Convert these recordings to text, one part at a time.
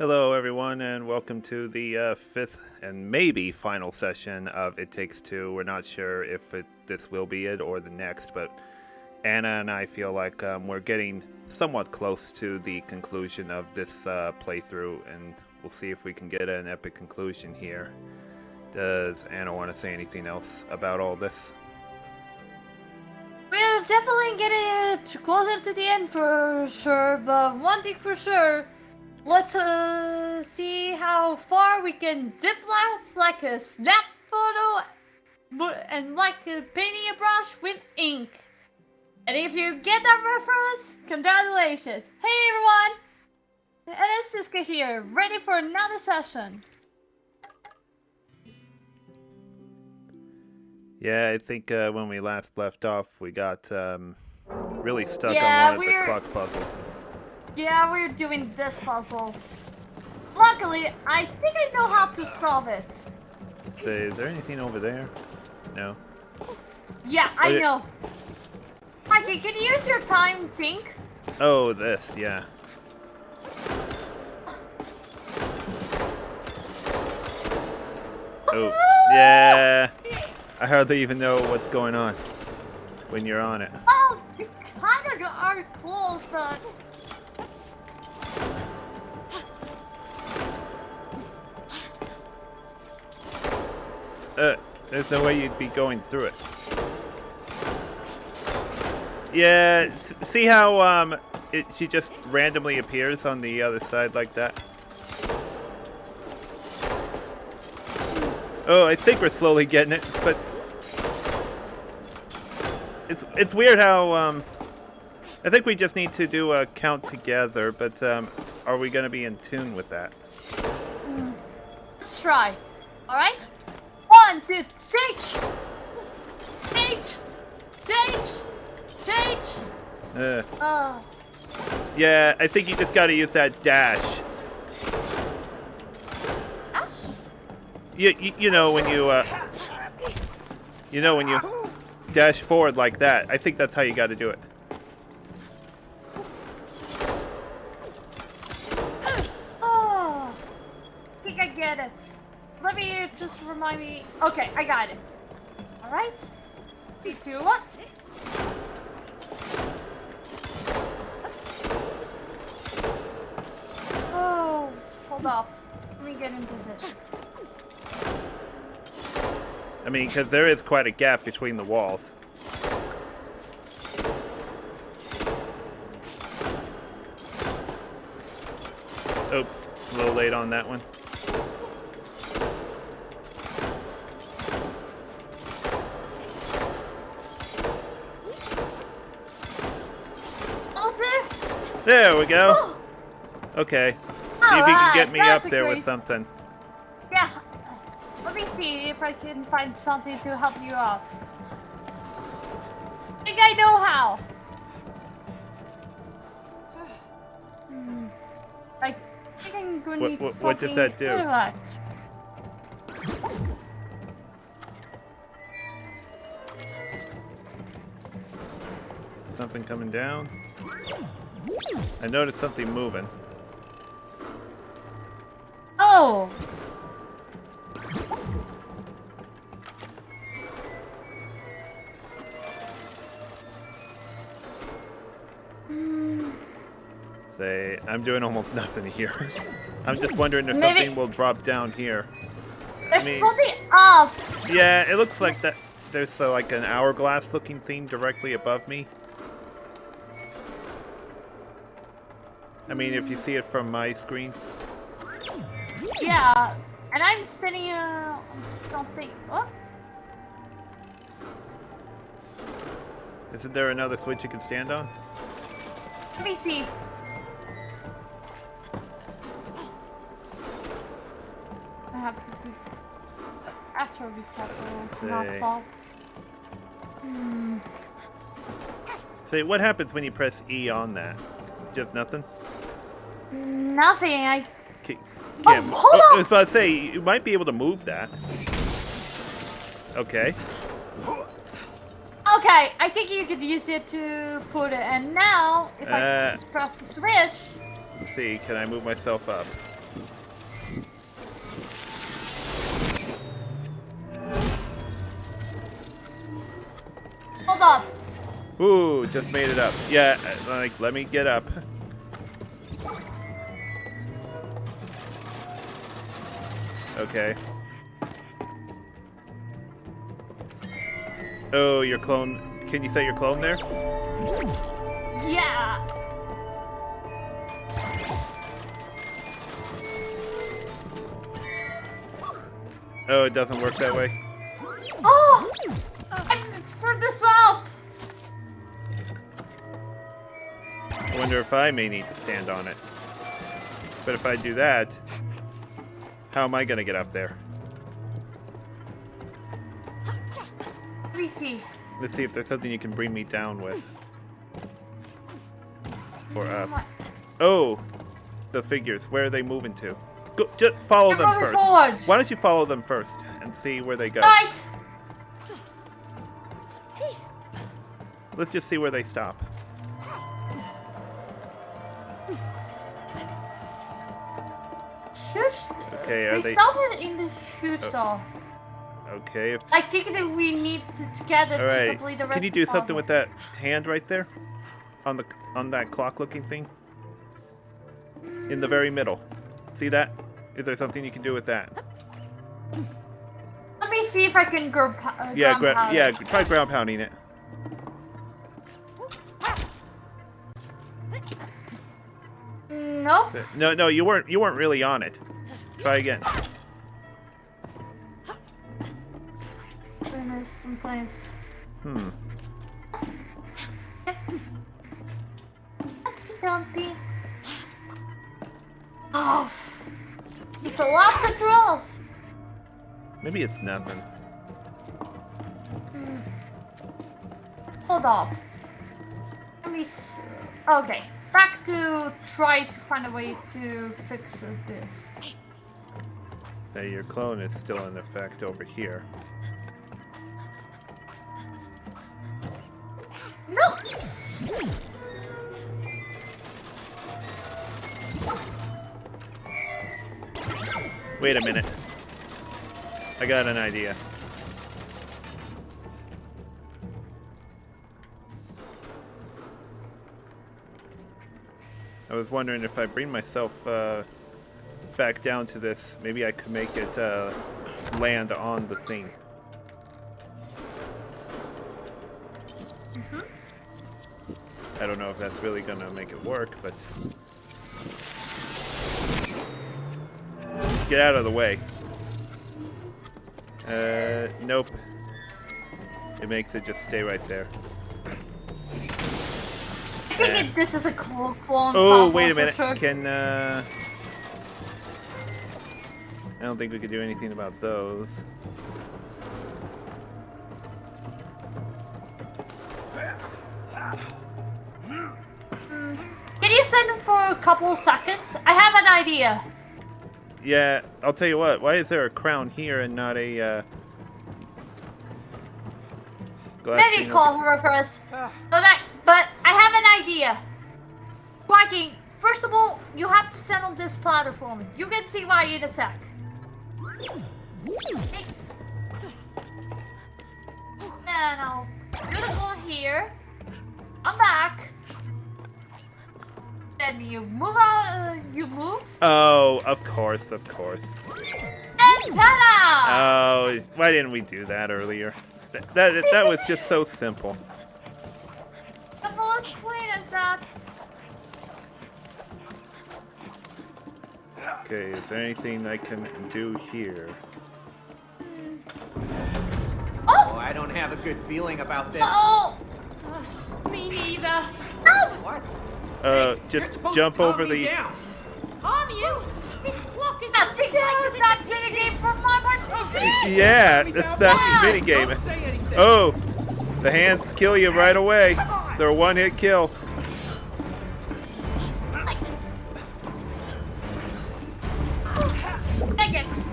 Hello, everyone, and welcome to the fifth and maybe final session of It Takes Two. We're not sure if this will be it or the next, but Anna and I feel like we're getting somewhat close to the conclusion of this playthrough, and we'll see if we can get an epic conclusion here. Does Anna want to say anything else about all this? We're definitely getting closer to the end for sure, but one thing for sure, let's see how far we can zip last like a snap photo and like painting a brush with ink. And if you get that reference, congratulations! Hey everyone! It's Xisca here, ready for another session. Yeah, I think when we last left off, we got really stuck on one of the clock puzzles. Yeah, we're doing this puzzle. Luckily, I think I know how to solve it. Say, is there anything over there? No. Yeah, I know. Okay, can you use your time, Pink? Oh, this, yeah. Oh, yeah. I hardly even know what's going on when you're on it. Oh, you kind of are close, but... There's no way you'd be going through it. Yeah, see how she just randomly appears on the other side like that? Oh, I think we're slowly getting it, but it's weird how I think we just need to do a count together, but are we gonna be in tune with that? Let's try. All right. 1, 2, stage. Yeah, I think you just gotta use that dash. Dash? You know when you dash forward like that. I think that's how you gotta do it. Oh, I think I get it. Let me just remind me. Okay, I got it. All right. 3, 2, 1. Oh, hold up. Let me get in position. I mean, because there is quite a gap between the walls. Oops, a little late on that one. There we go. Okay. See if you can get me up there with something. Yeah. Let me see if I can find something to help you out. I think I know how. I think I'm going to need something. What does that do? Something coming down. I noticed something moving. Oh! Say, I'm doing almost nothing here. I'm just wondering if something will drop down here. There's something up! Yeah, it looks like that. There's like an hourglass-looking thing directly above me. I mean, if you see it from my screen. Yeah, and I'm standing on something. What? Isn't there another switch you can stand on? Let me see. I have to be absolutely careful. Not fall. Say, what happens when you press E on that? Just nothing? Nothing. I was about to say, you might be able to move that. Okay. Okay, I think you could use it to put it. And now, if I press the switch... Let's see, can I move myself up? hold up. Ooh, just made it up. Yeah, like, let me get up. Okay. Oh, your clone. Can you set your clone there? Yeah. Oh, it doesn't work that way. Oh! I screwed this up! I wonder if I may need to stand on it. But if I do that, how am I gonna get up there? Let me see. Let's see if there's something you can bring me down with. Or up. Oh! The figures. Where are they moving to? Go, just follow They're them moving first. forward. Why don't you follow them first and see where they go? Right! Let's just see where they stop. Huge. Okay, are We they... started in the huge stall. Okay. I think that we need to together All to right. complete the rest Can you of do the something puzzle. with that hand right there? On that clock-looking thing? In the very middle. See that? Is there something you can do with that? Let me see if I can ground pound it. Try ground pounding it. Nope. No, you weren't really on it. Try again. Goodness, sometimes. Dumpy. Oh, it's a lot of controls. Maybe it's nothing. Hold up. Let me see. Okay, back to try to find a way to fix this. Now your clone is still in effect over here. No. Wait a minute. I got an idea. I was wondering if I bring myself back down to this, maybe I could make it land on the thing. I don't know if that's really gonna make it work, but get out of the way. Nope. It makes it just stay right there. I think this is a clone Oh, puzzle wait a for minute. sure. Can, I don't think we could do anything about those. Can you send him for a couple of seconds? I have an idea. Yeah, I'll tell you what. Why is there a crown here and not a, glass Maybe thing call her first. But I have an idea. Viking, first of all, you have to stand on this platform. You can see why in a sec. And I'll do the call here. I'm back. Then you move out. You move. Oh, of course, of course. And ta-da! Oh, why didn't we do that earlier? That was just so simple. Simple as clean as that. Okay, is there anything I can do here? Oh, I don't have a good feeling about this. Oh! Me neither. What? Just You're supposed jump to calm over me the... down. Calm you? This clock is I not think that was not minigame from my Okay. Yeah, Calm me that's down. the Don't minigame. say anything. Oh, the hands kill you right away. They're a one-hit kill. Nuggets.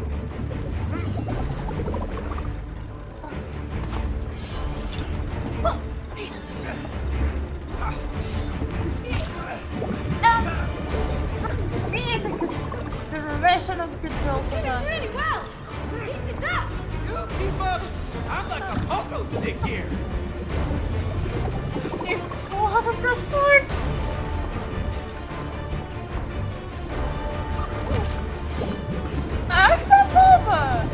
The version of the controls of the... really well. Keep this up. You keep up. I'm like a pogo stick here. It's a lot of the sports. I'm jump over.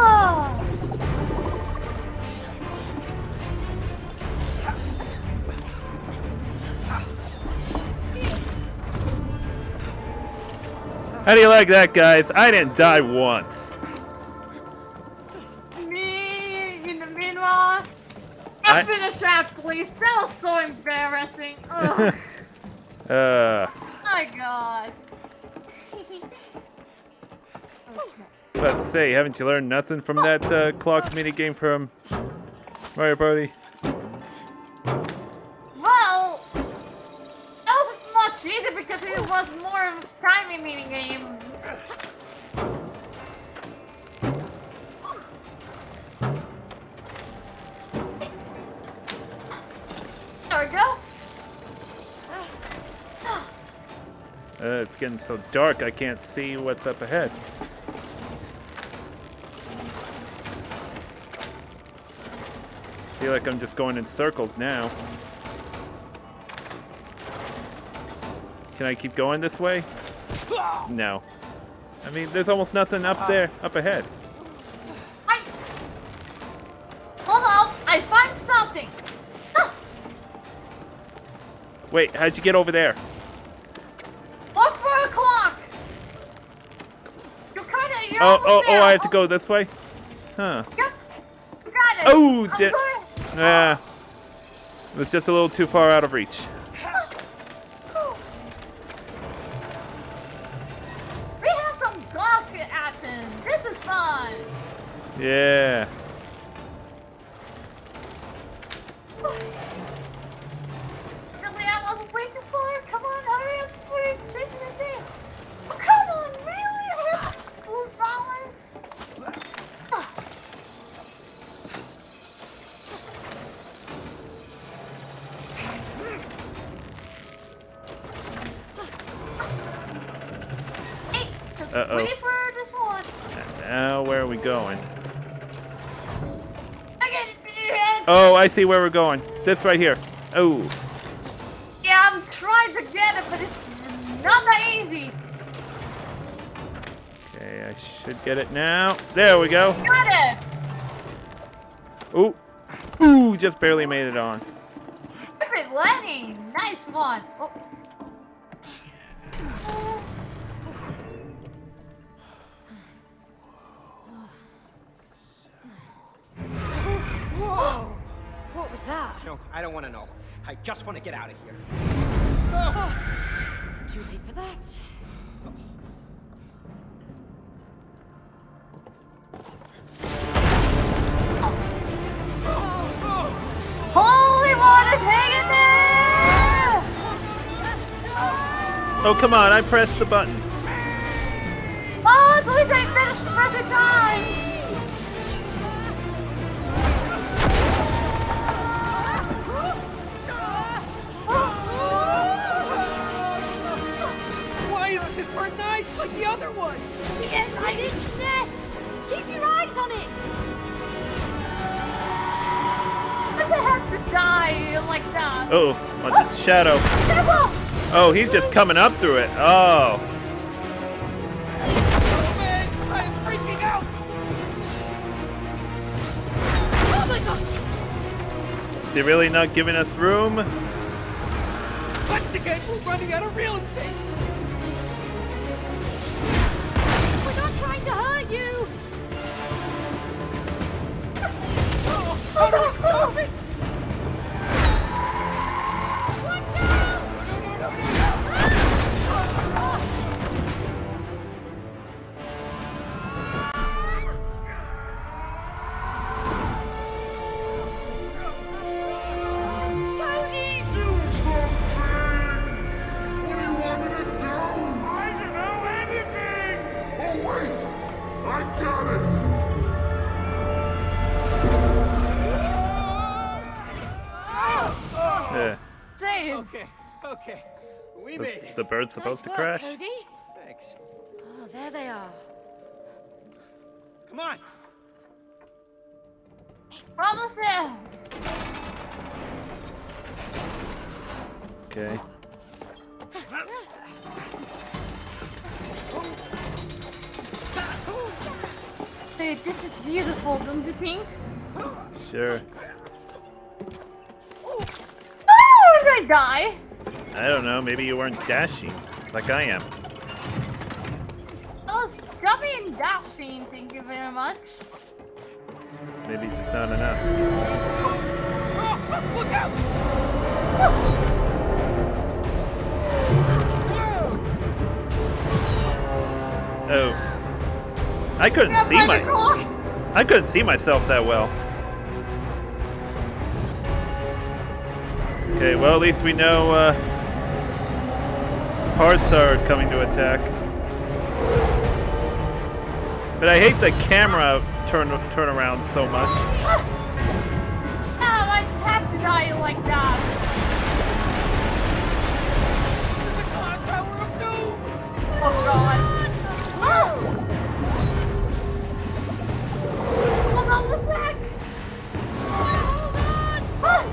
Oh. How do you like that, guys? I didn't die once. Me, in the meanwhile, I finished that, please. That was so embarrassing. Ugh. My God. Let's say, haven't you learned nothing from that clock mini game from Mario Party? Well, that was much easier because it was more of a timing mini game. There we go. It's getting so dark I can't see what's up ahead. Feel like I'm just going in circles now. Can I keep going this way? No. I mean, there's almost nothing up there, up ahead. Hold on, I find something. Wait, how'd you get over there? Look for a clock. You're Oh, almost there. I have to go this way? Huh. Yep. You got it. Oh, I'm did. going. It was just a little too far out of reach. We have some clock action. This is fun. Yeah. Really, I was waiting for it. Come on, hurry up before you're chasing the thing. Oh, come on, really? I have to lose balance. Hey, just wait for this one. Now, where are we going? I get it. Oh, I see where we're going. This right here. Oh. Yeah, I'm trying to get it, but it's not that easy. Okay, I should get it now. There we go. Got it. Ooh. Ooh, just barely made it on. Perfect landing. Nice one. Oh. Whoa! What was that? No, I don't want to know. I just want to get out of here. It's too late for that. Holy water's hanging there! Oh, come on. I pressed the button. Oh, at least I finished the first time! Why isn't this bird nice like the other ones? Get in its nest! Keep your eyes on it! Does it have to die like that? Oh, what's its shadow? Careful! Oh, he's just coming up through it. Oh. Oh man, I am freaking out! Oh my god! They're really not giving us room? Once again, we're running out of real estate! We're not trying to hurt you! How do we stop it? Watch out! Do something! What do you want me to Okay, we made it. The bird's supposed Nice to work, crash. Cody. Thanks. Oh, there they are. Come on. We're almost there. Okay. Dude, this is beautiful, don't you think? Sure. Oh, where did I die? I don't know. Maybe you weren't dashing like I am. I was jumping and dashing, thank you very much. Maybe just not enough. Oh, look out! Oh. I couldn't Yeah, see by the clock. I couldn't see myself that well. Okay, well at least we know parts are coming to attack. But I hate the camera turn around so much. Ah, I have to die like that. The clock tower of doom! Oh god. Oh! Hold on a sec. Hold on! Ah!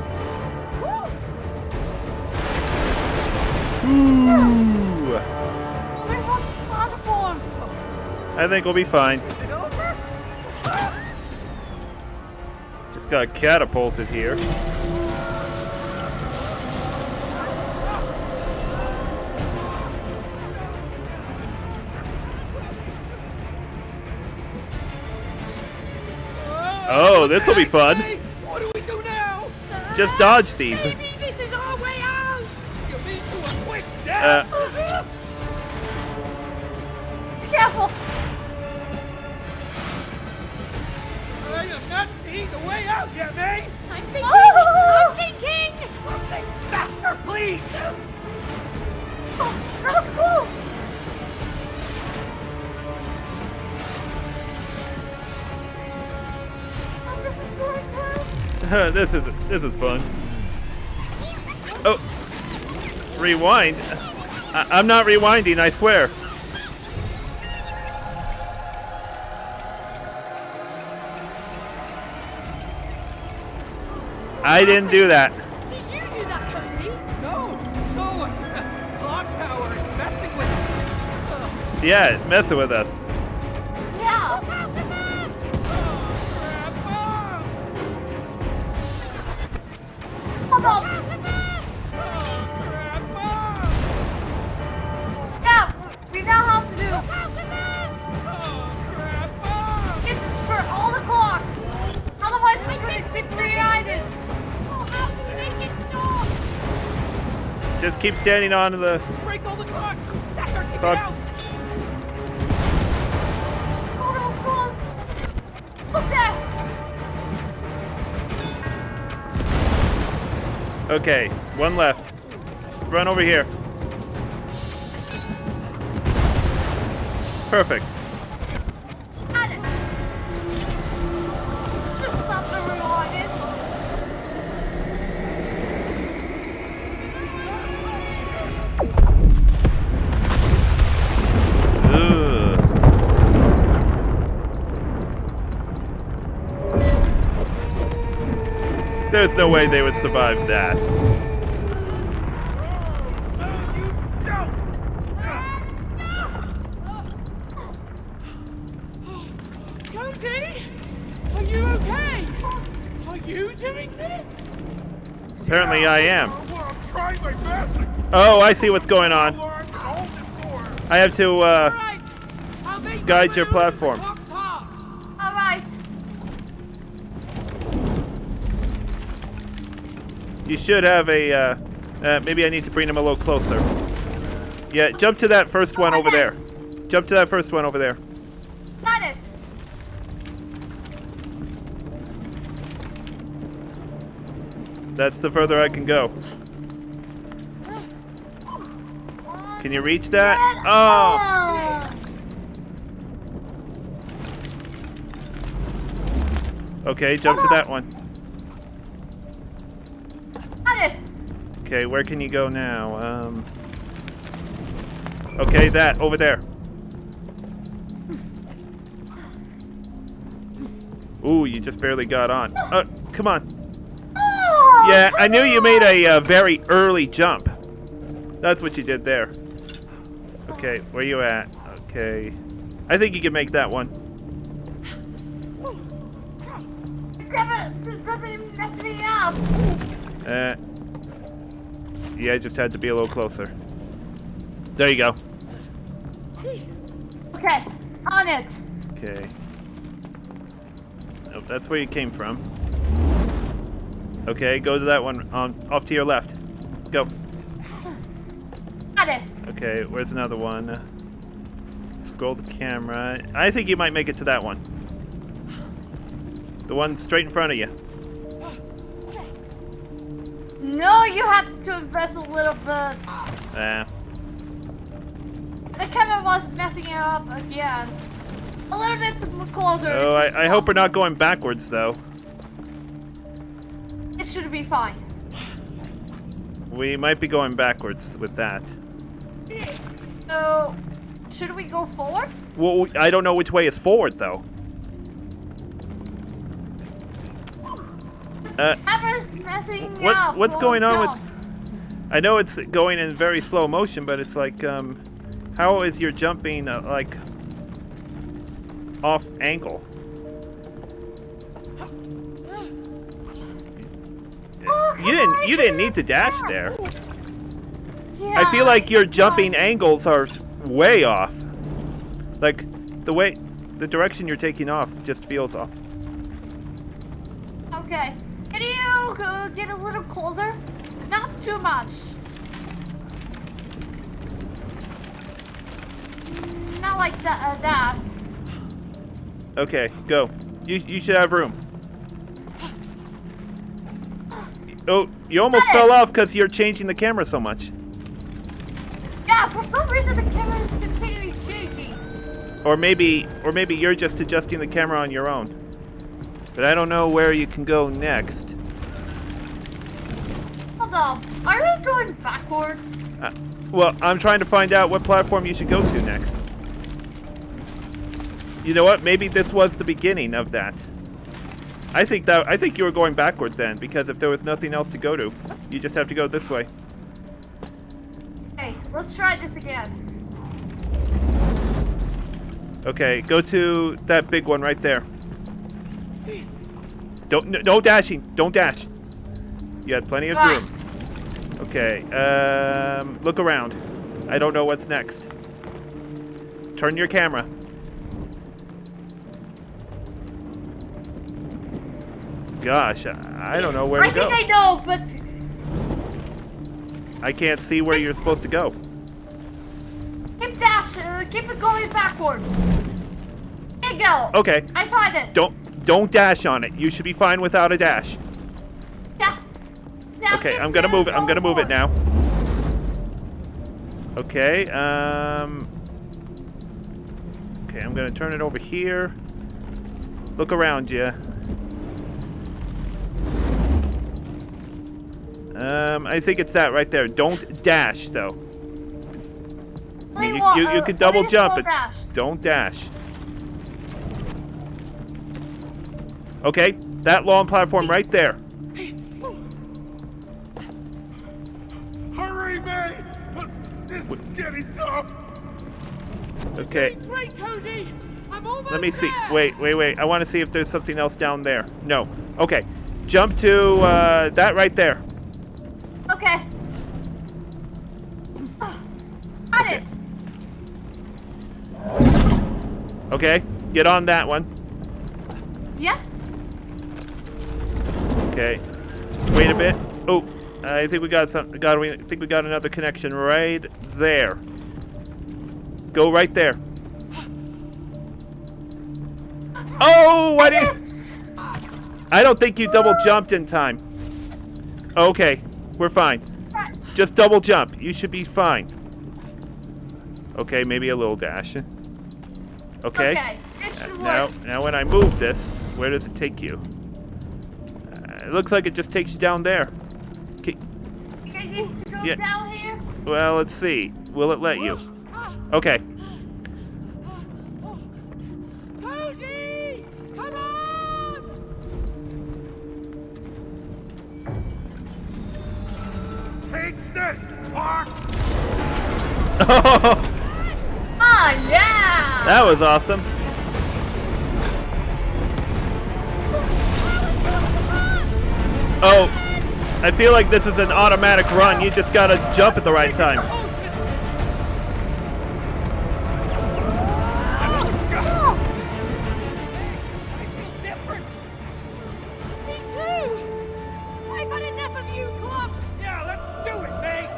Ooh. We're on the platform. I think we'll be fine. Is it over? Just got catapulted here. Oh, this will be fun. Hey, what do we do now? Just dodge these. Maybe this is our way out! You mean to a quick death? Be careful. I am not seeing the way out yet, May! I'm thinking! Oh! I'm thinking! Something faster, please! Oh, that was close. Oh, this is so intense. this is fun. Oh, rewind. I'm not rewinding. I swear. I didn't do that. Did you do that, Cody? No! No! The clock tower is messing with us! Yeah, it's messing with us. Yeah. Look out for them! Crap bombs! Hold on. Look out for them! Crap bombs! Yeah, we now have to do Look out for them! Crap bombs! is destroy all the clocks. Otherwise, we could be reunited. Oh, how do we make it stop? Just keep standing on to the Break all the clocks! That's our ticket clocks. out! Oh, that was close. What's that? Okay, one left. Run over here. Perfect. Got it. Should stop the reunited. Ugh. There's no way they would survive that. Cody? Are you okay? Are you doing this? Apparently I am. Well, I'm trying my best to Oh, I see what's going on. learn and hold this door. I have to Right. I'll make guide my your way over to the platform. clock's heart. All right. You should have a maybe I need to bring him a little closer. Yeah, jump to that first one over there. Jump to that first one over there. Got it. That's the further I can go. Can you reach that? Oh! Okay, jump to that one. Got it. Okay, where can you go now? Okay, that over there. Ooh, you just barely got on. Come on. Yeah, I knew you made a very early jump. That's what you did there. Okay, where you at? Okay. I think you can make that one. Brother, messed me up. Yeah, I just had to be a little closer. There you go. Okay, on it. Okay. Oh, that's where you came from. Okay, go to that one off to your left. Go. Got it. Okay, where's another one? Scroll the camera. I think you might make it to that one. The one straight in front of you. No, you have to invest a little bit. The camera was messing it up again. A little bit closer. Oh, I hope we're not going backwards, though. It should be fine. We might be going backwards with that. So, should we go forward? Well, I don't know which way is forward, though. Camera's messing up. What's going on with... No. I know it's going in very slow motion, but it's like, how is your jumping, like, off angle? You didn't need to dash there. Yeah, I feel like your jumping angles are way off. Like, the direction you're taking off just feels off. Okay. Can you go get a little closer? Not too much. Not like that. Okay, go. You should have room. Oh, you almost fell off because you're changing the camera so much. Yeah, for some reason the camera is continually changing. Or maybe you're just adjusting the camera on your own. But I don't know where you can go next. Hold on. Are we going backwards? Well, I'm trying to find out what platform you should go to next. You know what? Maybe this was the beginning of that. I think you were going backward then, because if there was nothing else to go to, you just have to go this way. Okay, let's try this again. Okay, go to that big one right there. No dashing. Don't dash. You had plenty of room. Okay, look around. I don't know what's next. Turn your camera. Gosh, I don't know where to go. I think I know, but... I can't see where you're supposed to go. Keep it going backwards. There you go. Okay. I find it. Don't dash on it. You should be fine without a dash. Yeah. Now Okay, I'm gonna move it. I'm gonna move it now. Okay, okay, I'm gonna turn it over here. Look around you. I think it's that right there. Don't dash, though. I mean, you could double jump, but don't dash. Okay, that long platform right there. Hurry, man! This is getting tough! Okay. Great, Cody! I'm almost Let me see. there. Wait. I want to see if there's something else down there. No. Okay. Jump to that right there. Okay. Got it. Okay. Get on that one. Yeah. Okay. Wait a bit. Oh, I think we got some. I think we got another connection right there. Go right there. Oh, I didn't. I don't think you double jumped in time. Okay, we're fine. Just double jump. You should be fine. Okay, maybe a little dash. Okay. Okay. This should work. Now when I move this, where does it take you? It looks like it just takes you down there. Okay. I need to go Yeah. down here? Well, let's see. Will it let you? Okay. Cody! Come on! Take this, Mark! Ah, yeah! That was awesome. Oh, I feel like this is an automatic run. You just gotta jump at the right time. Me too! I've had enough of you, Club! Yeah, let's do it, mate!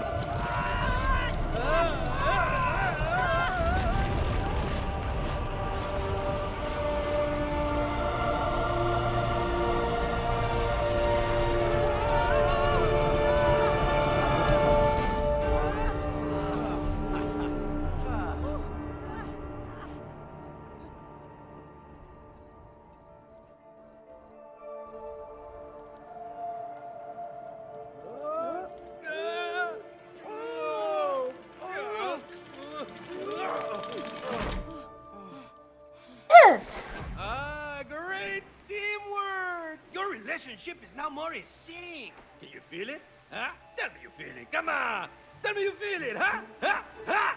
Great teamwork! Your relationship is now more in sync. Can you feel it? Huh? Tell me you feel it. Come on! Tell me you feel it, huh? Huh? Huh?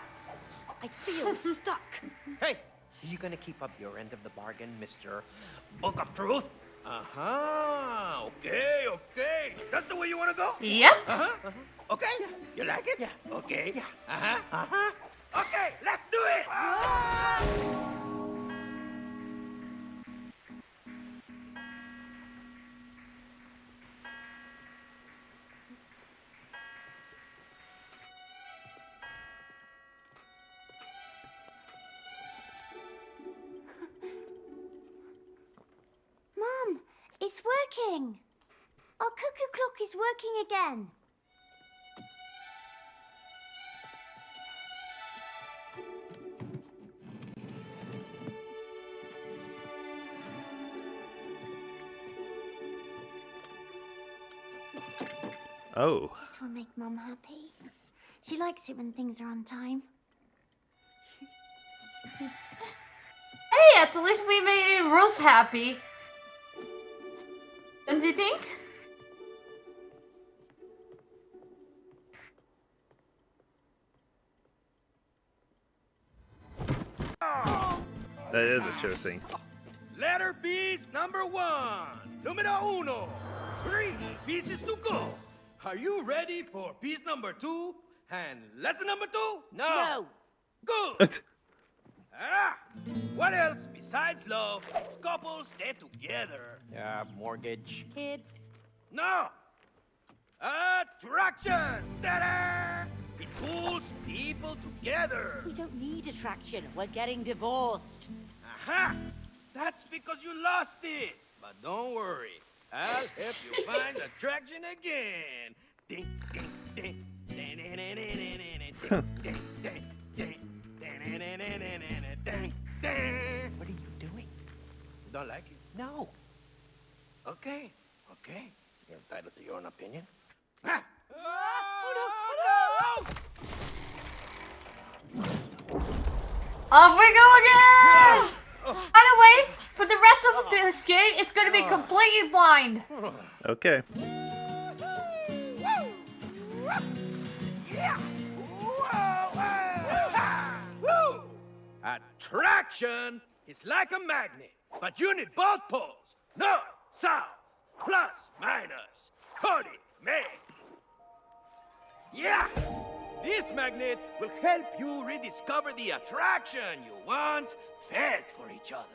I feel stuck. Hey, are you gonna keep up your end of the bargain, Mr. Book of Truth? Uh-huh. Okay, okay. That's the way you wanna go? Yep. Uh-huh. Okay. You like it? Yeah. Okay. Yeah. Uh-huh. Uh-huh. Okay, let's do it! Mum, it's working. Our cuckoo clock is working again. Oh. This will make Mum happy. She likes it when things are on time. Hey, at least we made Rose happy. Don't you think? That is a sure thing. Letter piece number 1. Numero uno. 3 pieces to go. Are you ready for piece number 2? And lesson number 2? No. Good. What else besides love makes couples stay together? Mortgage. Kids. No. Attraction. Ta-da! It pulls people together. We don't need attraction. We're getting divorced. Aha! That's because you lost it. But don't worry. I'll help you find attraction again. Ding, ding, ding. Ding, ding, ding, ding, ding, ding, ding, ding, ding, ding. What are you doing? You don't like it? No. Okay, okay. You're entitled to your own opinion. Ah! Oh, no! Off we go again! By the way, for the rest of the game, it's gonna be completely blind. Okay. Yeah! Woo! Attraction is like a magnet, but you need both poles. North, south, plus, minus, coordinate. Yeah! This magnet will help you rediscover the attraction you once felt for each other.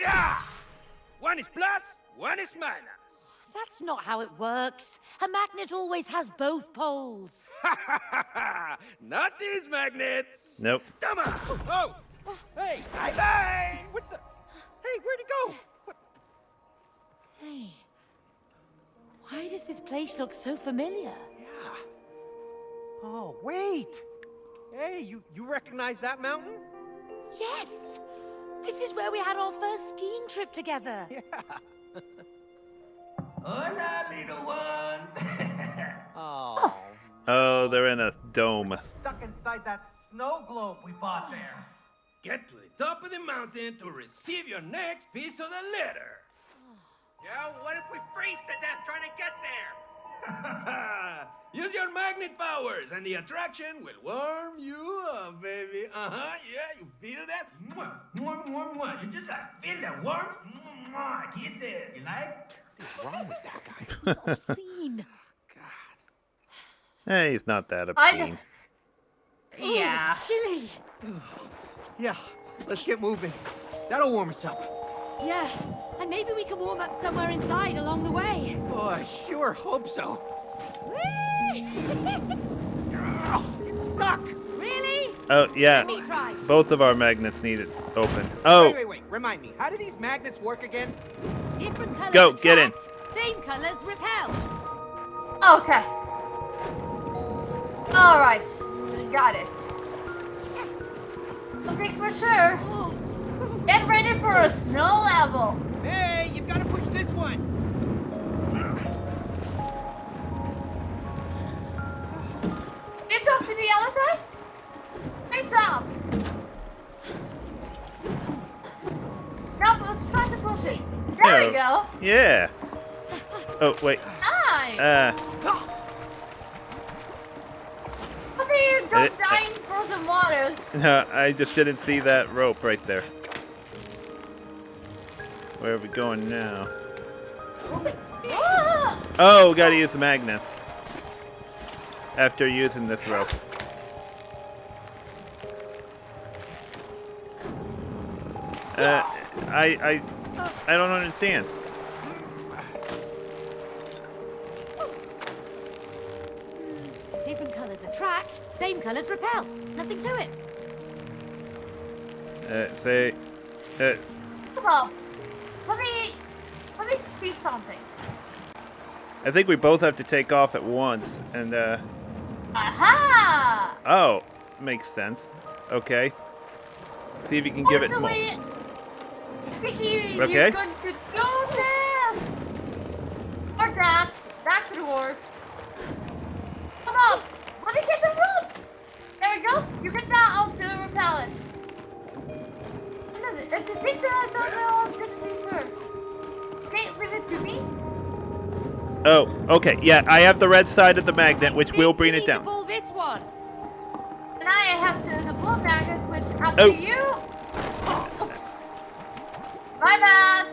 Yeah! One is plus, one is minus. That's not how it works. A magnet always has both poles. Not these magnets. Nope. Come on. Oh. Hey. Bye-bye. What the? Hey, where'd he go? What? Hey, why does this place look so familiar? Yeah. Oh, wait. Hey, you recognize that mountain? Yes! This is where we had our first skiing trip together. Yeah. Hola, little ones. Oh. Oh, they're in a dome. Stuck inside that snow globe we bought there. Get to the top of the mountain to receive your next piece of the letter. Yeah, what if we freeze to death trying to get there? Use your magnet powers, and the attraction will warm you up, baby. Yeah, you feel that? Mwah, mwah, mwah, mwah. You just feel the warmth. Mwah, kiss it. You like? What's wrong with that guy? It's obscene. Hey, he's not that I obscene. Yeah. Ooh, chilly. Yeah, let's get moving. That'll warm us up. Yeah, and maybe we can warm up somewhere inside along the way. Oh, I sure hope so. Whee! It's stuck. Really? Oh, yeah. Let me try. Both of our magnets need it open. Oh, Wait. Remind me, how do these magnets work again? Different colors Go, attract, get in. Same colors repel. Okay. Alright. Got it. Looking for sure. Oh. Get ready for a snow level. Hey, you've got to push this one. Get up to the other side. Great job. Now let's try to push it. There we go. yeah. Oh, wait. Nice. Okay, don't die in frozen waters. No, I just didn't see that rope right there. Where are we going now? Ah! Oh, we gotta use the magnets. After using this rope. I don't understand. Different colors attract, same colors repel. Nothing to it. Come on. Let me see something. I think we both have to take off at once, and Aha! oh, makes sense. Okay. See if you can give it more. Vicky, Okay. you're going to do this! Or that. That could work. Come on! Let me get the roof! There we go. You get that off the repellent. I think that was going to be first. Okay, leave it to me. Oh, okay. Yeah, I have the red side of the magnet, which will bring it To down. pull this one. And I have the blue magnet, which after Oh. you. Oops. My bad.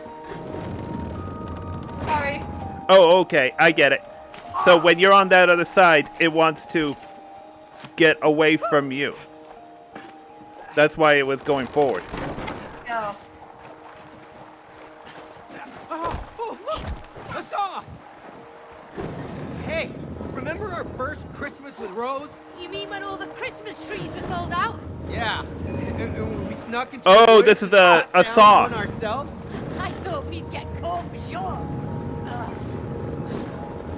Sorry. Oh, okay. I get it. So when you're on that other side, it wants to get away from you. That's why it was going forward. Go. Oh, look! A saw! Hey, remember our first Christmas with Rose? You mean when all the Christmas trees were sold out? Yeah. And we snuck into Oh, the woods this is and cut a down saw. one ourselves? I thought we'd get caught for sure.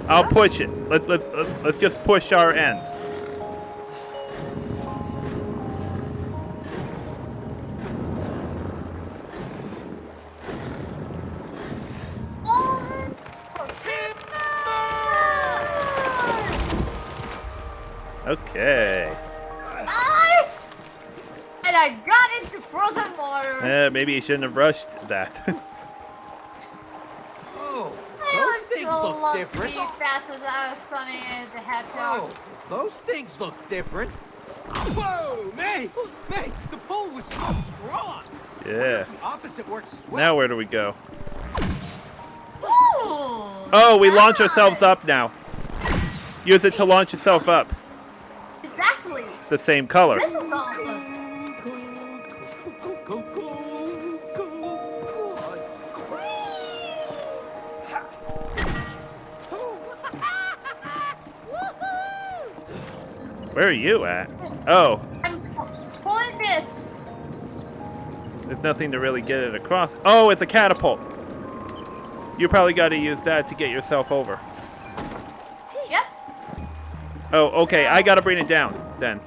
I'll push it. Let's just push our ends. Okay. Nice! And I got into frozen water. Maybe you shouldn't have rushed that. Oh, I those things still look love different. being fast as Sonny the Hedgehog. Oh, those things look different. Whoa, May! May, the pull was so strong. Yeah. The opposite works as well. Now where do we go? Ooh, Oh, we launch nice. ourselves up now. Use it to launch yourself up. Exactly. The same color. This is awesome. Where are you at? Oh, I'm pulling this. there's nothing to really get it across. Oh, it's a catapult. You probably got to use that to get yourself over. Yep. Oh, okay. I got to bring it down then.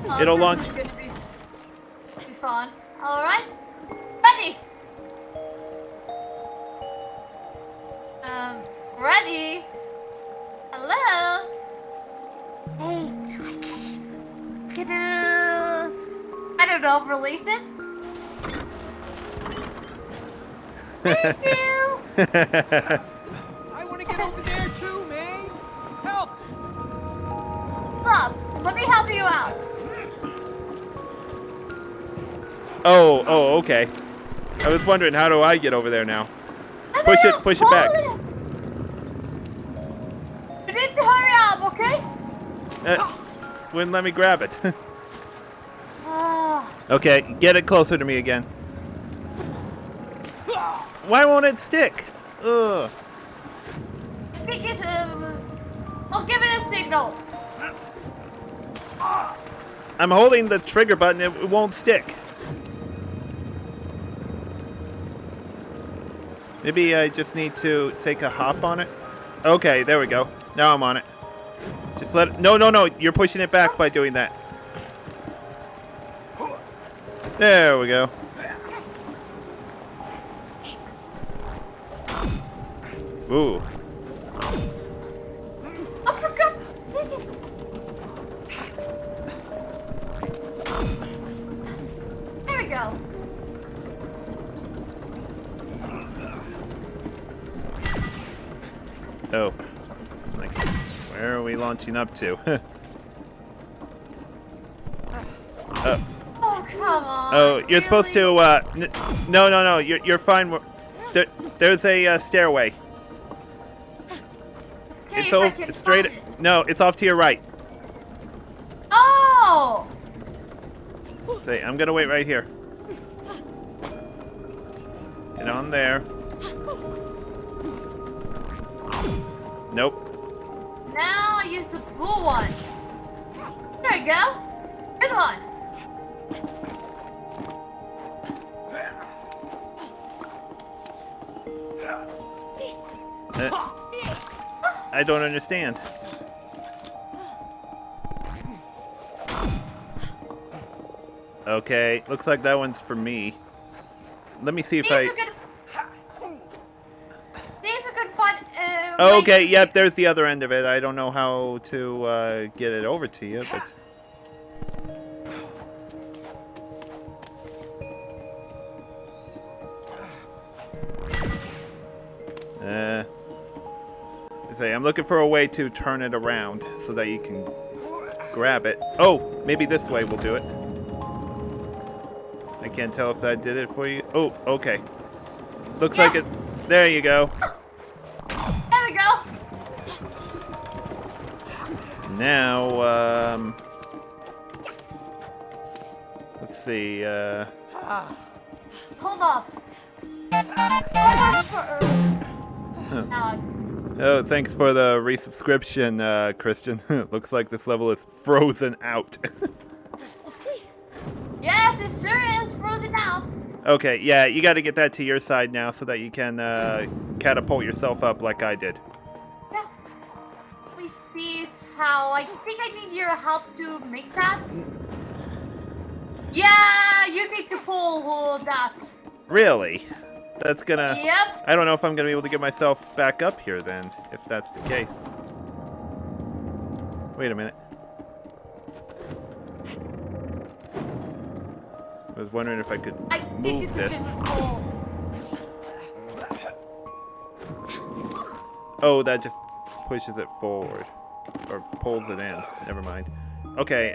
Oh, It'll this launch. is gonna be fun. All right. Ready. Ready. Hello? Hey, can I don't know, release it? Me too! I want to get over there too, man. Help! Look, let me help you out. Oh, okay. I was wondering, how do I get over there now? Push it back. You need to hurry up, okay? Wouldn't let me grab it. Ah. Okay, get it closer to me again. Why won't it stick? Ugh. Because, I'll give it a signal. I'm holding the trigger button, it won't stick. Maybe I just need to take a hop on it. Okay, there we go. Now I'm on it. Just let it... No, you're pushing it back by doing that. There we go. Ooh. I forgot. Take it. There we go. Oh. Like, where are we launching up to? Oh, come on. Oh, you're really? supposed to, no, you're fine. There's a stairway. Okay, It's if I over, can straight, find it. no, it's off to your right. Oh! Say, I'm gonna wait right here. Get on there. Nope. Now I use the blue one. There you go. Good one. I don't understand. Okay, looks like that one's for me. Let me see if See I... if we can find. Oh, way okay, to- yep, there's the other end of it. I don't know how to get it over to you, but... I'm looking for a way to turn it around so that you can grab it. Oh, maybe this way will do it. I can't tell if that did it for you. Oh, okay. Looks like it. There you go. There we go. Now, let's see. Hold up. Oh, thanks for the resubscription, Christian. Looks like this level is frozen out. Yes, it sure is frozen out. Okay, yeah, you got to get that to your side now so that you can catapult yourself up like I did. Yeah. We see how. I think I need your help to make that. Yeah, you need to pull that. Really? That's gonna... Yep. I don't know if I'm gonna be able to get myself back up here then, if that's the case. Wait a minute. I was wondering if I could I think move it's a this. good pull. Oh, that just pushes it forward. Or pulls it in. Never mind. Okay,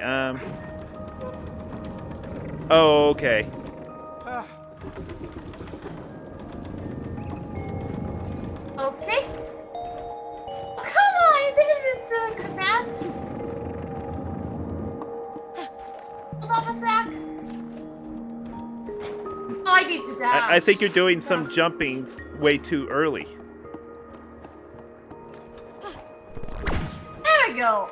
Oh, okay. Okay. Oh, come on, you didn't connect. Hold up a sec. Oh, I need to dash. I think you're doing some jumping way too early. There we go.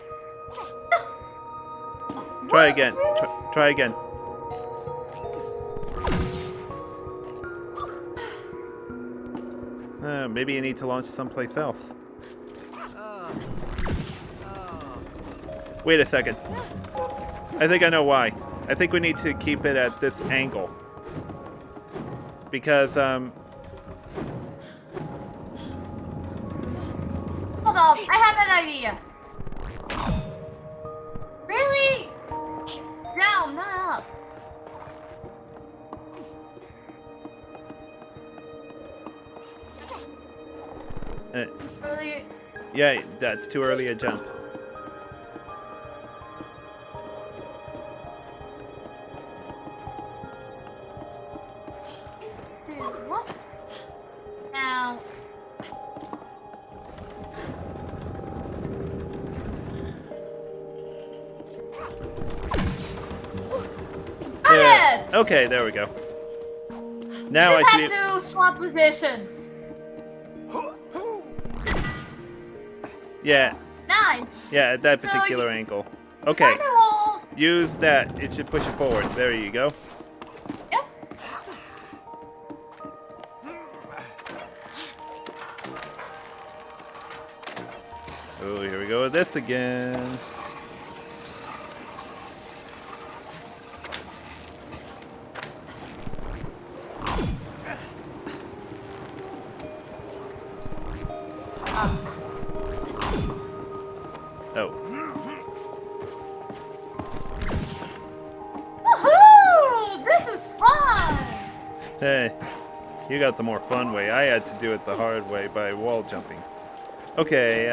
Try again. Try again. Maybe you need to launch someplace else. Wait a second. I think I know why. I think we need to keep it at this angle. Because, Hold hold up. I have an idea. Really? Down, not up. Early. Yeah, that's too early a jump. What? Now. Yeah. Got it! Okay, there we go. Now Just I have see. to swap positions. Yeah, Nice. yeah, at that So particular angle. Okay, Firewall. use that. It should push it forward. There you go. Yep. Oh, here we go with this again. Oh, Woohoo! This is fun. hey, you got the more fun way. I had to do it the hard way by wall jumping. Okay,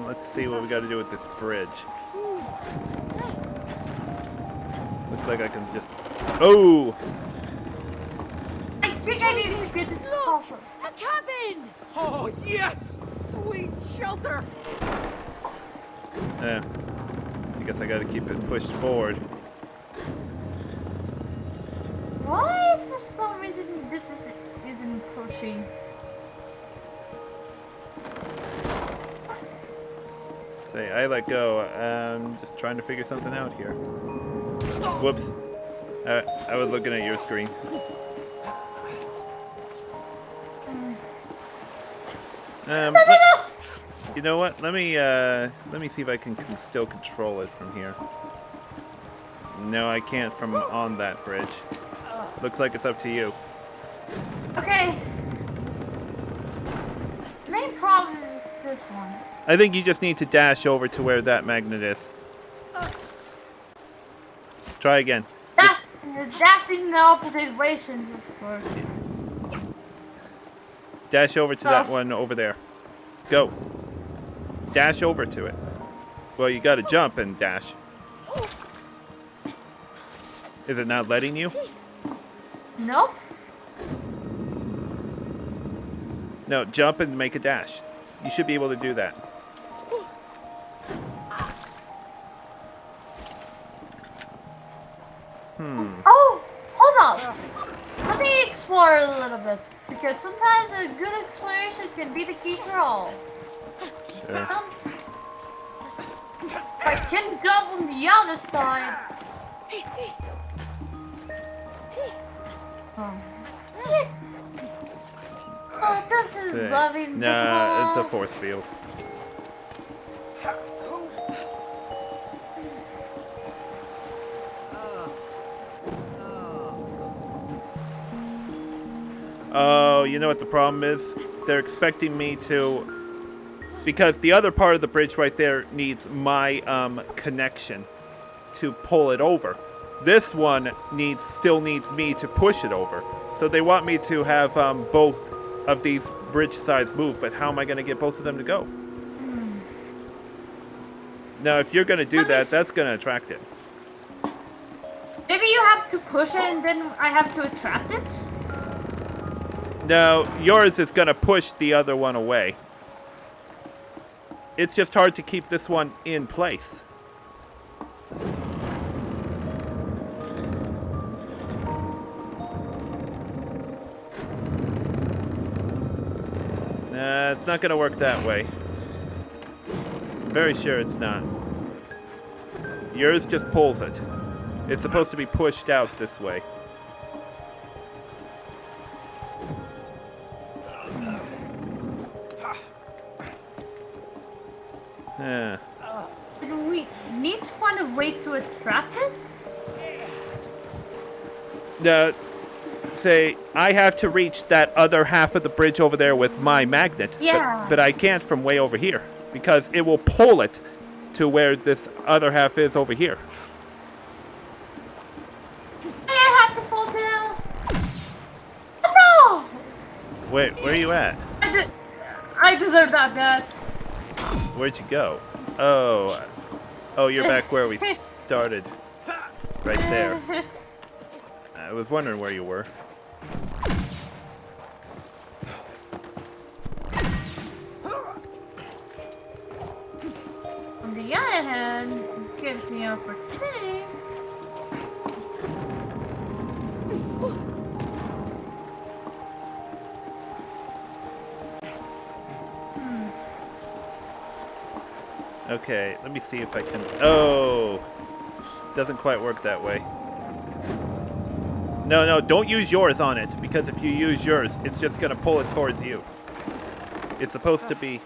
let's see what we got to do with this bridge. Looks like I can just. Oh, I think I need to get this propulsion. A cabin! Oh, yes! Sweet shelter! yeah. I guess I got to keep it pushed forward. Why, for some reason, this isn't pushing? Say, I let go. Just trying to figure something out here. Whoops. I was looking at your screen. You know what? Let me see if I can still control it from here. No, I can't from on that bridge. Looks like it's up to you. Okay. The main problem is this one. I think you just need to dash over to where that magnet is. Try again. That's in the opposite ways, of course. Dash over to that one over there. Go. Dash over to it. Well, you gotta jump and dash. Is it not letting you? Nope. No, jump and make a dash. You should be able to do that. Oh, hold up. Let me explore a little bit, because sometimes a good exploration can be the key for all. Sure. If I can jump on the other side. Oh, this is loving. Nah, it's a force field. Oh, you know what the problem is? They're expecting me to... Because the other part of the bridge right there needs my connection to pull it over. This one still needs me to push it over. So they want me to have both of these bridge sides move, but how am I going to get both of them to go? Now, if you're going to do that, that's going to attract it. Maybe you have to push it and then I have to attract it? No, yours is going to push the other one away. It's just hard to keep this one in place. Nah, it's not going to work that way. I'm very sure it's not. Yours just pulls it. It's supposed to be pushed out this way. Yeah. Do we need to find a way to attract it? No, say, I have to reach that other half of the bridge over there with my magnet. Yeah. But I can't from way over here. because it will pull it to where this other half is over here. I have to fall down. Oh, no! Wait, where are you at? I deserve that, Dad. Where'd you go? Oh, you're back where we started. Right there. I was wondering where you were. On the other hand, it gives me opportunity. Okay, let me see if I can... Oh! Doesn't quite work that way. No, don't use yours on it, because if you use yours, it's just going to pull it towards you. It's supposed to be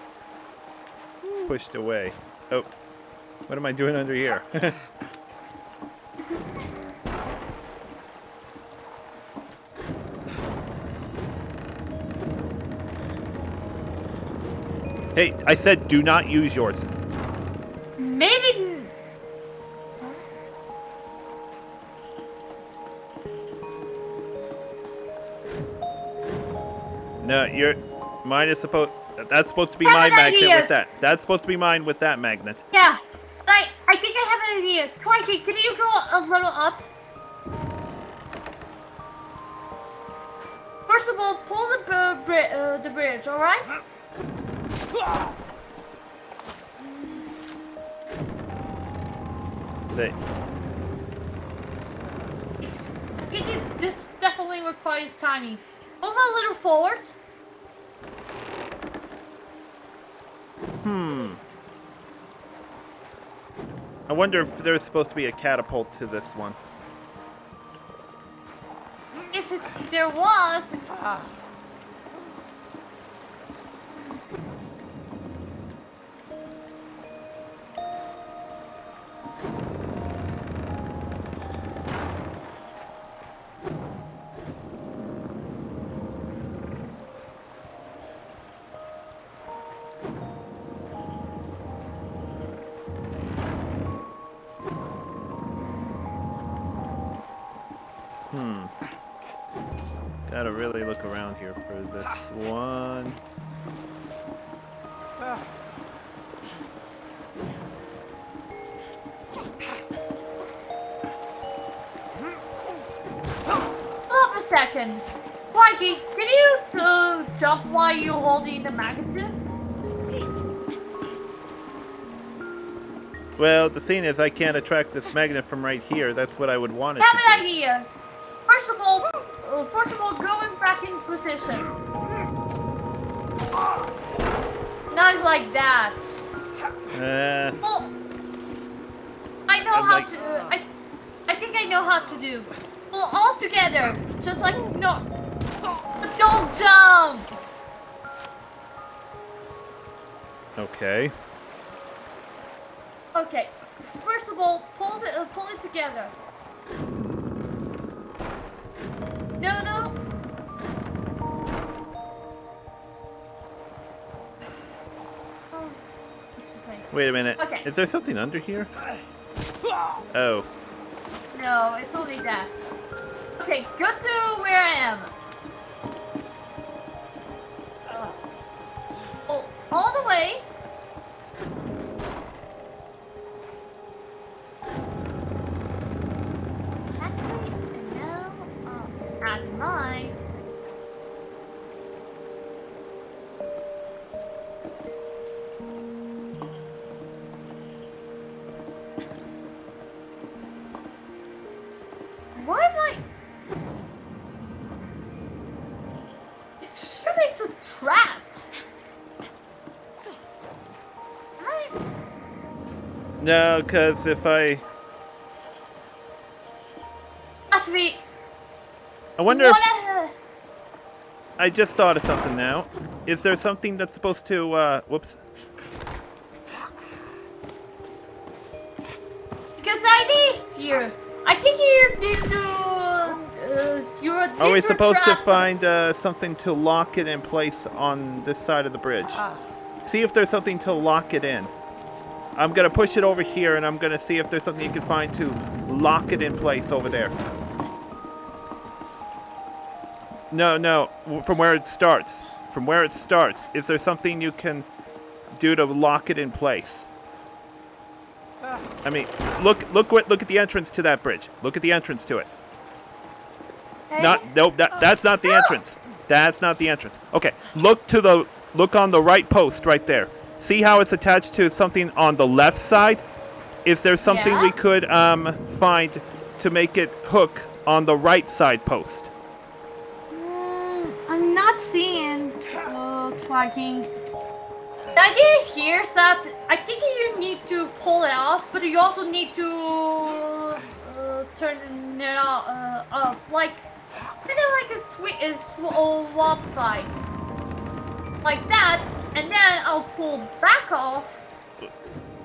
pushed away. Oh, what am I doing under here? Hey, I said do not use yours. Maybe. No, mine is supposed... That's supposed to be Have my an magnet idea. with that. That's supposed to be mine with that magnet. Yeah, I think I have an idea. Twinkie, can you go a little up? First of all, pull the bridge, all right? Say, This definitely requires timing. Move a little forward. I wonder if there's supposed to be a catapult to this one. If there was, Gotta really look around here for this one. hold up a second. Twinkie, can you jump while you're holding the magnet? Well, the thing is, I can't attract this magnet from right here. That's what I would want it Have to an do. idea. First of all, going back in position. Not like that. Well, I know I'm how like- to. I think I know how to do. Well, all together, just like no. Don't jump. Okay. Okay. First of all, pull it together. No. Oh, what's to say? Wait a minute. Okay. Is there something under here? Oh. No, it's only that. Okay, go to where I am. Oh, all the way. Actually, and now add mine. Why am I? It sure makes a trapped. No, because if I Must be. I wonder if... Wanna- I just thought of something now. Is there something that's supposed to, whoops. Because I need you. I think you need to. You're a Are we deeper supposed to trap. find something to lock it in place on this side of the bridge? see if there's something to lock it in. I'm gonna push it over here, and I'm gonna see if there's something you can find to lock it in place over there. No, from where it starts. From where it starts. Is there something you can do to lock it in place? I mean, look at the entrance to that bridge. Look at the entrance to it. Nope, that's not the entrance. That's not the entrance. Okay, look on the right post right there. See how it's attached to something on the left side? Is there something we could find to make it hook on the right side post? I'm not seeing. Tracking. The idea here is that I think you need to pull it off, but you also need to turn it off, like kind of like a swap size, like that, and then I'll pull back off.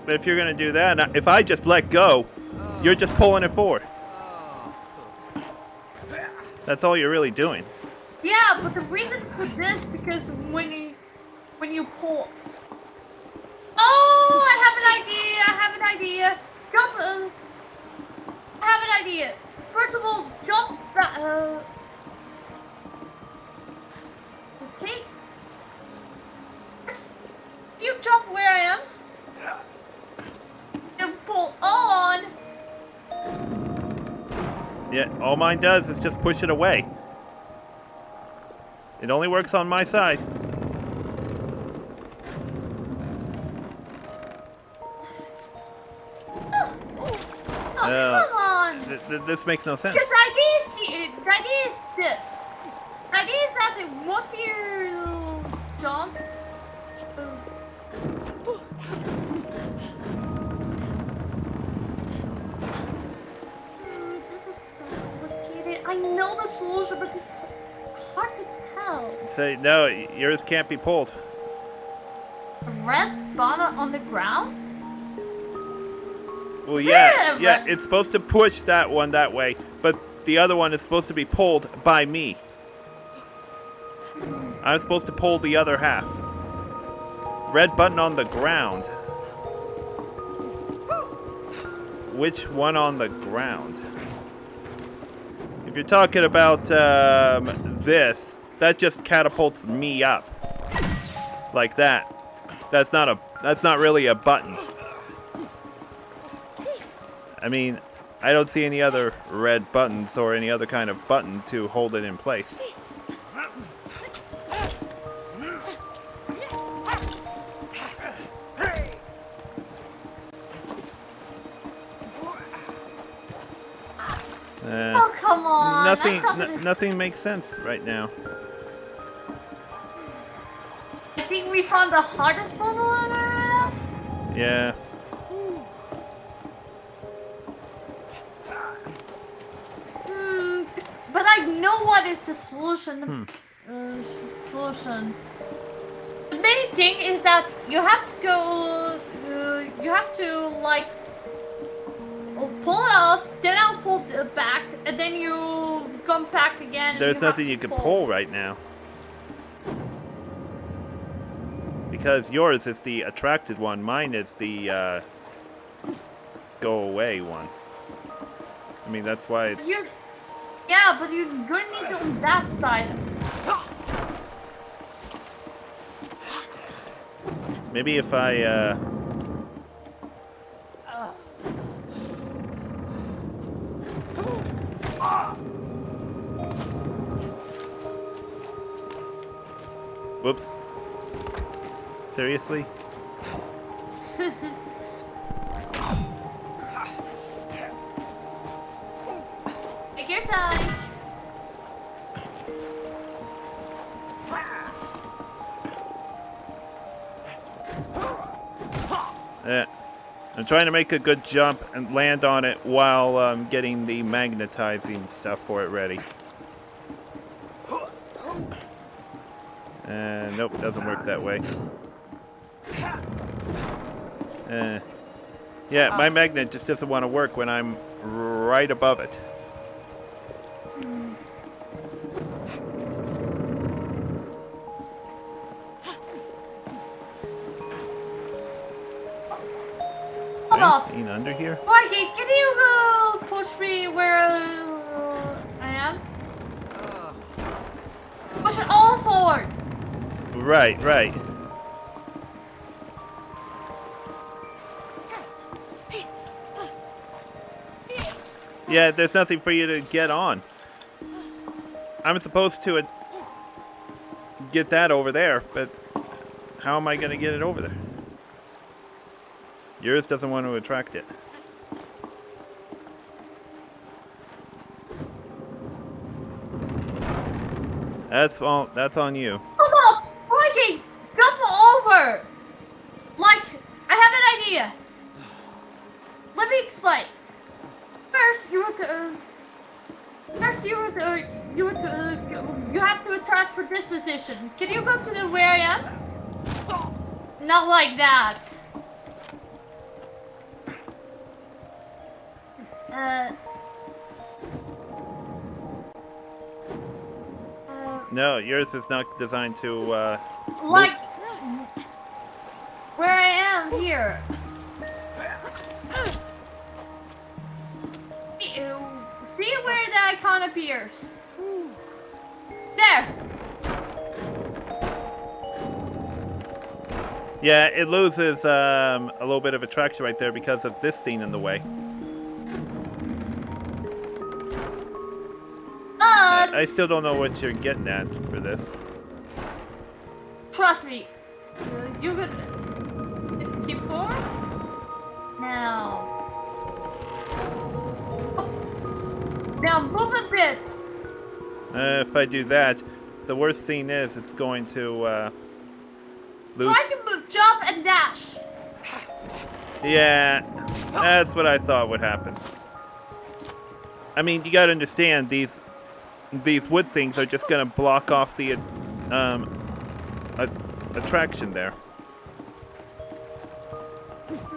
But if you're gonna do that, if I just let go, you're just pulling it forward. That's all you're really doing. Yeah, but the reason for this because when you pull. Oh, I have an idea. Jump. I have an idea. First of all, jump back. Okay. You jump where I am. And pull on. Yeah, all mine does is just push it away. It only works on my side. Come on! This makes no sense. Because the idea is this. The idea is that once you jump, this is so complicated. I know the solution, but it's hard to tell. Say no, yours can't be pulled. A red bottle on the ground? Well, yeah, it's supposed to push that one that way, but the other one is supposed to be pulled by me. I'm supposed to pull the other half. Red button on the ground. Which one on the ground? If you're talking about this, that just catapults me up. Like that. That's not really a button. I mean, I don't see any other red buttons or any other kind of button to hold it in place. Oh, come on. Nothing makes sense right now. I think we found the hardest puzzle ever. Yeah. But I know what is the solution. Solution. The main thing is that you have to go. You have to like pull it off. Then I'll pull it back, and then you come back again. There's nothing you can pull right now. Because yours is the attracted one. Mine is the go away one. I mean, that's why it's... Yeah, but you're gonna need it on that side. Maybe if I, Whoops. Seriously? Take your time. Yeah. I'm trying to make a good jump and land on it while getting the magnetizing stuff for it ready. Nope, doesn't work that way. Yeah, my magnet just doesn't want to work when I'm right above it. up. anything under here? Mikey, can you push me where I am? Push it all forward. Right, right. Yeah, there's nothing for you to get on. I'm supposed to get that over there, but how am I going to get it over there? Yours doesn't want to attract it. That's on you. Hold up, Mikey, jump over. Like, I have an idea. Let me explain. First, you have to attach for this position. Can you go to the where I am? Not like that. No, yours is not designed to. Like where I am here. See where the icon appears? There! Yeah, it loses a little bit of attraction right there because of this thing in the way. I still don't know what you're getting at for this. Trust me. You could keep forward. Now. Now move a bit. If I do that, the worst thing is it's going to lose. Try to move, jump and dash. Yeah, that's what I thought would happen. I mean, you gotta understand these wood things are just gonna block off the attraction there.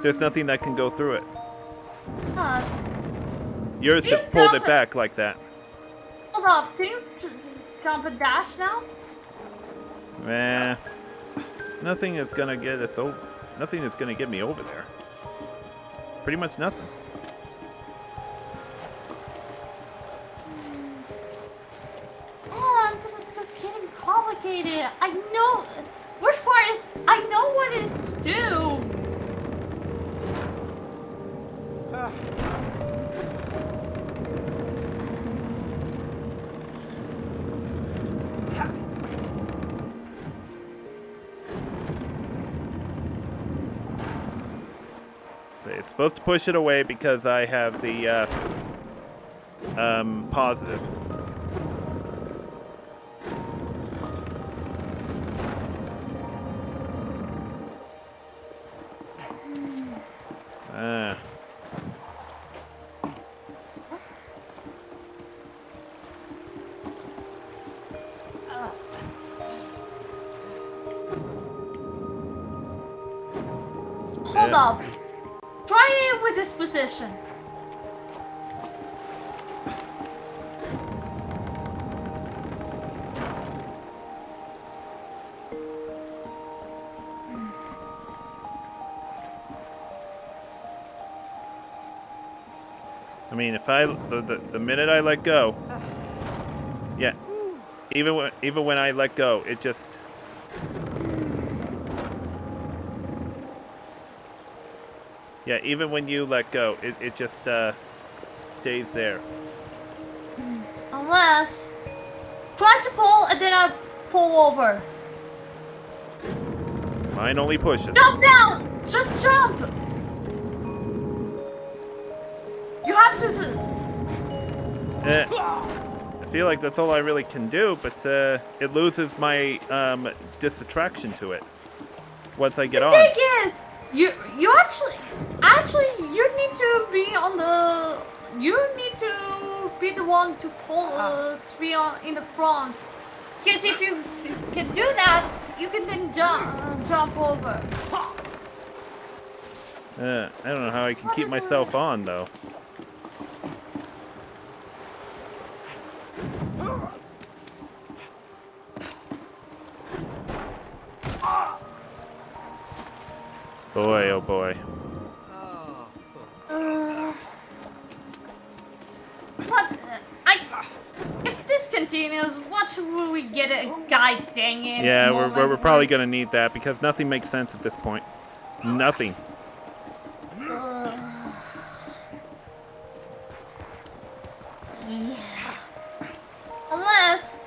There's nothing that can go through it. Yours you just pulled jump it back like that. Hold up, can you jump and dash now? Nothing is gonna get us over. Nothing is gonna get me over there. Pretty much nothing. Oh, this is so getting complicated. I know. Worst part is I know what it is to do. So it's supposed to push it away because I have the positive. Hold up. Try it with this position. I mean, if the minute I let go, yeah, even when I let go, it just. Yeah, even when you let go, it just stays there. Unless try to pull and then I pull over. Mine only pushes. Jump down! Just jump! You have to I feel like that's all I really can do, but it loses my disattraction to it once I get on. The thing is, you actually you need to be on the. You need to be the one to pull to be on in the front. Because if you can do that, you can then jump over. I don't know how I can keep myself on though. Boy, oh boy. Continues. What should we get a guide, dang it? Yeah, moment we're probably where- gonna need that because nothing makes sense at this point. Nothing. Yeah. Unless...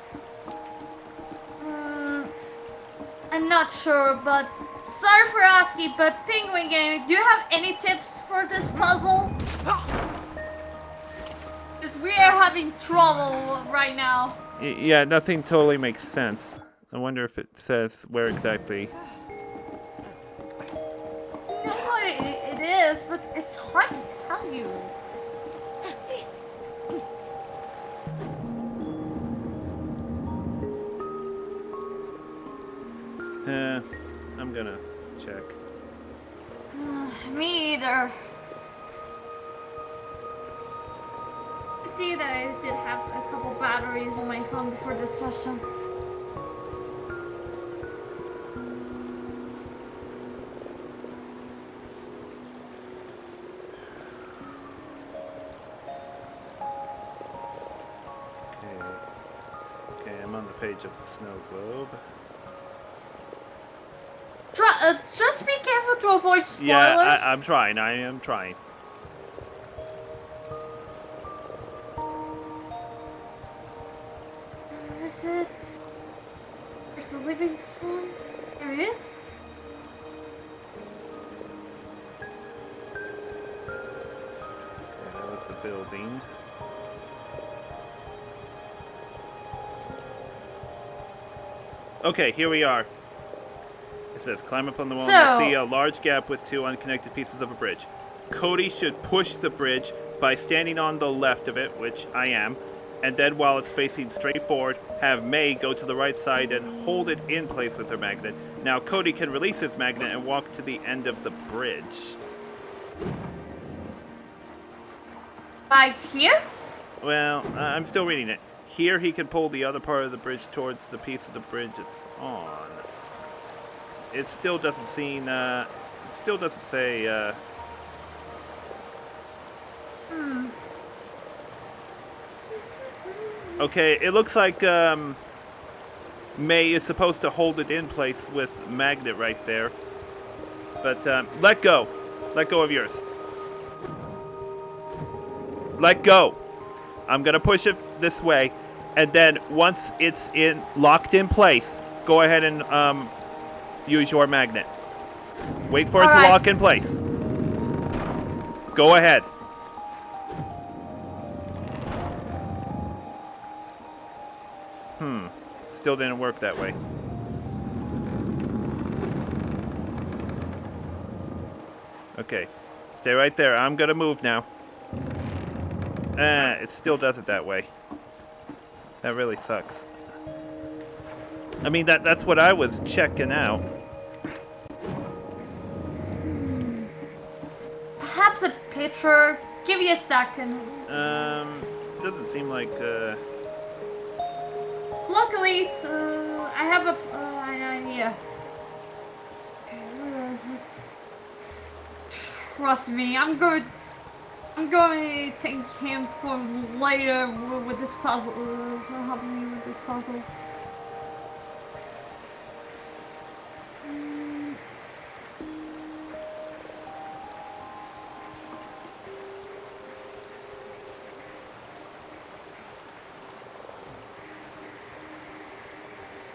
I'm not sure, but... Sorry for asking, but Penguin Gaming, do you have any tips for this puzzle? Because we are having trouble right now. Yeah, nothing totally makes sense. I wonder if it says where exactly. I know what it is, but it's hard to tell you. I'm gonna check. Me either. Indeed, I did have a couple batteries on my phone before this session. Okay, I'm on the page of the snow globe. Just be careful to avoid spoilers. Yeah, I'm trying. I am trying. Where is it? There's the living sun. There it is. Okay, that was the building. Okay, here we are. It says, climb up on the wall and you'll see a large gap with two unconnected pieces of a bridge. Cody should push the bridge by standing on the left of it, which I am, and then while it's facing straight forward, have May go to the right side and hold it in place with her magnet. Now Cody can release his magnet and walk to the end of the bridge. Right here? Well, I'm still reading it. Here he can pull the other part of the bridge towards the piece of the bridge it's on. It still doesn't seem, it still doesn't say, Okay, it looks like, May is supposed to hold it in place with magnet right there. But, let go. Let go of yours. Let go. I'm gonna push it this way, and then once it's locked in place, go ahead and, use your magnet. Wait for it to lock in place. Go ahead. Still didn't work that way. Okay. Stay right there. I'm gonna move now. It still does it that way. That really sucks. I mean, that's what I was checking out. Perhaps a picture. Give me a second. Doesn't seem like, Luckily, I have an idea. Where is it? Trust me, I'm going to take him for later with this puzzle. For helping me with this puzzle.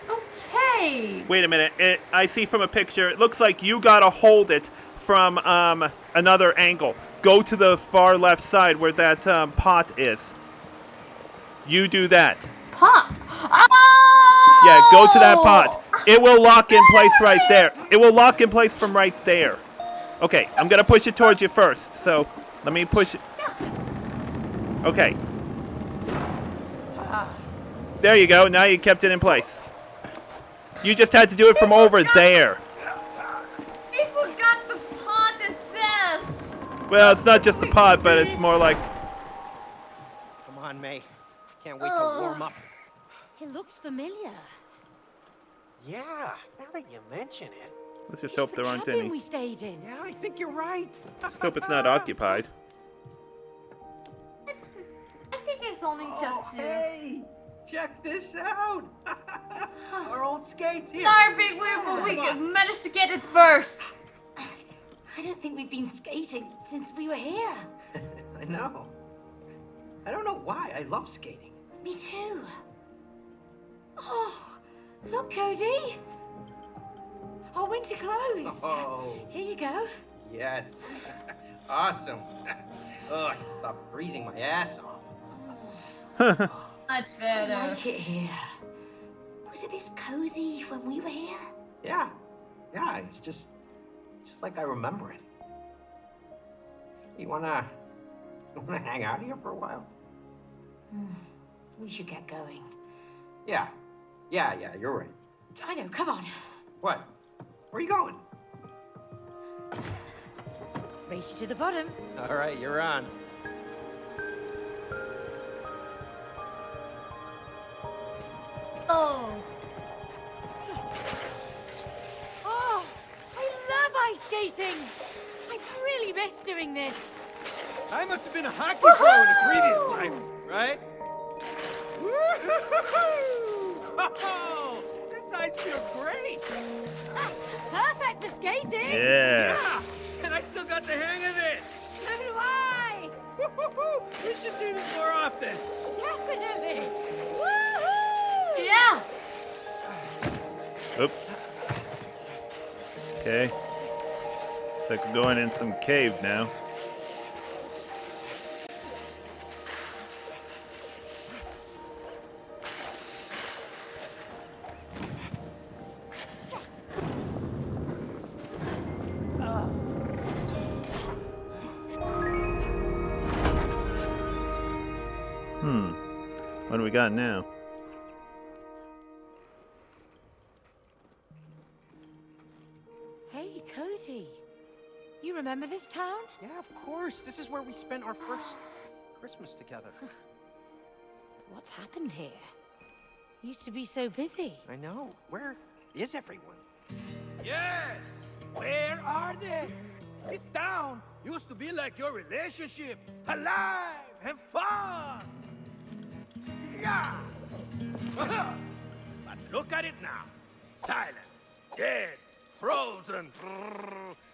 Okay. Wait a minute. I see from a picture, it looks like you gotta hold it from another angle. Go to the far left side where that pot is. You do that. Pot. Oh! Yeah, go to that pot. It will lock in place right there. It will lock in place from right there. Okay, I'm gonna push it towards you first. So let me push it. Okay. There you go. Now you kept it in place. You just had to do it from over there. I forgot the pot exists. Well, it's not just the pot, but it's more like... Come on, May. Can't wait to warm up. It looks familiar. Yeah, now that you mention it. Let's just It's hope the there aren't cabin any. we stayed in. Yeah, I think you're right. Let's hope it's not occupied. I think it's only just two. Hey! Check this out. Our old skates here. Sorry, Big Wheel, but we managed to get it first. I don't think we've been skating since we were here. I know. I don't know why. I love skating. Me too. Oh, look, Cody. Our winter clothes. Oh, Here you go. yes. Awesome. Oh, I can stop freezing my ass off. Much I better. like it here. Was it this cozy when we were here? Yeah. Yeah, it's just like I remember it. You wanna hang out here for a while? We should get going. Yeah, you're right. I know, come on. What? Where are you going? Race you to the bottom. All right, you're on. Oh. Oh, I love ice skating. I've really missed doing this. I must have been a hockey pro in a previous life, right? Oh, this ice feels great. Perfect for skating. Yeah. Yeah, and I still got the hang of it. So do I. We should do this more often. Definitely. Woohoo! Yeah. Oop. Okay. Looks like we're going in some cave now. What do we got now? Hey, Cody. You remember this town? Yeah, of course. This is where we spent our first Christmas together. What's happened here? Used to be so busy. I know. Where is everyone? Yes, where are they? This town used to be like your relationship, alive and fun. Yeah. But look at it now. Silent, dead, frozen.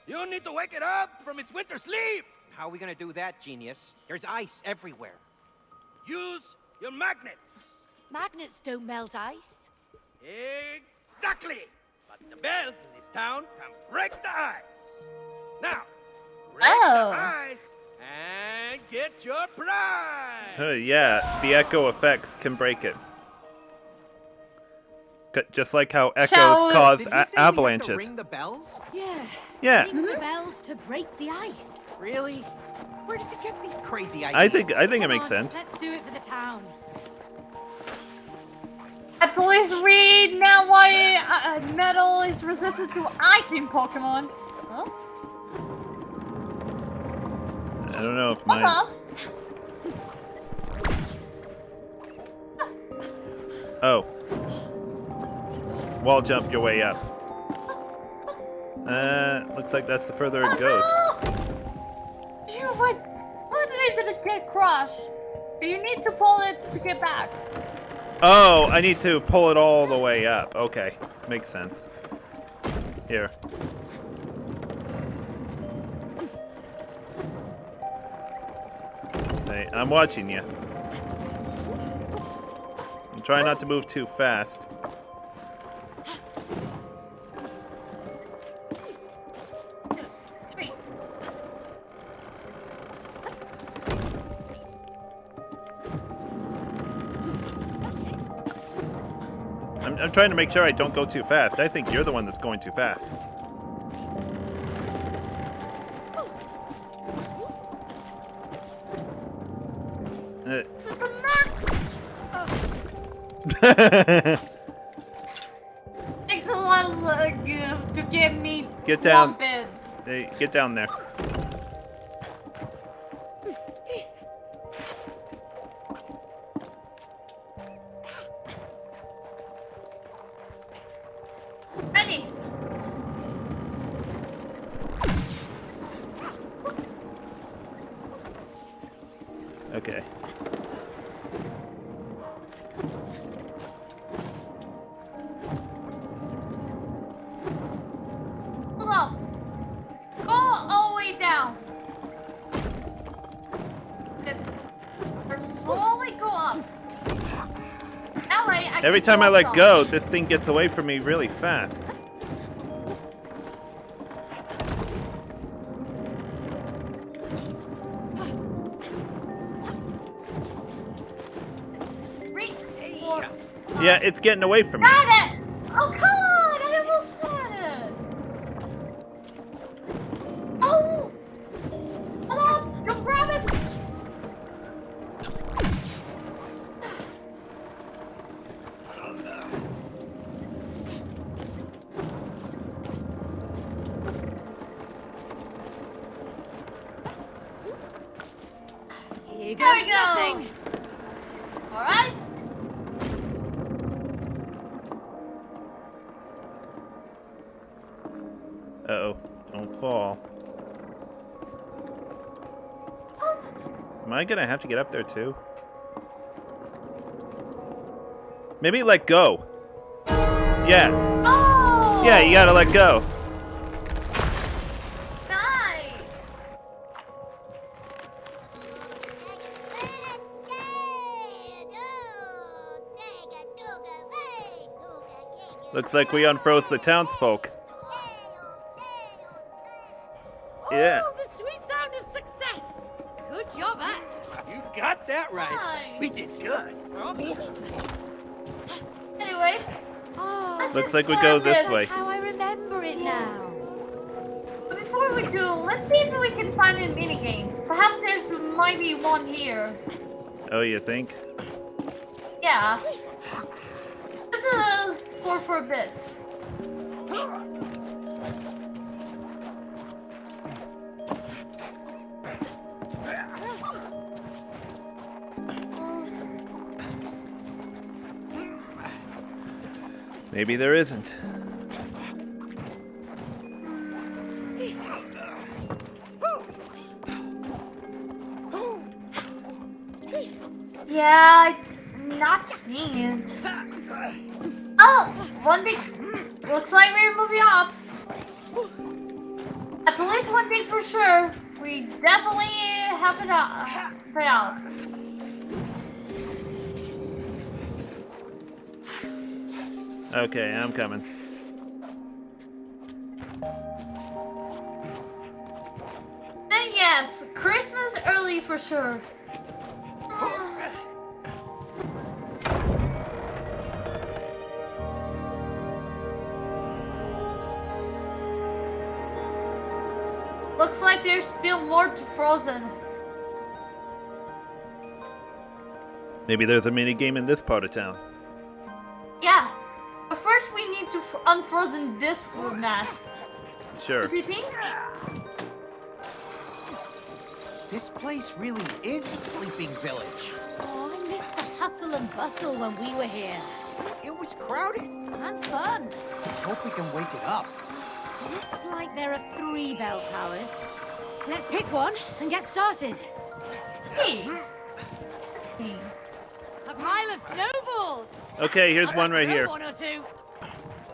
You need to wake it up from its winter sleep. How are we gonna do that, genius? There's ice everywhere. Use your magnets. Magnets don't melt ice. Exactly. But the bells in this town can break the ice. Now, break the ice and get your prize. Yeah, the echo effects can break it. Just like how echoes Shall- cause Did you say we have to avalanches. ring the bells? Yeah. Yeah, Ring the bells to break the ice. Really? Where does it get these crazy ideas? I think it Come makes on, sense. Let's do it for the town. Please read now why metal is resistant to ice in Pokemon. Huh? I don't know if What mine. the? Oh. Wall jump your way up. Looks like that's the further it goes. No! You went. What did it get crushed? You need to pull it to get back. Oh, I need to pull it all the way up. Okay, makes sense. Here. Hey, I'm watching you. I'm trying not to move too fast. Three. I'm trying to make sure I don't go too fast. I think you're the one that's going too fast. This is the max. Takes a lot of luck to get me. Get down. bumping. Hey, get down there. Ready. Okay. Every time I let go, this thing gets away from me really fast. Yeah, it's getting away from me. Got it! Oh, come on! I almost had it! Oh! Come on! Go grab it! Here There goes we go! nothing. Alright? Uh-oh. Don't fall. Am I gonna have to get up there too? Maybe let go. Yeah. Oh! Yeah, you gotta let go. Nice! Looks like we unfroze the townsfolk. Yeah. Oh, the sweet sound of success. Good job, us. You got that right. Nice. We did good. Anyways, Oh, Looks like we go this That's way. how I remember it now. but before we do, let's see if we can find a minigame. Perhaps there's might be one here. Oh, you think? Yeah. Let's explore for a bit. Maybe there isn't. Yeah, I'm not seeing it. Oh, one thing. Looks like we're moving up. At least one thing for sure. We definitely have it out. Okay, I'm coming. Then yes, Christmas early for sure. Looks like there's still more to Frozen. Maybe there's a mini game in this part of town. Yeah, but first we need to unfrozen this food mass. Sure. What do you think? This place really is a sleeping village. Oh, I missed the hustle and bustle when we were here. It was crowded. And fun. Hope we can wake it up. Looks like there are 3 bell towers. Let's pick one and get started. Hey. Hey. A pile of snowballs. Okay, here's one right here. One or two.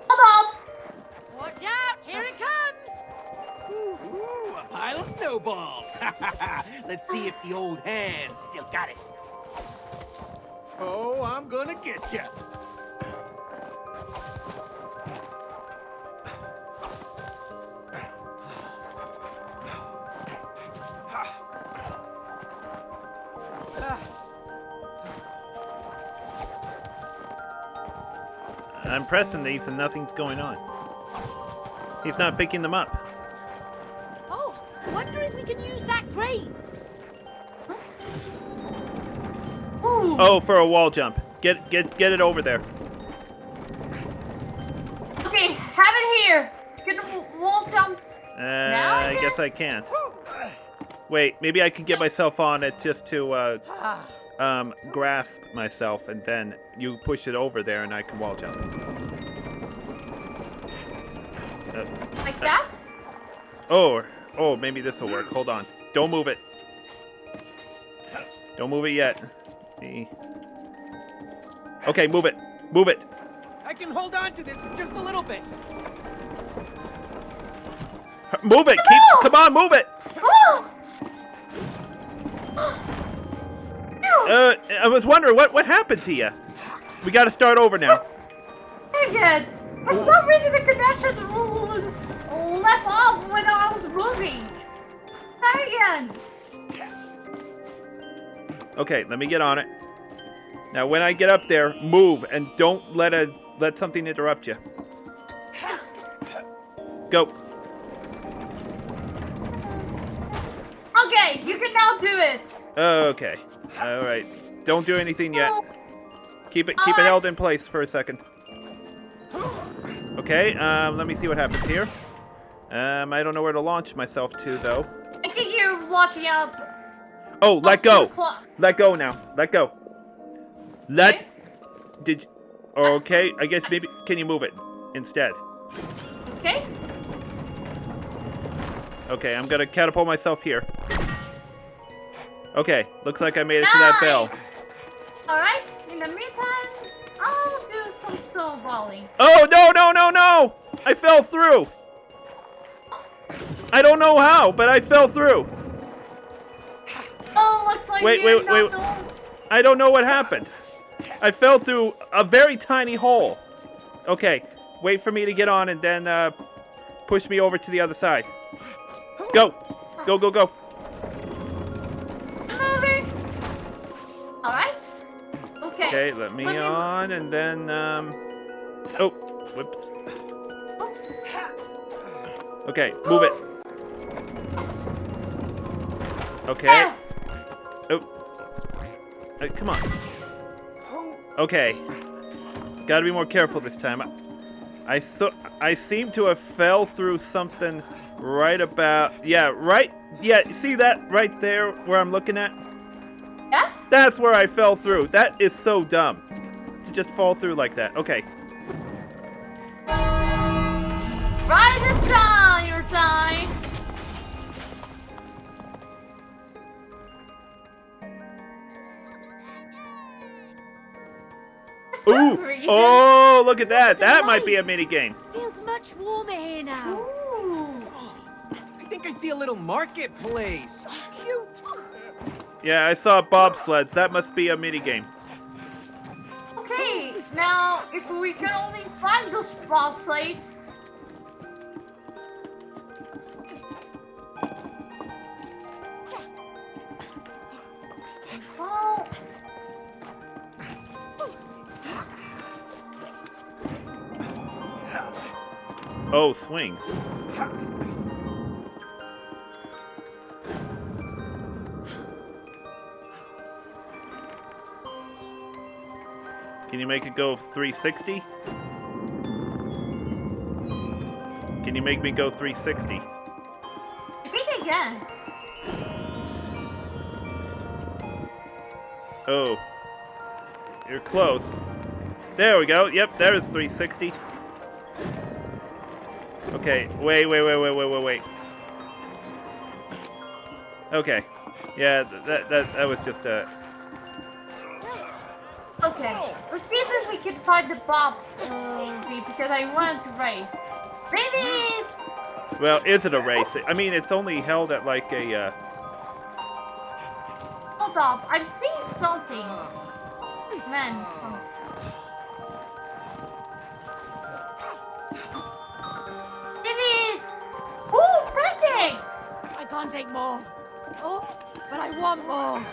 Hold up. Watch out, here it comes. Ooh, a pile of snowballs. Let's see if the old hand still got it. Oh, I'm gonna get you. I'm pressing these and nothing's going on. He's not picking them up. Oh, wonder if we can use that crane. Ooh. Oh, for a wall jump. Get it over there. Okay, have it here. Get the wall jump. Now I I guess I can't. Wait, maybe I can get myself on it just to grasp myself, and then you push it over there, and I can wall jump. Like that? Oh, maybe this will work. Hold on. Don't move it. Don't move it yet. Okay, move it. Move it. I can hold on to this just a little bit. Move it. Come on, move it. Oh! I was wondering what happened to you. We gotta start over now. Dang it! For some reason the connection left off when I was moving. Try again. Okay, let me get on it. Now, when I get up there, move and don't let something interrupt you. Go. Okay, you can now do it. Okay. All right. Don't do anything yet. Keep it Alright. held in place for a second. Okay. Let me see what happens here. I don't know where to launch myself to though. I think you're launching up. Oh, let go. to the Let go now. Let go. Did you, okay, I guess maybe can you move it instead? Okay. Okay, I'm gonna catapult myself here. Okay, looks like I made it to that bell. Alright, in the meantime, I'll do some snowballing. Oh no! I fell through. I don't know how, but I fell through. Oh, looks like Wait. I don't know what happened. I fell through a very tiny hole. Okay, wait for me to get on and then push me over to the other side. Go. Moving. Alright. Okay. Okay, let me on and then oh, whoops. Oops. Okay, move it. Yes. Okay. There. Oh. Come on. Okay. Gotta be more careful this time. I seem to have fell through something right about... Yeah, see that right there where I'm looking at? Yeah? That's where I fell through. That is so dumb. To just fall through like that. Okay. Right the jaw on your side. For some Ooh! reason- Oh, look at that. That might be a mini game. Feels much warmer here now. Ooh. I think I see a little marketplace. Cute. Yeah, I saw bobsleds. That must be a mini game. Okay, now if we can only find those bobsleds. Fall. Oh, swings. Can you make it go 360? Can you make me go 360? I think again. Oh. You're close. There we go. Yep, there is 360. Okay, wait. Okay. Yeah, that was just a... Okay, let's see if we can find the bobs. See, because I wanted to race. Maybe it's. Well, is it a race? I mean, it's only held at like a... Hold up, I'm seeing something. Man. Maybe. Ooh, pending! I can't take more. Oh, but I want more.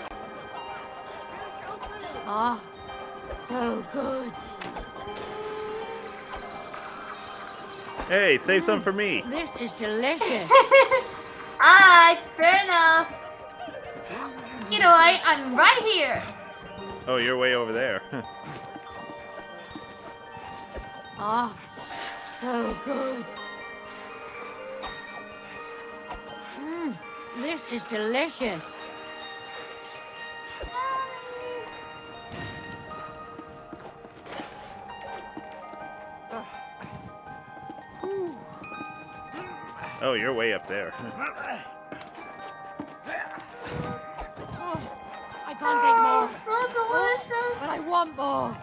Ah, so good. Hey, save some for me. This is delicious. Alright, fair enough. You know, I'm right here. Oh, you're way over there. Ah, so good. This is delicious. Oh, you're way up there. Oh, I can't take more. So delicious. But I want more.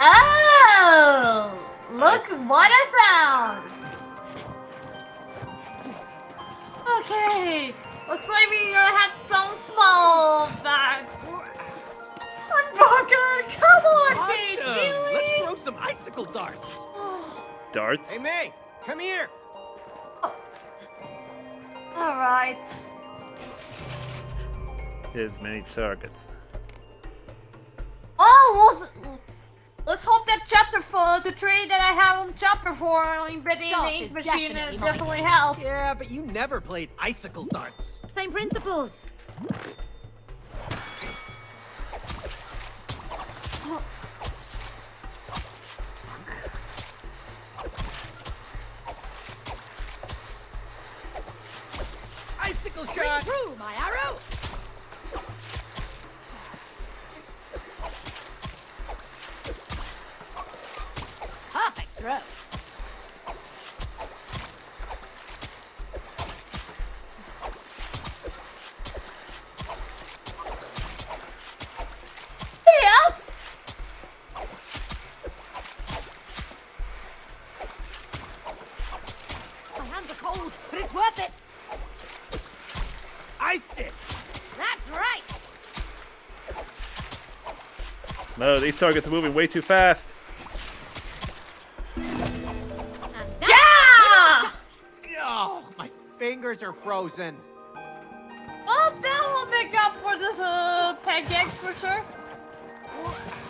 Oh! Look what I found! Okay. Looks like we're gonna have some small back. Unbroken! Come on, Kate! Awesome! Really? Let's throw some icicle darts. Darts? Hey, May, come here. Alright. His many targets. Oh, let's hope that chapter 4, the trade that I have on chapter 4, embedding Darts the ink is machine definitely is mine. definitely helped. Yeah, but you never played icicle darts. Same principles. Icicle Bring shot. through, my arrow. Perfect throw. Yeah. My hands are cold, but it's worth it. Iced it. That's right. No, these targets are moving way too fast. And that's Yeah! Oh, my fingers are frozen. Well, that will make up for this pancakes for sure.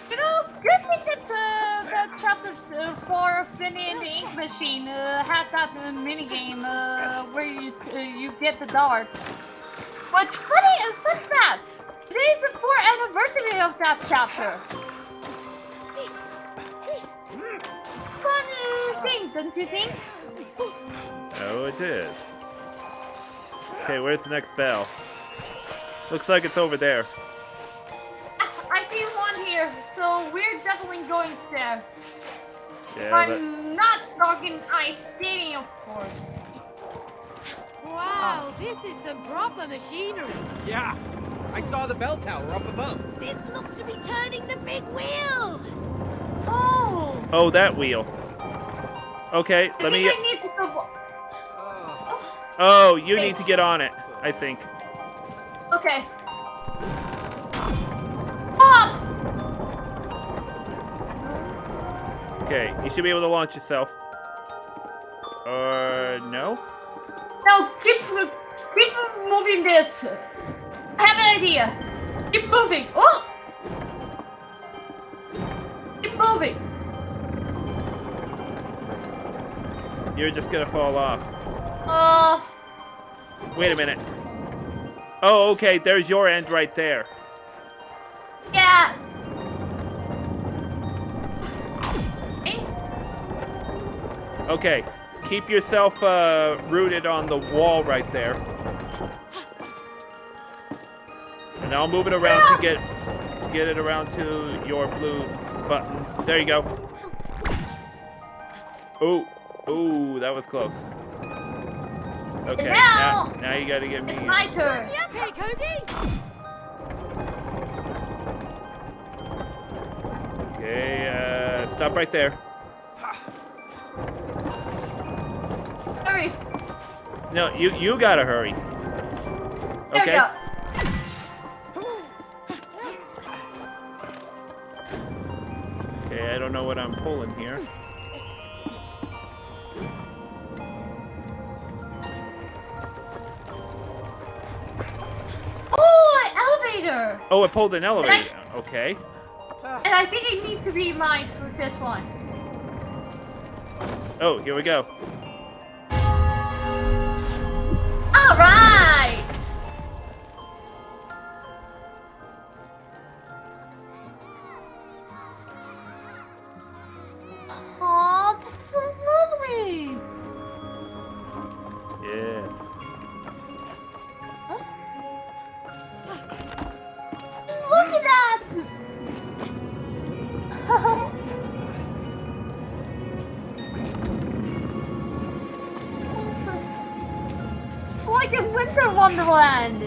You know, good thing that chapter 4 of Finny and the Ink Machine had that mini game where you get the darts. But fun fact, today's the 4th anniversary of that chapter. Fun thing, don't you think? Oh, it is. Okay, where's the next bell? Looks like it's over there. I see one here, so we're definitely going there. Yeah, I'm not stuck in ice skating, of course. Wow, this is some proper machinery. Yeah, I saw the bell tower up above. This looks to be turning the big wheel. Oh! Oh, that wheel. Okay, I let think me. I need to go. Oh, you need to get on it, I think. Okay. Off! Okay, you should be able to launch yourself. Or no? No, keep moving this. I have an idea. Keep moving. Oh! Keep moving. You're just gonna fall off. Wait a minute. Oh, okay, there's your end right there. Yeah. Eh? Okay, keep yourself rooted on the wall right there. And I'll move it around to get it around to your blue button. There you go. Ooh, ooh, that was close. Okay, now you gotta give me. It's my turn. Okay, Cody. Okay, stop right there. Hurry. No, you gotta hurry. There Okay. we go. Okay, I don't know what I'm pulling here. Oh, an elevator. Oh, I pulled an elevator. Okay. And I think I need to be mine for this one. Oh, here we go. All right. Oh, this is so lovely. Yes. Look at that. It's like a winter wonderland.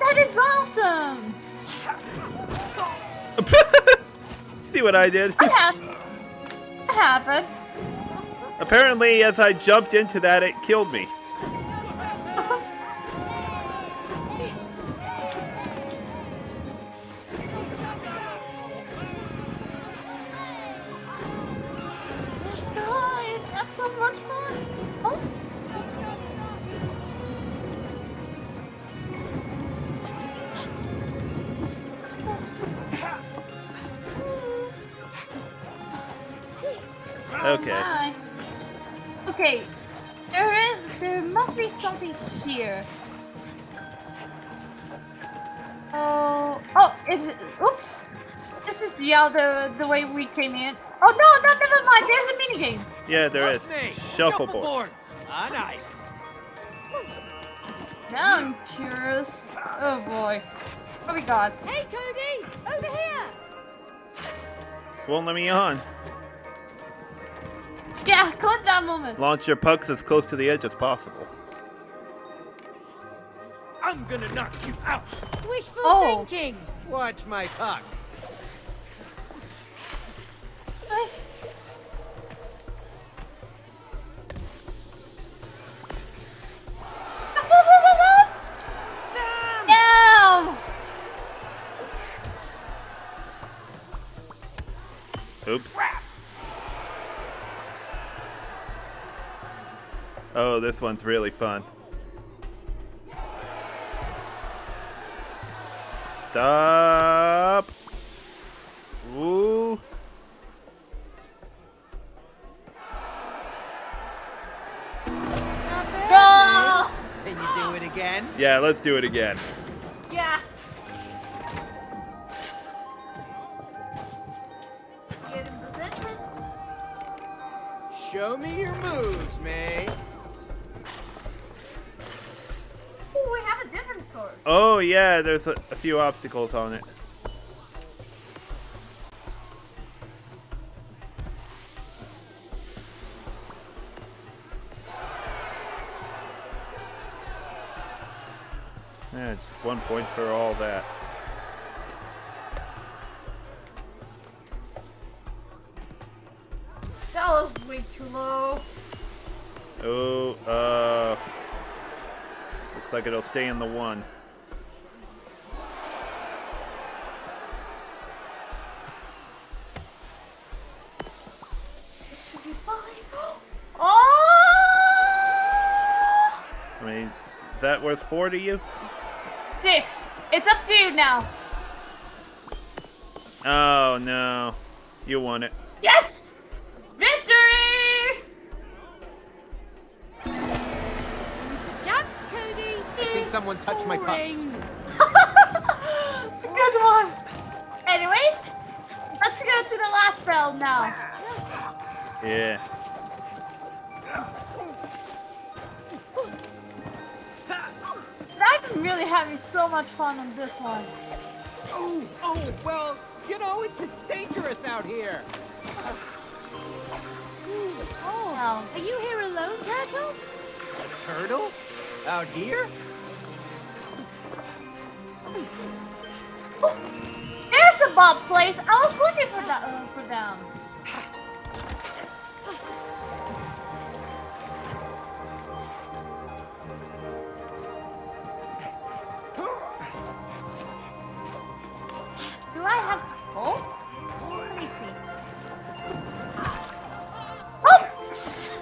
That is awesome. See what I did? That happened. Apparently, as I jumped into that, it killed me. Okay. my. Okay, there must be something here. Oh, oops. This is the way we came in. Oh no, never mind. There's a minigame. Yeah, there is. Look me! Shuffleboard. Ah, nice. Now I'm curious. Oh boy. What we got? Hey, Cody! Over here! Won't let me on. Yeah, clip that moment. Launch your pucks as close to the edge as possible. I'm gonna knock you out. Wishful Oh. thinking! Watch my puck. Damn! Oops. Oh, this one's really fun. Stop. Ooh. No! Can you do it again? Yeah, let's do it again. Yeah. Get in position. Show me your moves, May. Oh, we have a different course. Oh, yeah, there's a few obstacles on it. Yeah, just 1 point for all that. That was way too low. Oh, looks like it'll stay in the one. It should be fine. Oh! I mean, is that worth 4 to you? 6. It's up to you now. Oh, no. You won it. Yes! Victory! Jump, Cody! I think someone touched my pucks. Boring. Good one. Anyways, let's go to the last spell now. Yeah. I'm really having so much fun on this one. Oh, well, you know, it's dangerous out here. Oh, Are you here alone, Turtle? A turtle? Out here? there's the bobsleighs. I was looking for that for them. Do I have pull? Let me see. Oops!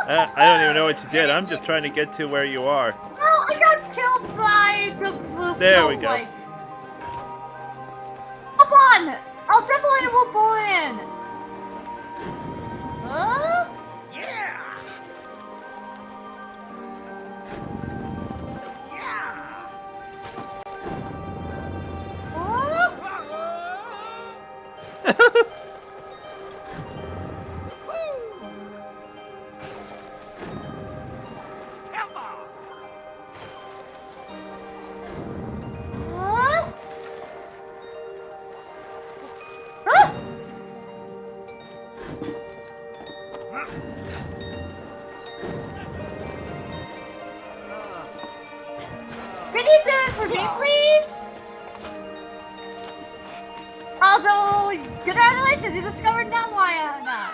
I don't even know what you did. I'm just trying to get to where you are. Oh, I got killed by the There we go. snowflake. Come on! I'll definitely will pull in. Huh? Yeah! Yeah! Huh? Come on! Huh? Huh? Can you do it for me, please? Also, congratulations, you discovered that why now.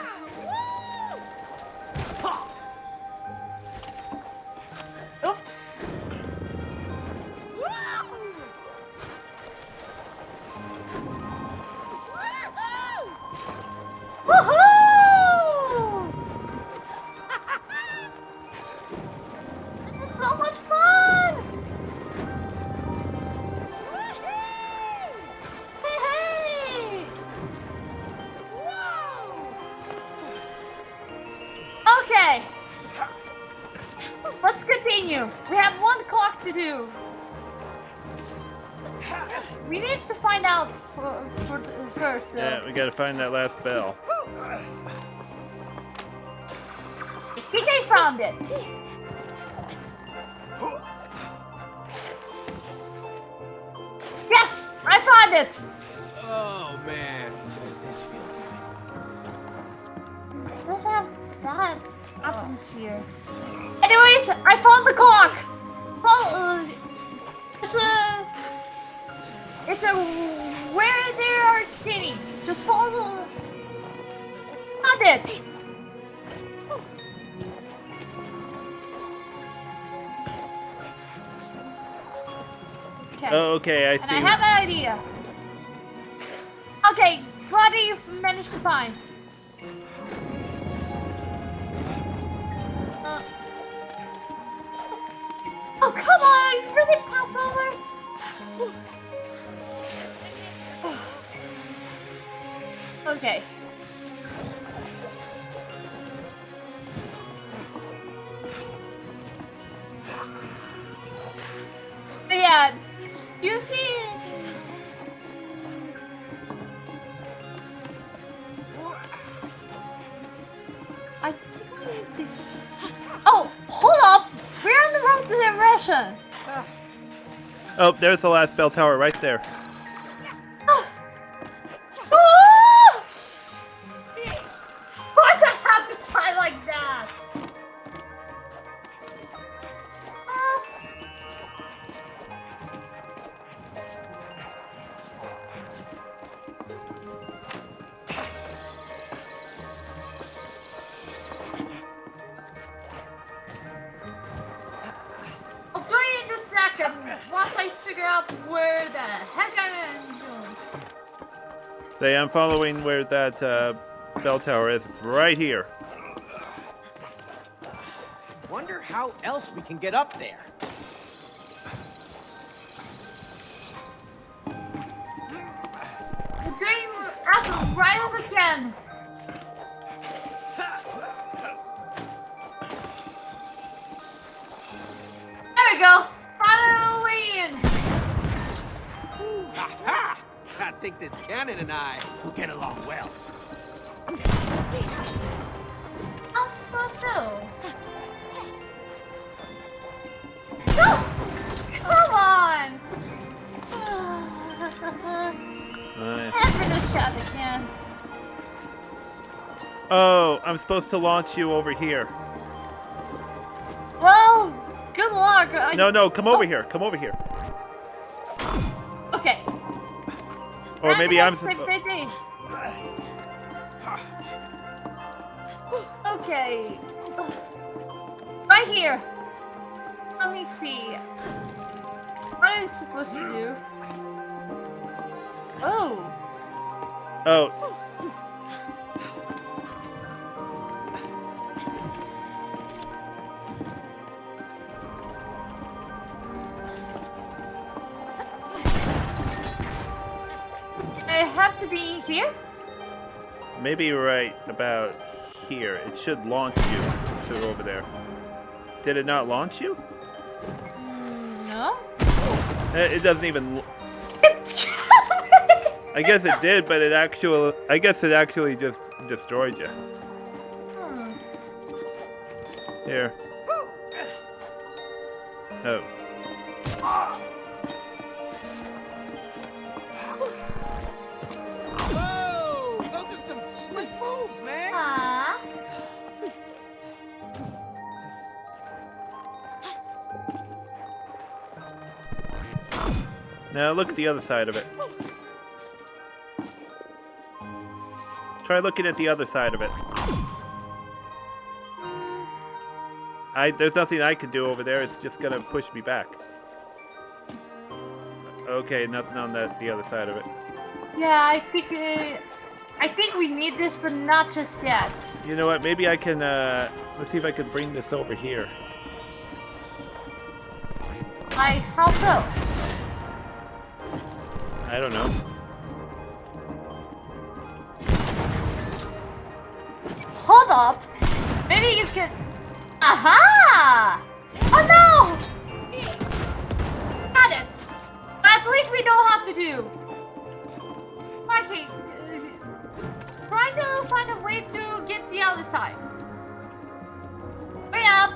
Oops. Woohoo! This is so much fun! Hey, hey! continue. We have one clock to do. We need to find out first. Yeah, we gotta find that last bell. PK found it. Yes, I found it. Oh man, does this feel good? It does have that atmosphere. Anyways, I found the clock. It's a where they are spinning. Just follow. Found it. Okay. Oh, okay, I see. And I have an idea. Okay, what do you manage to find? Oh, come on! You really pass over? Okay. But yeah, you see. I think we need to. Oh, hold up! We're in the wrong direction. Oh, there's the last bell tower right there. Ah! Why does it have to tie like that? I'll join you in a second once I figure out where the heck I am going. Say, I'm following where that bell tower is. It's right here. Wonder how else we can get up there. I'm doing as right as I can. There we go. Found a way in. Aha! I think this cannon and I will get along well. I suppose so. No! Come on! After the shot again. Oh, I'm supposed to launch you over here. Well, good luck. No, come over here. Come over here. Okay. Or maybe I'm. Okay. Right here. Let me see. What am I supposed to do? Oh. Oh, I have to be here? maybe right about here. It should launch you to over there. Did it not launch you? No. It doesn't even. I guess it did, but I guess it actually just destroyed you. Hmm. Here. Oh. Whoa! Those are some slick moves, man! Ah. Now look at the other side of it. Try looking at the other side of it. There's nothing I can do over there. It's just gonna push me back. Okay, nothing on the other side of it. Yeah, I think we need this, but not just yet. You know what? Maybe I can. Let's see if I can bring this over here. How so? I don't know. Hold up. Maybe you could. Aha! Oh do. Mikey, try to find a way to get the other side. Hurry up.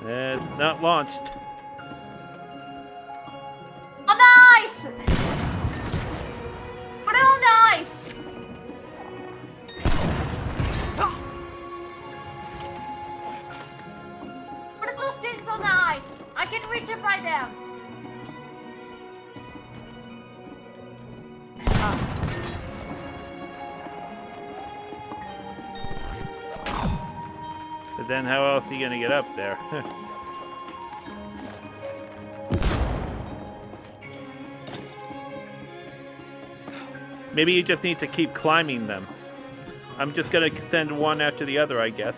It's not launched. On the ice! Put it on the ice! Put those things on the ice. I can reach it by them. But then how else are you gonna get up there? Maybe you just need to keep climbing them. I'm just gonna send one after the other, I guess.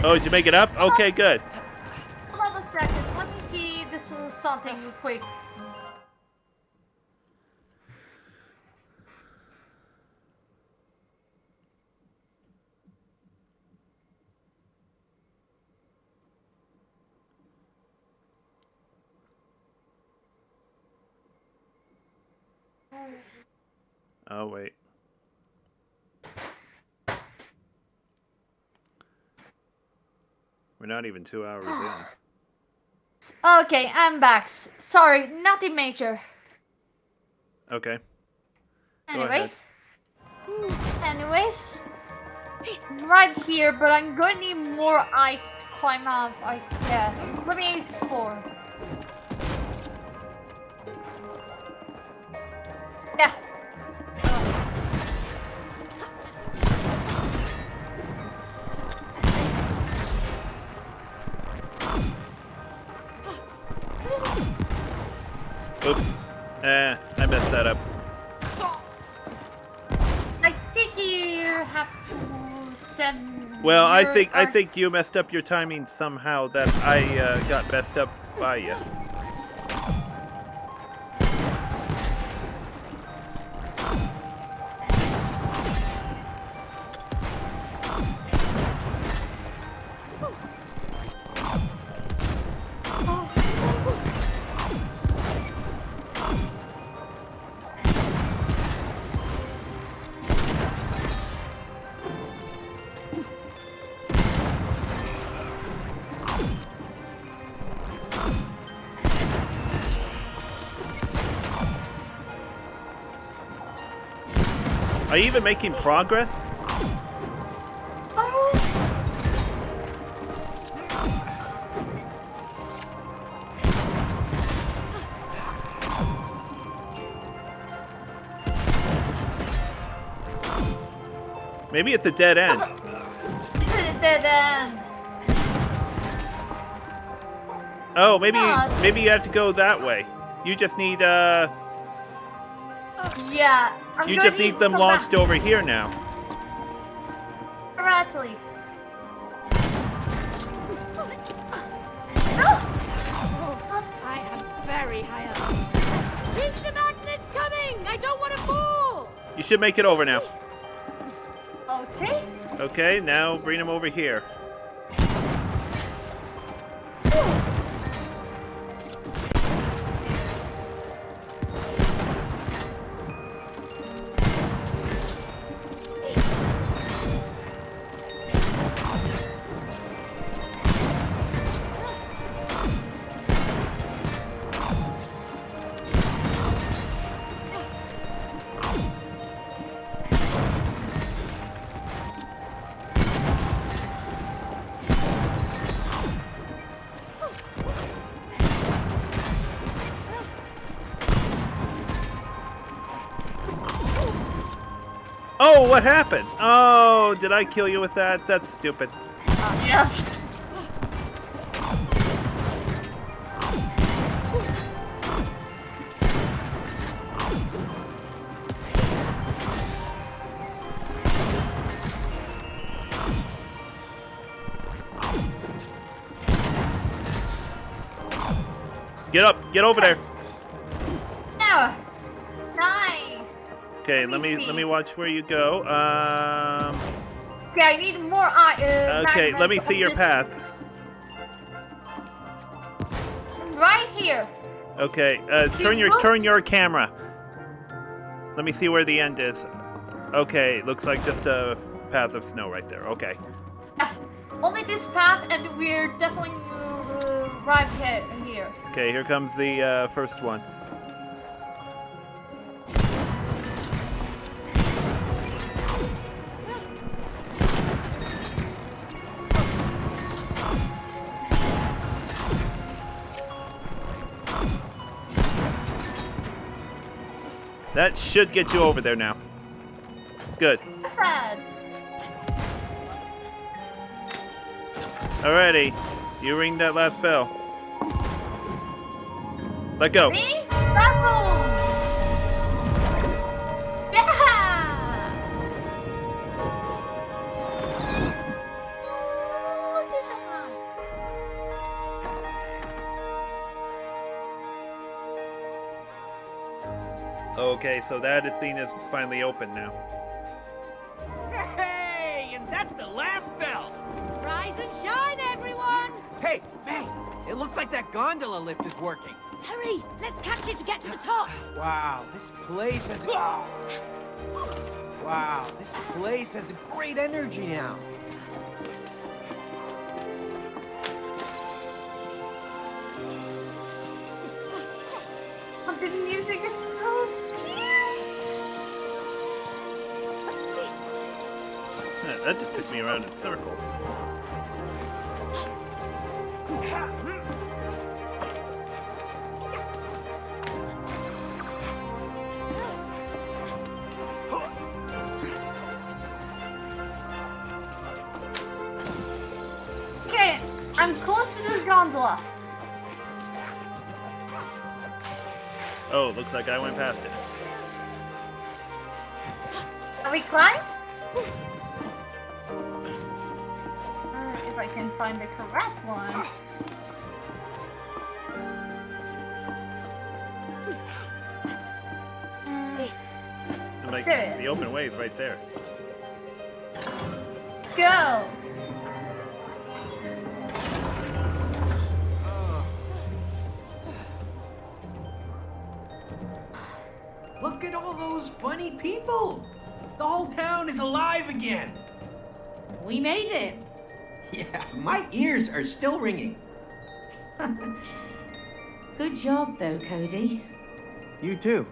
Oh, did you make it up? Okay, good. Hold on a second. Let me see this something real quick. Oh, wait. We're not even 2 hours in. Okay, I'm back. Sorry, nothing major. Okay. Go ahead. Anyways, right here, but I'm gonna need more ice to climb up, I guess. Let me explore. Yeah. Oops. I messed that up. I think you have to send. Well, I think you messed up your timing somehow that I got messed up by you. Are you even making progress? Maybe it's a dead end. This is a dead end. Oh, maybe you have to go that way. You just need Yeah. you just need them launched over here now. Correctly. I am very high up. Reach the magnets coming! I don't want to fall! You should make it over now. Okay. Okay, now bring them over here. Oh, what happened? Oh, did I kill you with that? That's stupid. Yeah. Get up. Get over there. There. Nice. Okay, Let me let see. me watch where you go. Okay, I need more Okay, let me magnets see on your this- path. Right here. Okay, You turn your camera. Let me see where the end is. Okay, looks like just a path of snow right there. Okay. Only this path, and we're definitely arrived here. Okay, here comes the first one. That should get you over there now. Good. Bad. Alrighty. You ring that last bell. Let go. Me? Baboon! Yeah! Look at that! Okay, so that thing is finally open now. Hey, and that's the last bell. Rise and shine, everyone! Hey, May, it looks like that gondola lift is working. Hurry! Let's catch it to get to the top! Wow, this place has Wow, this place has great energy now. Oh, the music is so cute! That just took me around in circles. Okay, I'm close to the gondola. Oh, looks like I went past it. Are we climb? If I can find the correct one. I'm like, There it the is. open way is right there. Let's go! Look at all those funny people. The whole town is alive again. We made it! Yeah, my ears are still ringing. Good job, though, Cody. You too.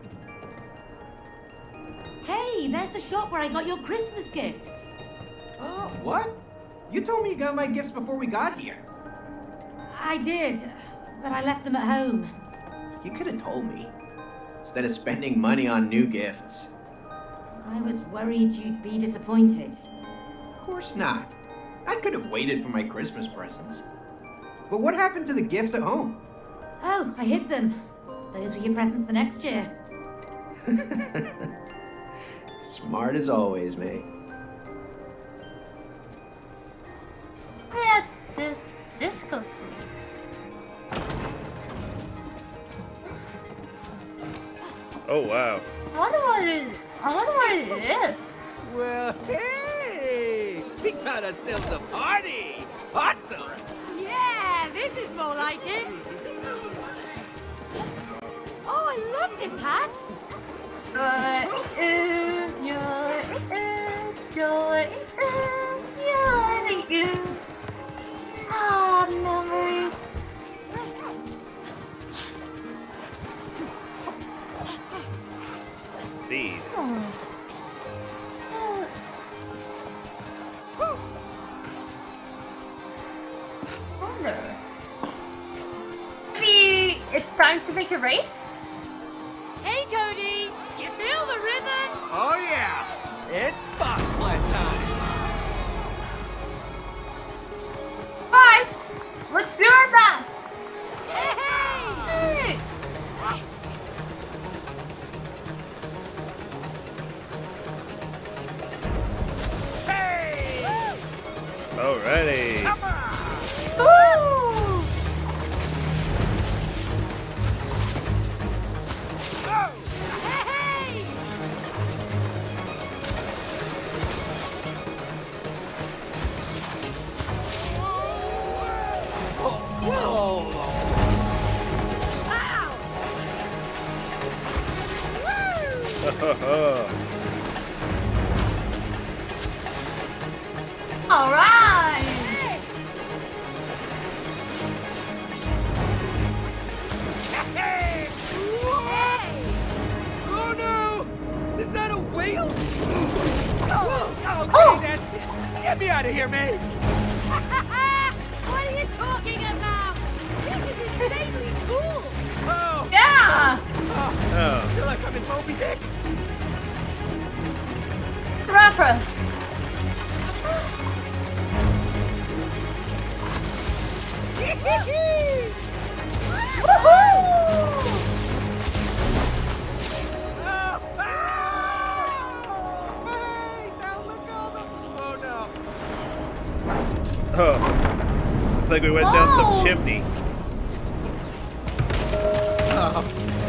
Hey, there's the shop where I got your Christmas gifts. Oh, what? You told me you got my gifts before we got here. I did, but I left them at home. You could have told me. Instead of spending money on new gifts. I was worried you'd be disappointed. Of course not. I could have waited for my Christmas presents. But what happened to the gifts at home? Oh, I hid them. Those were your presents the next year. Smart as always, May. Yeah, this disco. Oh, wow. I wonder what it is. Well, hey, we got ourselves a party. Awesome. Yeah, this is more like it. Oh, I love this hat. Ah, memories. Speed. Wonder. Maybe it's time to make a race? Hey, Cody, you feel the rhythm? Oh yeah, it's bobsled time. Alright, let's do our best. Hey! Hey. Hey, Alrighty. come on. Woo! All right. Hey! Whoa! Oh no! Is that a whale? Oh, okay, that's it. Get me out of here, mate. What are you talking about? This is insanely cool. Oh, Yeah. I feel like I'm in Moby Dick. Reference. Woohoo! Oh. Looks like we went down Whoa. some chimney.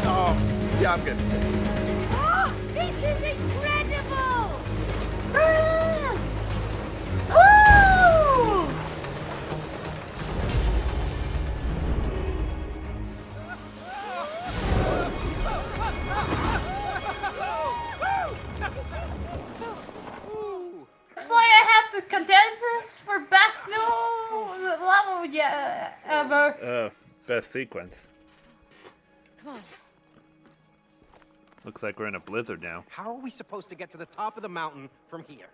Oh, yeah, I'm good. Oh, this is incredible. Yes. Woo! Looks like I have the consensus for best new level ever. Best sequence. Come on. Looks like we're in a blizzard now. How are we supposed to get to the top of the mountain from here?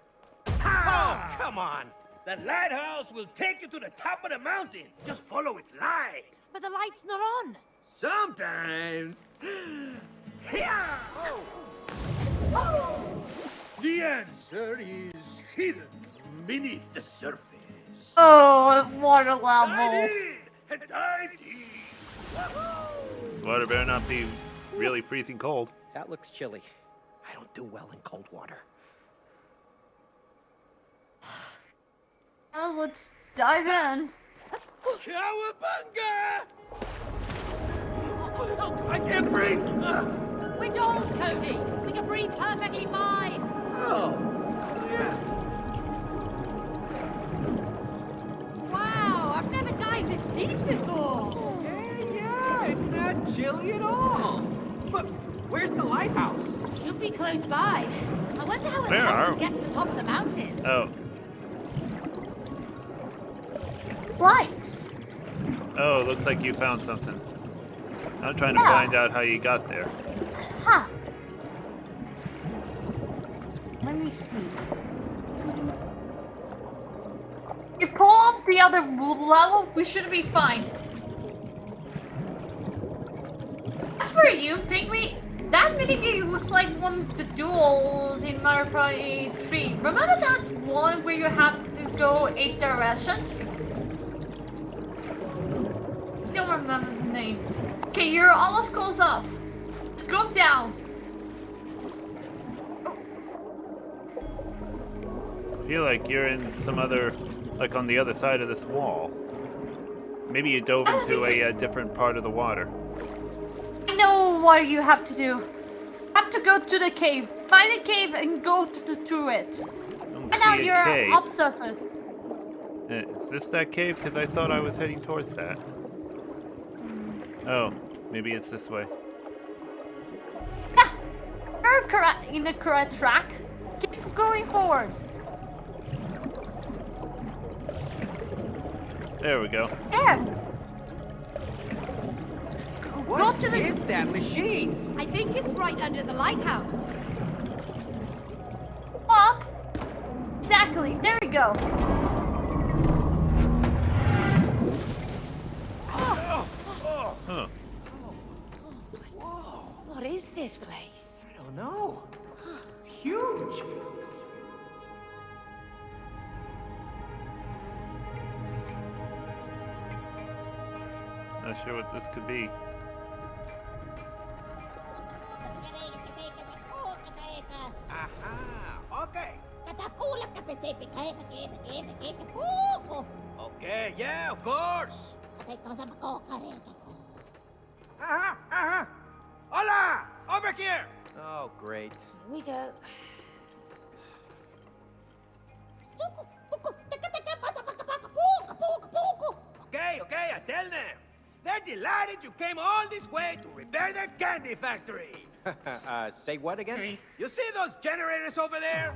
Oh, come on! The lighthouse will take you to the top of the mountain. Just follow its light. But the light's not on. Sometimes. Here! Oh. The answer is hidden beneath the surface. Oh, water Dive level. in and dive deep. Water better not be really freezing cold. That looks chilly. I don't do well in cold water. Well, let's dive in. Cowabunga! I can't breathe. We're dolls, Cody. We can breathe perfectly fine. Oh, yeah. Wow, I've never dived this deep before. Yeah, it's not chilly at all. But where's the lighthouse? Should be close by. I wonder how Where it'll help are us get to the top of the mountain. Oh. Lights. Oh, looks like you found something. I'm trying to Yeah. find out how you got there. Huh. Let me see. You pull off the other level, we should be fine. As for you, Pygmy, that minigame looks like one of the duels in Mario Party 3. Remember that one where you have to go 8 directions? I don't remember the name. Okay, you're almost close up. Let's go down. I feel like you're in some other, like on the other side of this wall. Maybe you dove into a different part of the water. I know what you have to do. You have to go to the cave. Find a cave and go through it. I don't And now see a you're cave. up surface. Is this that cave? Because I thought I was heading towards that. Oh, maybe it's this way. Yeah, you're correct in the correct track. Keep going forward. There we go. There. What Go to the. is that machine? I think it's right under the lighthouse. Up. Exactly. There we go. Huh. What is this place? I don't know. It's huge. Not sure what this could be. Aha, okay. Okay, yeah, of course. Aha. Hola! Over here! Oh, great. Here we go. Okay, I tell them. They're delighted you came all this way to repair their candy factory. Say what again? 3. You see those generators over there?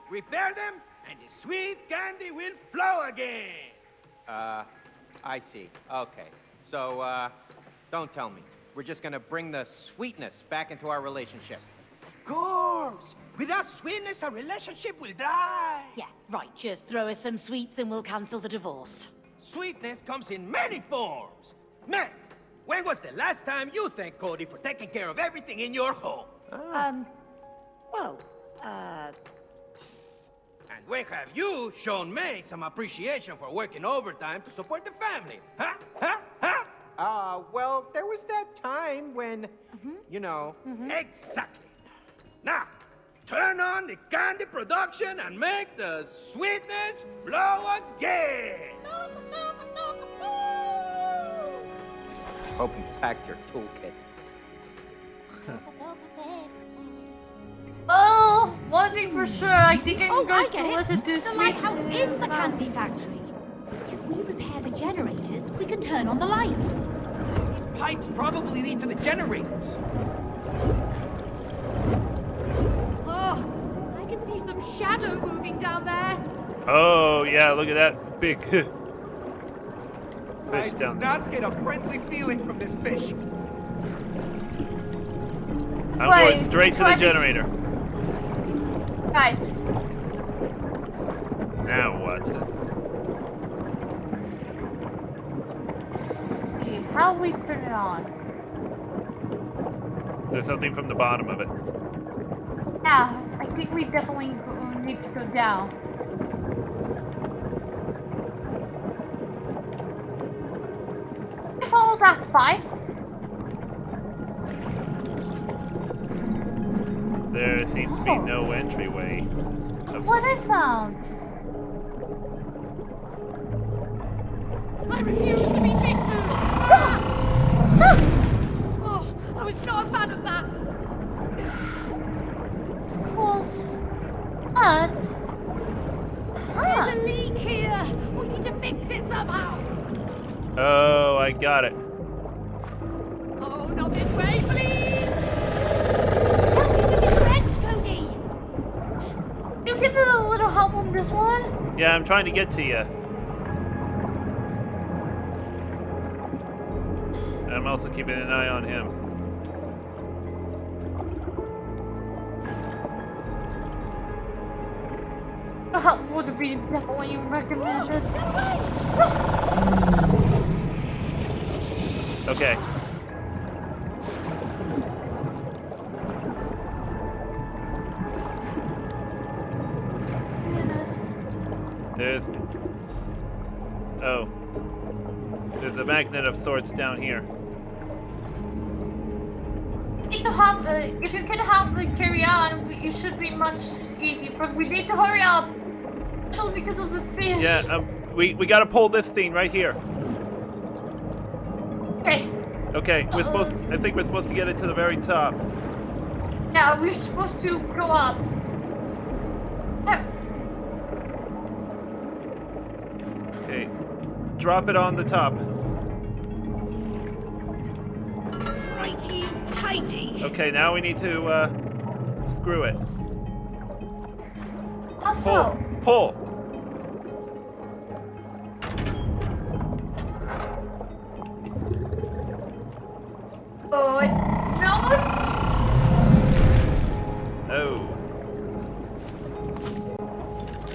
Repair them, and the sweet candy will flow again. I see. Okay. So, don't tell me. We're just gonna bring the sweetness back into our relationship. Of course. Without sweetness, our relationship will die. Yeah, right. Just throw us some sweets and we'll cancel the divorce. Sweetness comes in many forms. Man, when was the last time you thanked Cody for taking care of everything in your home? Well, And when have you shown May some appreciation for working overtime to support the family? Huh? Huh? Huh? Well, there was that time when, you know... Exactly. Now, turn on the candy production and make the sweetness flow again. Hope you packed your toolkit. Oh, one thing for sure, I think I can oh, go I to get it. listen to The Sweet. lighthouse is the candy factory. If we repair the generators, we can turn on the lights. These pipes probably lead to the generators. Oh, I can see some shadow moving down there. Oh, yeah, look at that big fish I do down there. not get a friendly feeling from this fish. I'm Wait, going straight to the try to- generator. Right. Now what? Let's see, how we turn it on? There's something from the bottom of it. Yeah, I think we definitely need to go down. I follow that pipe. There seems to be Oh. no entryway. What I found. I refuse to be victim. Oh, I was not a fan of that. It's close. But... There's a leak here. We need to fix it somehow. Oh, I got it. Oh, not this way, please. Help me with this wrench, Cody. You give it a little help on this one? Yeah, I'm trying to get to you. I'm also keeping an eye on him. Help would be definitely recommended. Okay. Goodness. There's... Oh. There's a magnet of sorts down here. Need to have if you can have the carry on, it should be much easier. But we need to hurry up, especially because of the fish. Yeah, we gotta pull this thing right here. Okay. Okay, I think we're supposed to get it to the very top. Yeah, we're supposed to go up. Okay. Drop it on the top. Righty, tighty. Okay, now we need to, screw it. How so? Pull! Oh, no.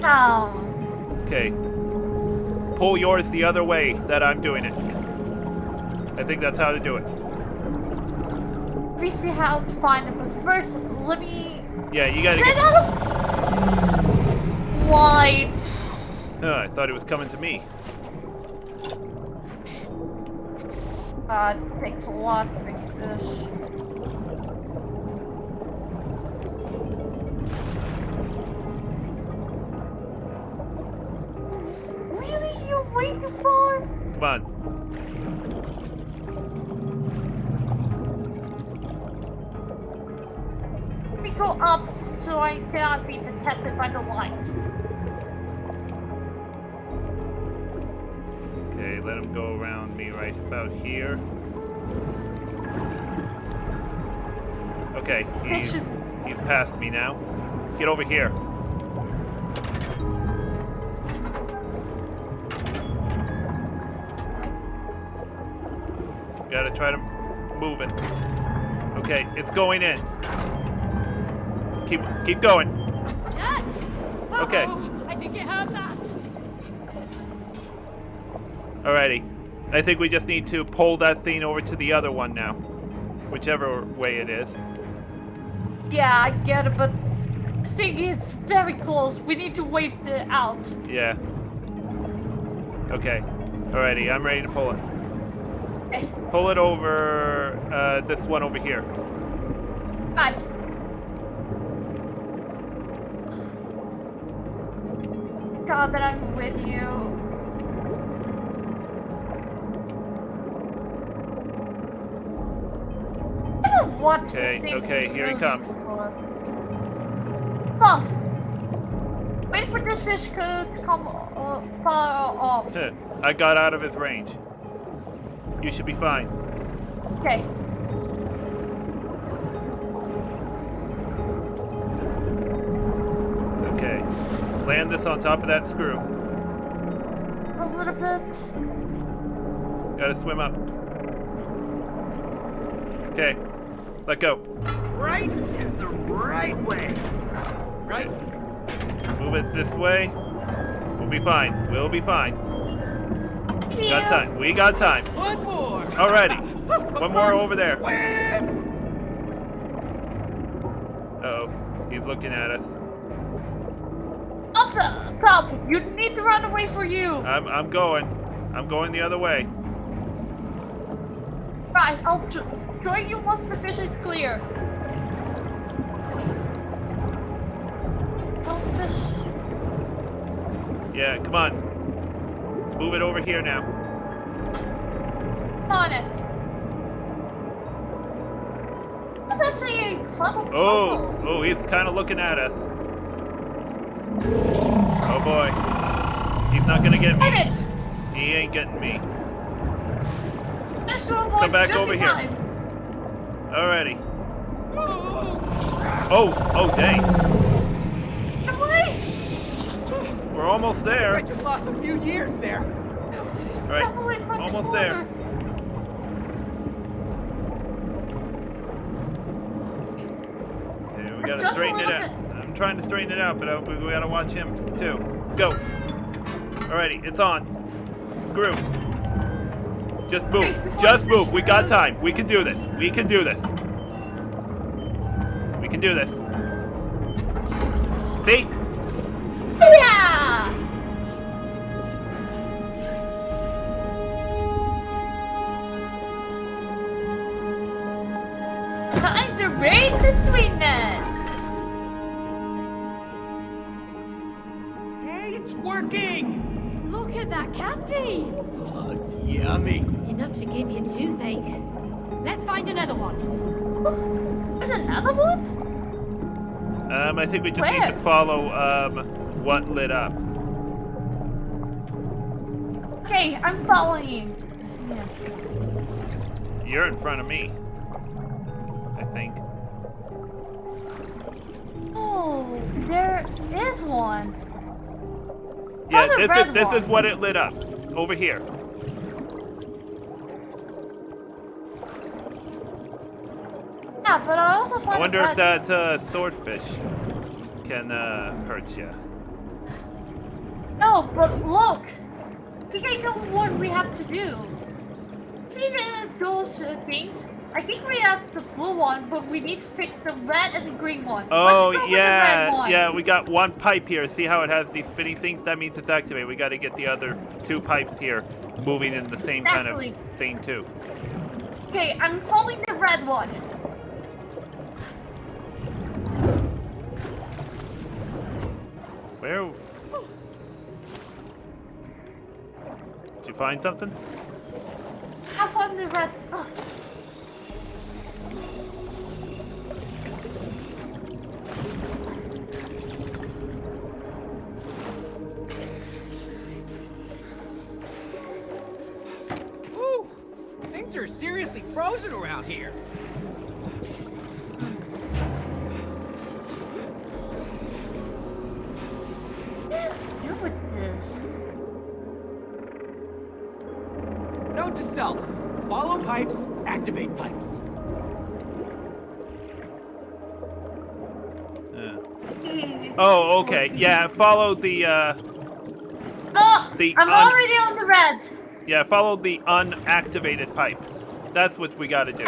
Oh. Okay. Pull yours the other way that I'm doing it. I think that's how to do it. We see how to find it, but first, let me Yeah, you gotta get get... out of light. Oh, I thought it was coming to me. It takes a lot to make fish. Really? You're way too far? Come on. Let me go up so I cannot be detected by the light. Okay, let him go around me right about here. Okay, This he's should... past me now. Get over here. Gotta try to move it. Okay, it's going in. Keep going. Dad! Okay. Uh-oh, I think it heard that. Alrighty. I think we just need to pull that thing over to the other one now. Whichever way it is. Yeah, I get it, but the thing is very close. We need to wait it out. Yeah. Okay. Alrighty, I'm ready to pull it. Okay. Pull it over, this one over here. Right. God, that I'm with you. I don't watch Okay, the things okay, here he comes. Oh! Wait for this fish to come far off. I got out of his range. You should be fine. Okay. Okay. Land this on top of that screw. A little bit. Gotta swim up. Okay. Let go. Right is the right way. Right? Move it this way. We'll be fine. We'll be fine. We got time. We got time. One more. Alrighty. One more over there. Swim! Uh-oh. He's looking at us. Stop! You need to run away for you. I'm going. I'm going the other way. Right, I'll join you once the fish is clear. Those fish. Yeah, come on. Let's move it over here now. On it. It's actually a clever puzzle. Oh, he's kind of looking at us. Oh boy. He's not gonna get me. Get it! He ain't getting me. Just to avoid Come back just over in here. time. Alrighty. Oh, dang. Get away! We're almost I there. just lost a few years there. Right. Definitely much Almost there. closer. Okay, we gotta Just a straighten it little out. bit. I'm trying to straighten it out, but we gotta watch him too. Go. Alrighty, it's on. Screw. Just move. Wait, before Just the move. fish We got goes- time. We can do this. We can do this. We can do this. See? Yeah! Time to raid the sweetness! Hey, it's working! Look at that candy! Oh, it's yummy. Enough to give you toothache. Let's find another one. There's another one? I think we just need to Where? follow what lit up. Okay, I'm following you. Yeah. You're in front of me. I think. Oh, there is one. Yeah, Found a red this one. is what it lit up. Over here. Yeah, but I also found I wonder a if red that swordfish can hurt you. No, but look! I think I know what we have to do. See those things? I think we have the blue one, but we need to fix the red and the green one. Oh, Let's go with the red yeah, one. yeah, we got one pipe here. See how it has these spinning things? That means it's activated. We got to get the other two pipes here moving in the same kind Exactly. of thing, too. Okay, I'm following the red one. Where? Did you find something? I found the red. Oh. Ooh, things are seriously frozen around here. Note to self: follow pipes, activate pipes. Oh, okay. Yeah, follow the Oh, the I'm already on the red. yeah, follow the unactivated pipes. That's what we got to do.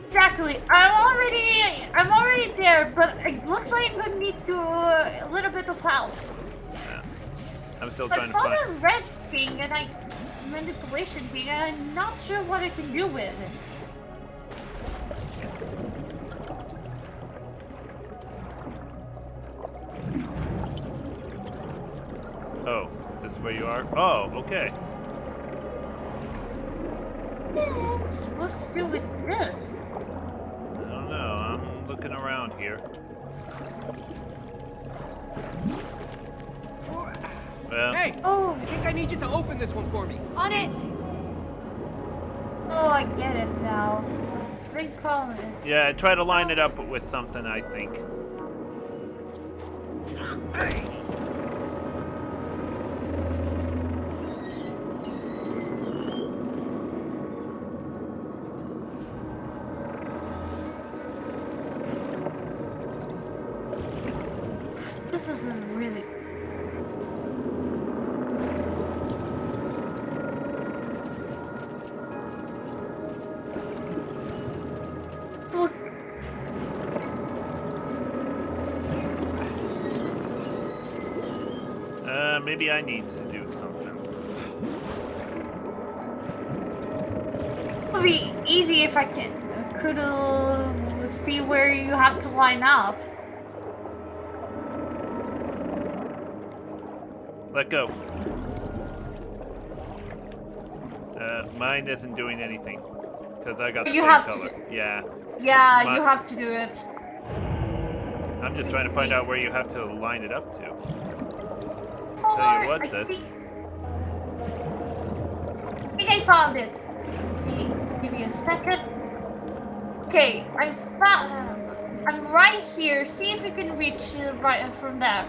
Exactly. I'm already there, but it looks like I'm gonna need a little bit of help. Yeah. I'm still I trying to found find. a red thing and manipulation thing, and I'm not sure what I can do with it. Oh, is this where you are? Oh, okay. What am I supposed to do with this? I don't know. I'm looking around here. Well, Hey! Oh, I think I need you to open this one for me. On it! oh, I get it now. Big problem is. yeah, try to line it up with something, I think. This isn't really. Look. Maybe I need to do something. It would be easy if I could see where you have to line up. Let go. Mine isn't doing anything. Because I got the You same have to color. Yeah. Yeah, My- you have to do it. I'm just trying to find out where you have to line it up to. Or, Tell you what, I this. think I found it. Give me a second. Okay, I'm right here. See if you can reach right from there.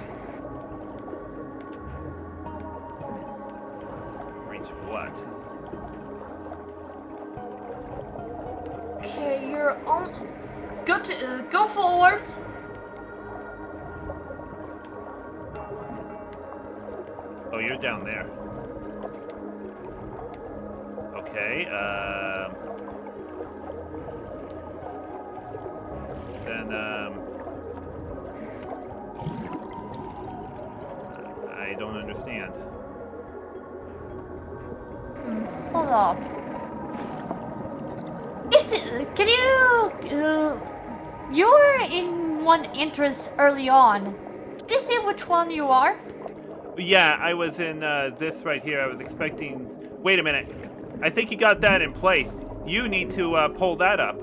Reach what? Okay, you're on. Go forward. Oh, you're down there. Okay, then, I don't understand. Hold up. Can you? You were in one entrance early on. Can you see which one you are? Yeah, I was in, this right here. I was expecting... Wait a minute. I think you got that in place. You need to, pull that up.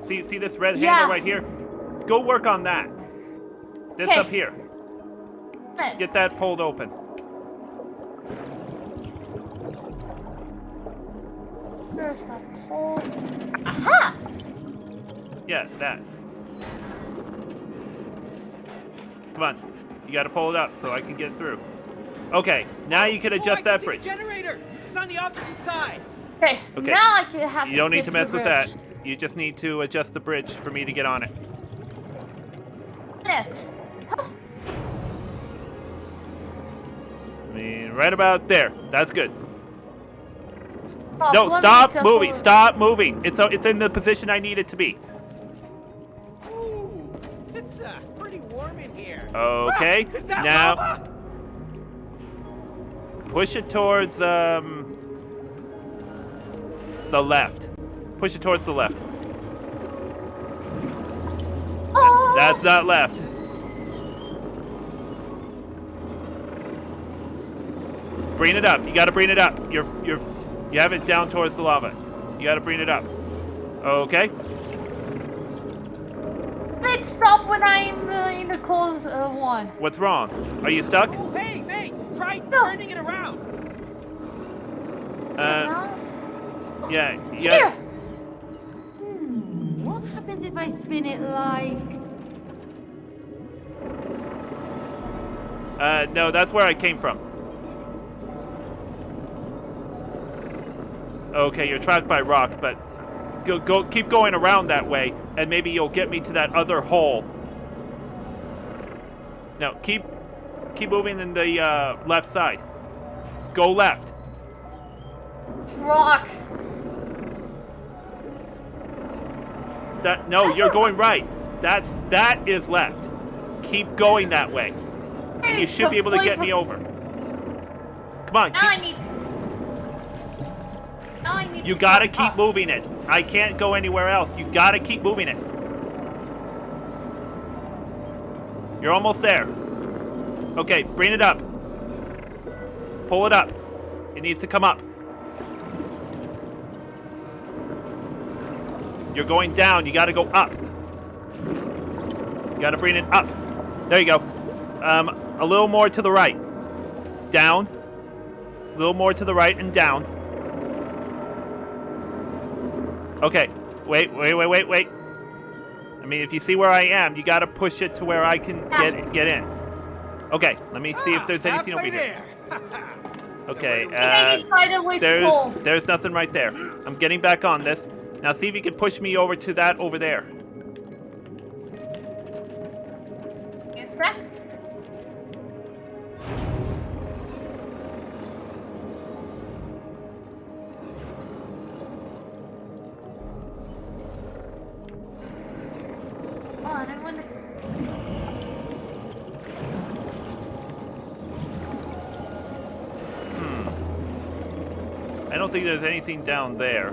See this red handle right here? Go work on that. This Okay. up here. Get that pulled open. Where's that pole? Aha! Yeah, that. Come on. You gotta pull it up so I can get through. Okay, now you can adjust I that can see bridge. the generator. It's on the opposite side. Okay, Okay. now I can have. You don't need to mess with that. bridge. You just need to adjust the bridge for me to get on it. It. I mean, right about there. That's good. Oh, No, let me stop just moving. look. Stop moving. It's in the position I need it to be. Ooh, it's pretty warm in here. Okay. Ah, is that Now lava? push it towards the left. Push it towards the left. Oh, That's not left. Bring it up. You got to bring it up. You have it down towards the lava. You got to bring it up. Okay. it stop when I'm in the close one. What's wrong? Are you stuck? Oh, hey, try No. turning it around. Yeah. Here. What happens if I spin it like... No, that's where I came from. Okay, you're tracked by rock, but keep going around that way, and maybe you'll get me to that other hole. No, keep moving in the left side. Go left. Rock. No, you're going right. That is left. Keep going that way, and you should be able to get me over. Come on. Now I need. You gotta keep moving it. I can't go anywhere else. You gotta keep moving it. You're almost there. Okay, bring it up. Pull it up. It needs to come up. You're going down. You gotta go up. You gotta bring it up. There you go. A little more to the right. Down. A little more to the right and down. Okay. Wait. I mean, if you see where I am, you gotta push it to where I can get in. Okay, let me see if there's anything over here. Okay, there's nothing right there. I'm getting back on this. Now see if you can push me over to that over there. Xisca? I don't think there's anything down there.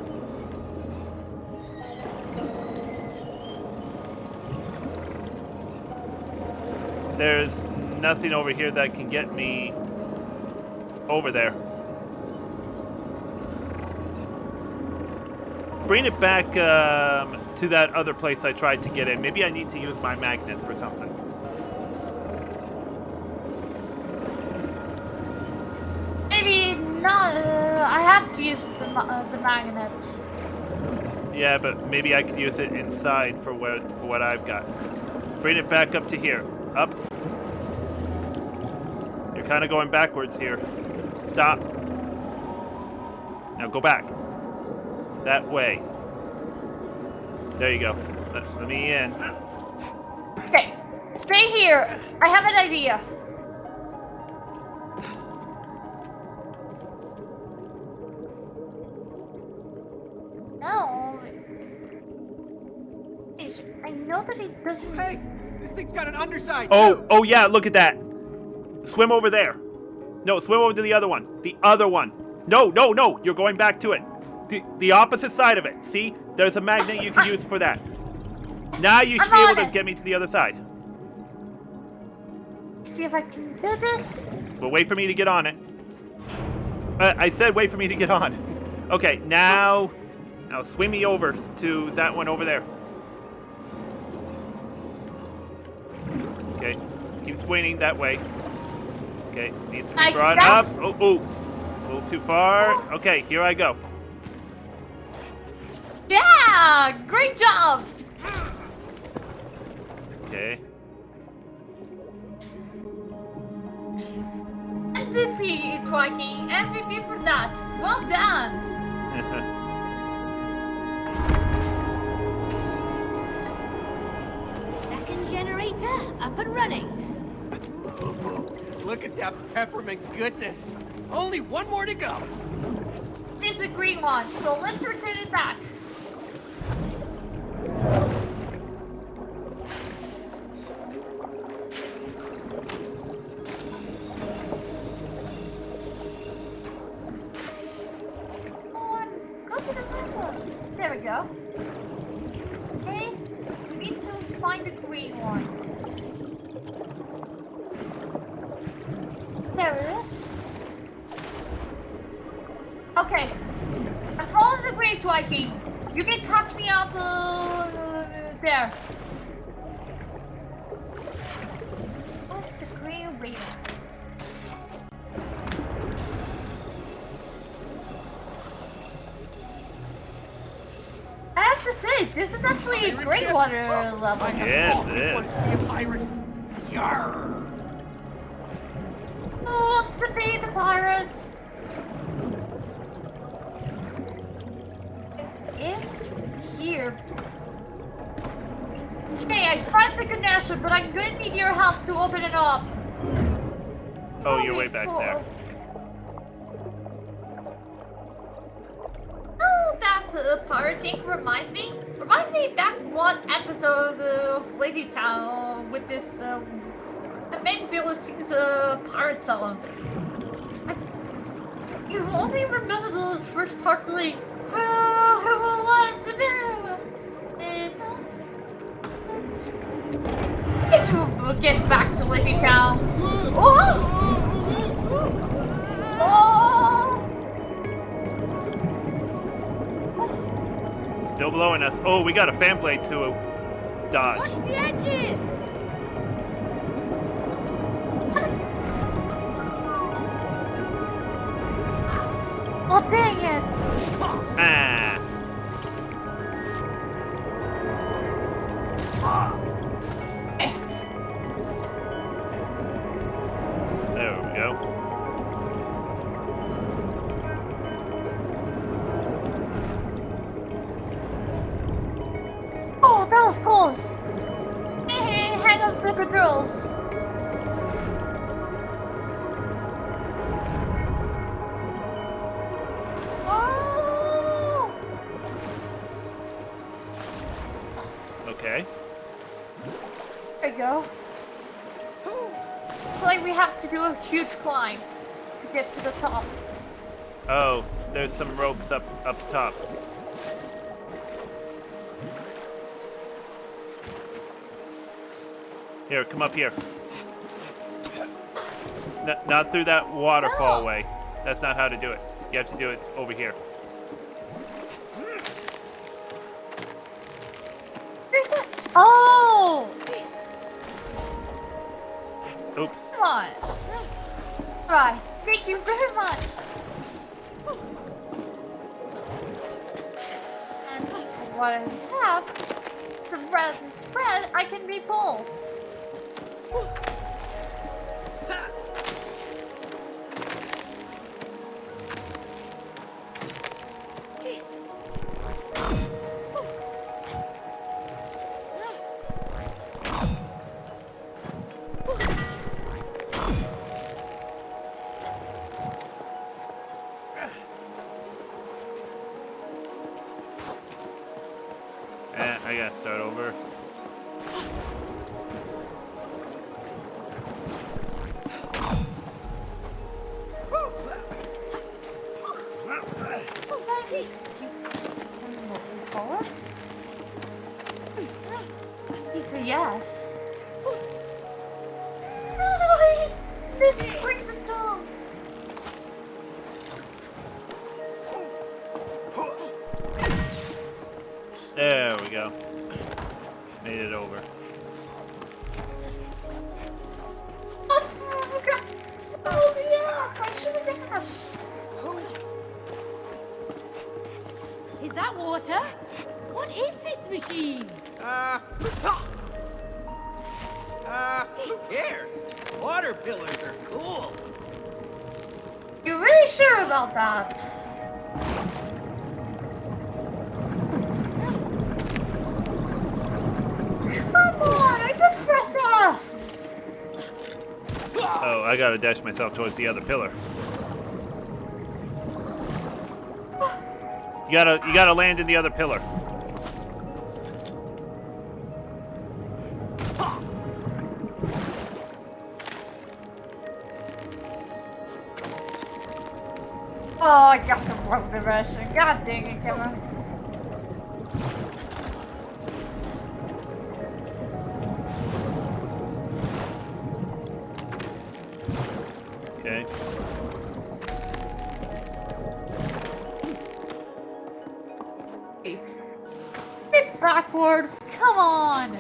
There's nothing over here that can get me over there. Bring it back to that other place I tried to get in. Maybe I need to use my magnet for something. Maybe not. I have to use the magnet. Yeah, but maybe I could use it inside for what I've got. Bring it back up to here. Up. You're kind of going backwards here. Stop. Now go back. That way. There you go. Let me in. Okay, stay here. I have an idea. No. I know that it doesn't. Hey, this thing's got an underside. Oh yeah, look at that. Swim over there. No, swim over to the other one. The other one. No, you're going back to it. The opposite side of it. See? There's a magnet you can use for that. Now you should be able to get me to the other side. See if I can do this. Well, wait for me to get on it. I said wait for me to get on. Okay, now swim me over to that one over there. Okay, keep swinging that way. Okay, needs to be brought up. Oh, a little too far. Okay, here I go. Yeah, great job. Okay. MVP, Twikey. MVP for that. Well done. Second generator up and running. Look at that peppermint goodness. Only one more to go. This is a green one, so let's return it back. There we go. Okay, we need to find the green one. There it is. Okay, I'm following the green, Twikey. You can catch me up there. Oh, the green wings. I have to say, this is actually a great water level. Yes, it is. Wants to be a pirate. Yarr. Who wants to be the pirate? here. Okay, I found the Ganesha, but I'm gonna need your help to open it up. Oh, you're way back there. Oh, that pirate thing reminds me back one episode of Lazy Town with this the main villain sings a pirate song. You only remember the first part, like, Need to get back to Lazy Town. Oh! Still blowing us. Oh, we got a fan blade to dodge. Watch the edges! Oh, dang it! Ah. There we go. Oh, that was close! Hang on to the girls. Oh! Okay. There you go. It's like we have to do a huge climb to get to the top. Oh, there's some ropes up top. Here, come up here. Not through that waterfall way. That's not how to do it. You have to do it over here. There's a... Oh! Oops. Come on. Right. Thank you very much. And what I have, some bread and spread, I can be full. I gotta start over. Forward? He's a yes. No, this breaks the tongue. There we go. Made it over. Oh yeah, I should have dashed. Is that water? What is this machine? Who cares? Water pillars are cool. You're really sure about that? Come on, I just press F. Oh, I gotta dash myself towards the other pillar. You gotta land in the other pillar. Oh, I got the wrong direction. God dang it, Kevin. Okay. Get backwards. Come on.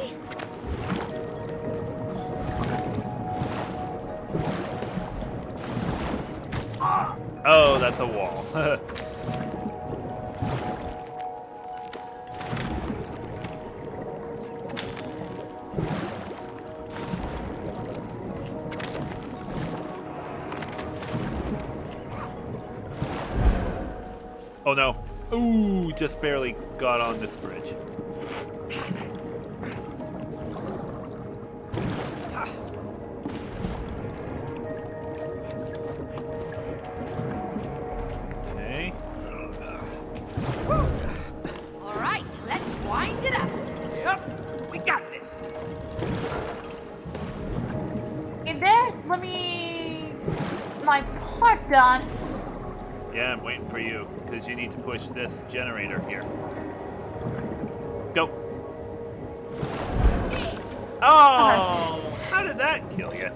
Oh, that's a wall. Oh no. Ooh, just barely got on this bridge. Okay. All right, let's wind it up. Yep, we got this. In there, let me... my part done. Yeah, I'm waiting for you, because you need to push this generator here. Go. Oh! How did that kill you?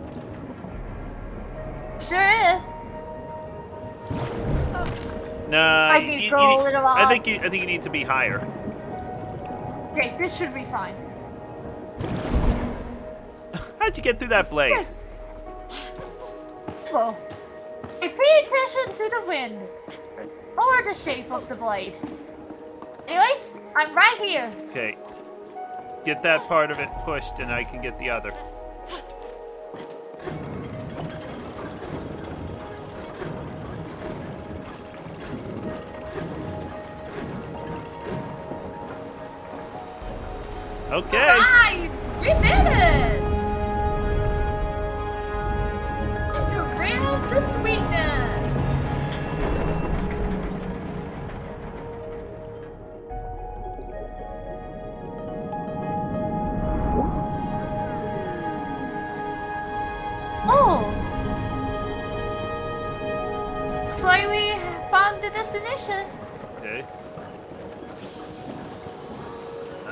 Sure is. Nah, I need to go a little I up. think you need to be higher. Okay, this should be fine. How'd you get through that blade? Well, pay attention to the wind or the shape of the blade. Anyways, I'm right here. Okay. Get that part of it pushed and I can get the other. Okay. Alright, we did it! And around the sweetness. Oh! Looks like we found the destination. Okay.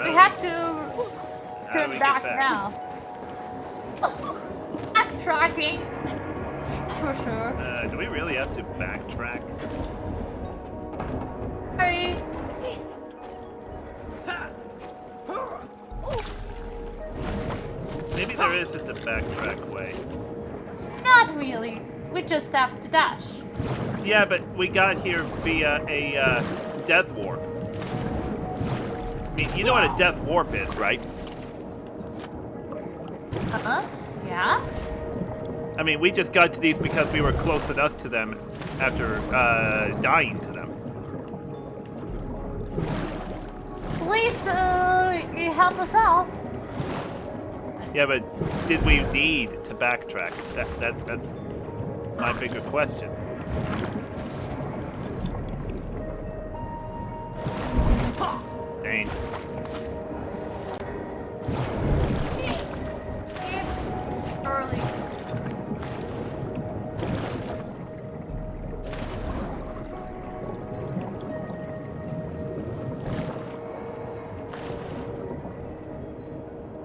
We have to How do we turn get back back? now. Backtracking. For sure. Do we really have to backtrack? Sorry. Maybe there isn't a backtrack way. Not really. We just have to dash. Yeah, but we got here via a death warp. I mean, you know what a death warp is, right? Uh-huh. Yeah? I mean, we just got to these because we were close enough to them after dying to them. Please, you help us out. Yeah, but did we need to backtrack? That's my bigger question. Dang. It's early.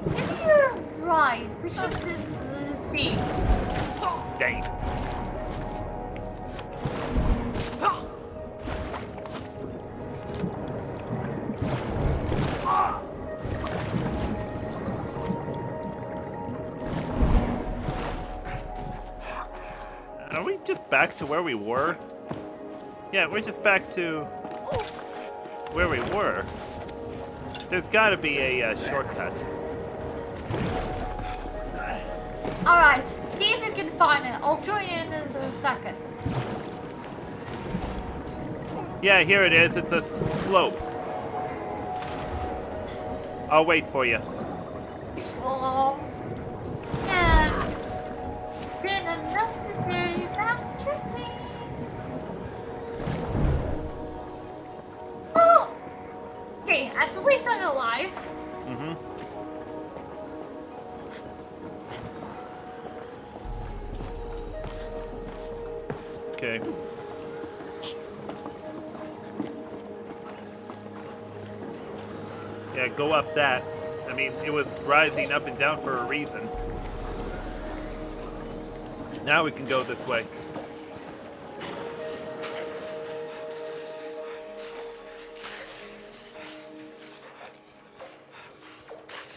Maybe you're right. We should see. Dang. Are we just back to where we were? Yeah, we're just back to where we were. There's gotta be a shortcut. Alright, see if you can find it. I'll join in a second. Yeah, here it is. It's a slope. I'll wait for you. And then unnecessary backtracking. Oh! Okay, at least I'm alive. Mm-hmm. Okay. Yeah, go up that. I mean, it was rising up and down for a reason. Now we can go this way.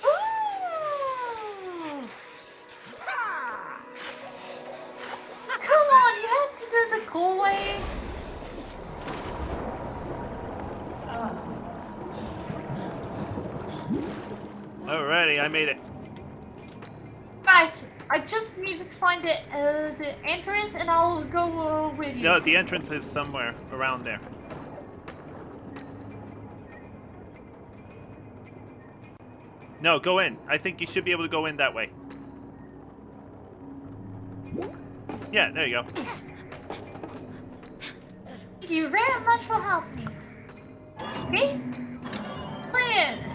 Ooh. Come on, you have to do the cool way. Alrighty, I made it. Right, I just need to find the entrance and I'll go with you. No, the entrance is somewhere around there. No, go in. I think you should be able to go in that way. Yeah, there you go. Thank you very much for helping me. Okay? Plan.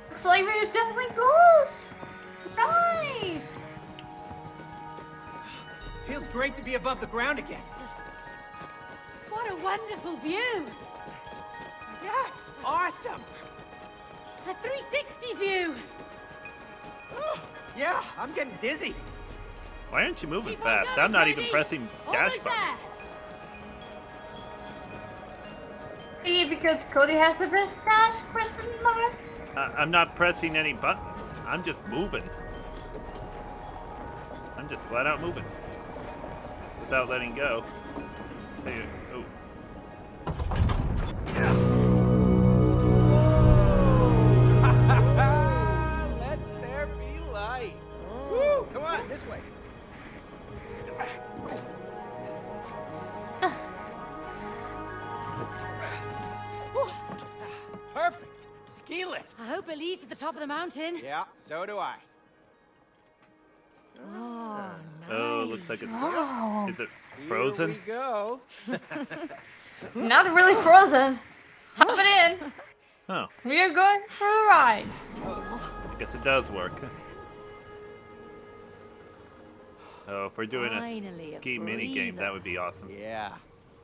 Looks like we're definitely close. Nice. Feels great to be above the ground again. What a wonderful view! Yeah, it's awesome. A 360 view! Yeah, I'm getting dizzy. Why aren't you moving Keep on fast? going, I'm not even Cody. pressing dash Almost buttons. there! See, because Cody has the best dash question mark. I'm not pressing any buttons. I'm just moving. I'm just flat out moving. Without letting go. Hey, oh. Let there be light. Woo! Come on, this way. Perfect. Ski lift. I hope it leads to the top of the mountain. Yeah, so do I. Oh, nice. Oh, looks like it's... Oh, Is it frozen? Here we go. not really frozen. Hop it in. Oh, We are going for a ride. I guess it does work. Oh, if we're doing Finally, a a ski mini game, breather. that would be awesome. Yeah,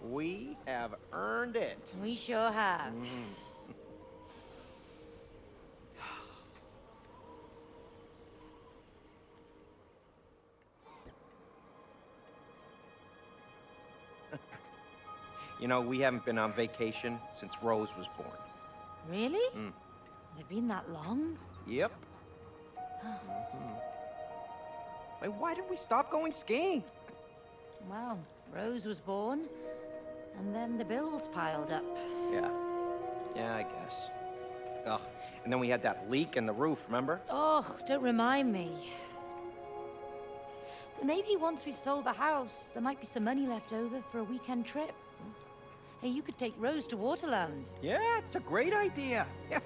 we have earned it. We sure have. You know, we haven't been on vacation since Rose was born. Really? Has it been that long? Yep. Wait, why did we stop going skiing? Well, Rose was born, and then the bills piled up. Yeah. Yeah, I guess. Ugh. And then we had that leak in the roof, remember? Oh, don't remind me. But maybe once we've sold the house, there might be some money left over for a weekend trip. Hey, you could take Rose to Waterland. Yeah, it's a great idea. Yeah.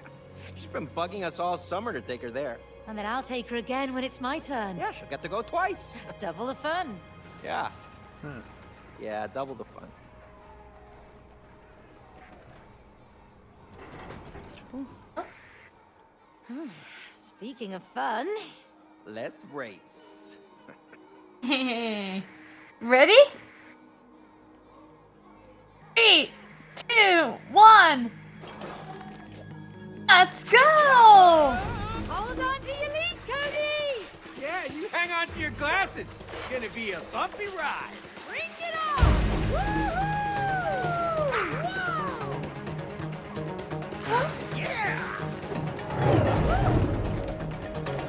She's been bugging us all summer to take her there. And then I'll take her again when it's my turn. Yeah, she'll get to go twice. Double the fun. Yeah. Yeah, double the fun. Speaking of fun, Let's race. Ready? 3, 2, 1. Let's go! hold on to your lead, Cody! Yeah, you hang on to your glasses. It's gonna be a bumpy ride. Bring it on! Woohoo! Yeah!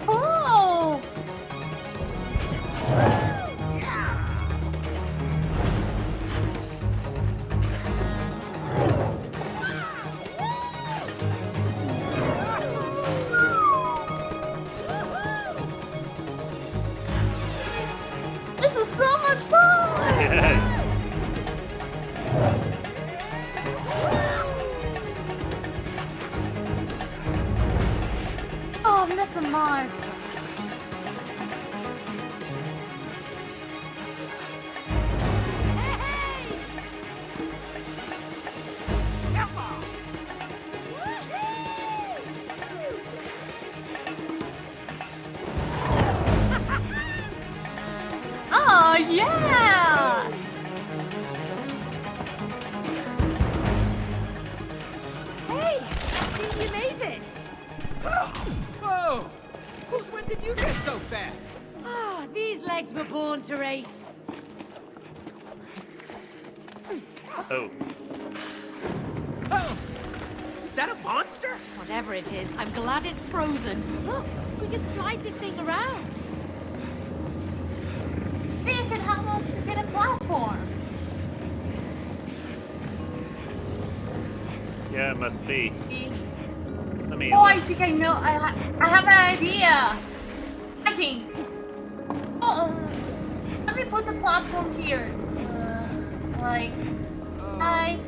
Oh! This is so much fun! Yeah. Oh, I missed the mark. Oh, yeah! Hey, I see you made it! Whoa! Since when did you get so fast? Ah, these legs were born to race. Oh, Oh! Is that a monster? Whatever it is, I'm glad it's frozen. Look, we can slide this thing around. Maybe you can help us get a platform. yeah, it must be. Let me. Oh, I think I know. I have an idea. Hiking. Let me put the platform here. Like, hi.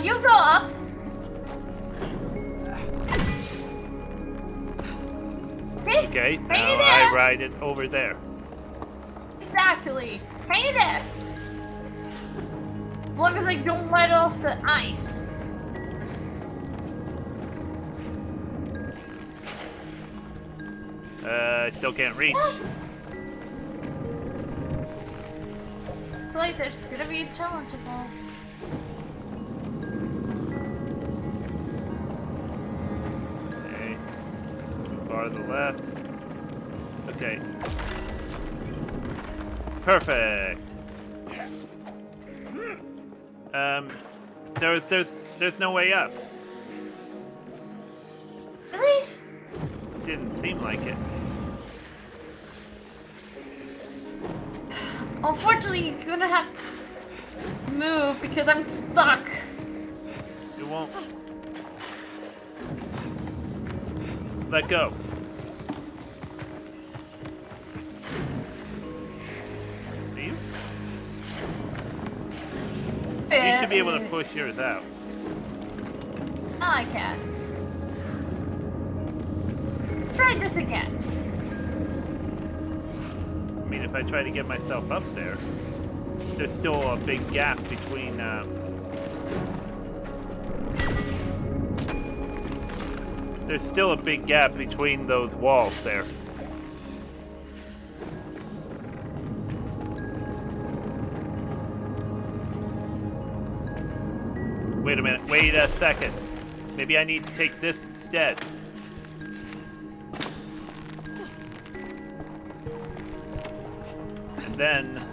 You go up. Okay, Hang now in there. I ride it over there. Exactly. Hang in there. As long as I don't let off the ice. I still can't reach. It's like there's gonna be a challenge involved. Okay. Too far to the left. Okay. Perfect. There's no way up. Really? Didn't seem like it. Unfortunately, you're gonna have to move because I'm stuck. It won't. Let go. See? You should be able to push yours out. I can. Try this again. I mean, if I try to get myself up there, there's still a big gap between. There's still a big gap between those walls there. Wait a minute. Wait a second. Maybe I need to take this instead. And then...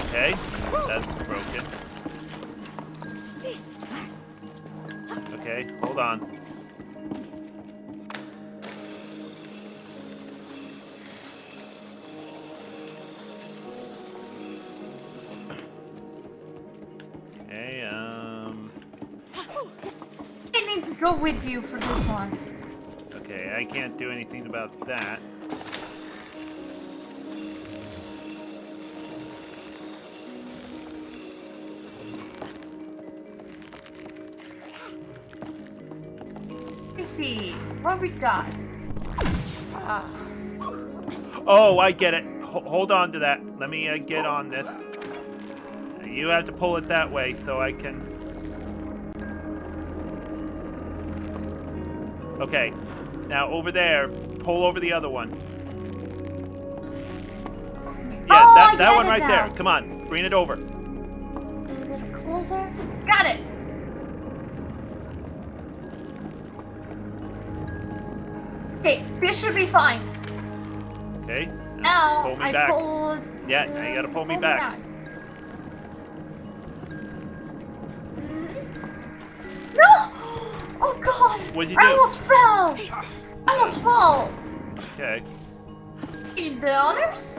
Okay, that's broken. Okay, hold on. Okay, I need to go with you for this one. okay, I can't do anything about that. Let's see what we got. Oh, I get it. Hold on to that. Let me get on this. You have to pull it that way so I can... Okay. Now over there, pull over the other one. Yeah, Oh, that one I right get it there. now. Come on, bring it over. A little closer. Got it. Okay, this should be fine. Okay. Now Pull me I back. pulled. Yeah, now you gotta pull me back. No! Oh God! What'd you I do? almost fell. I almost fall. Okay. Need the honors?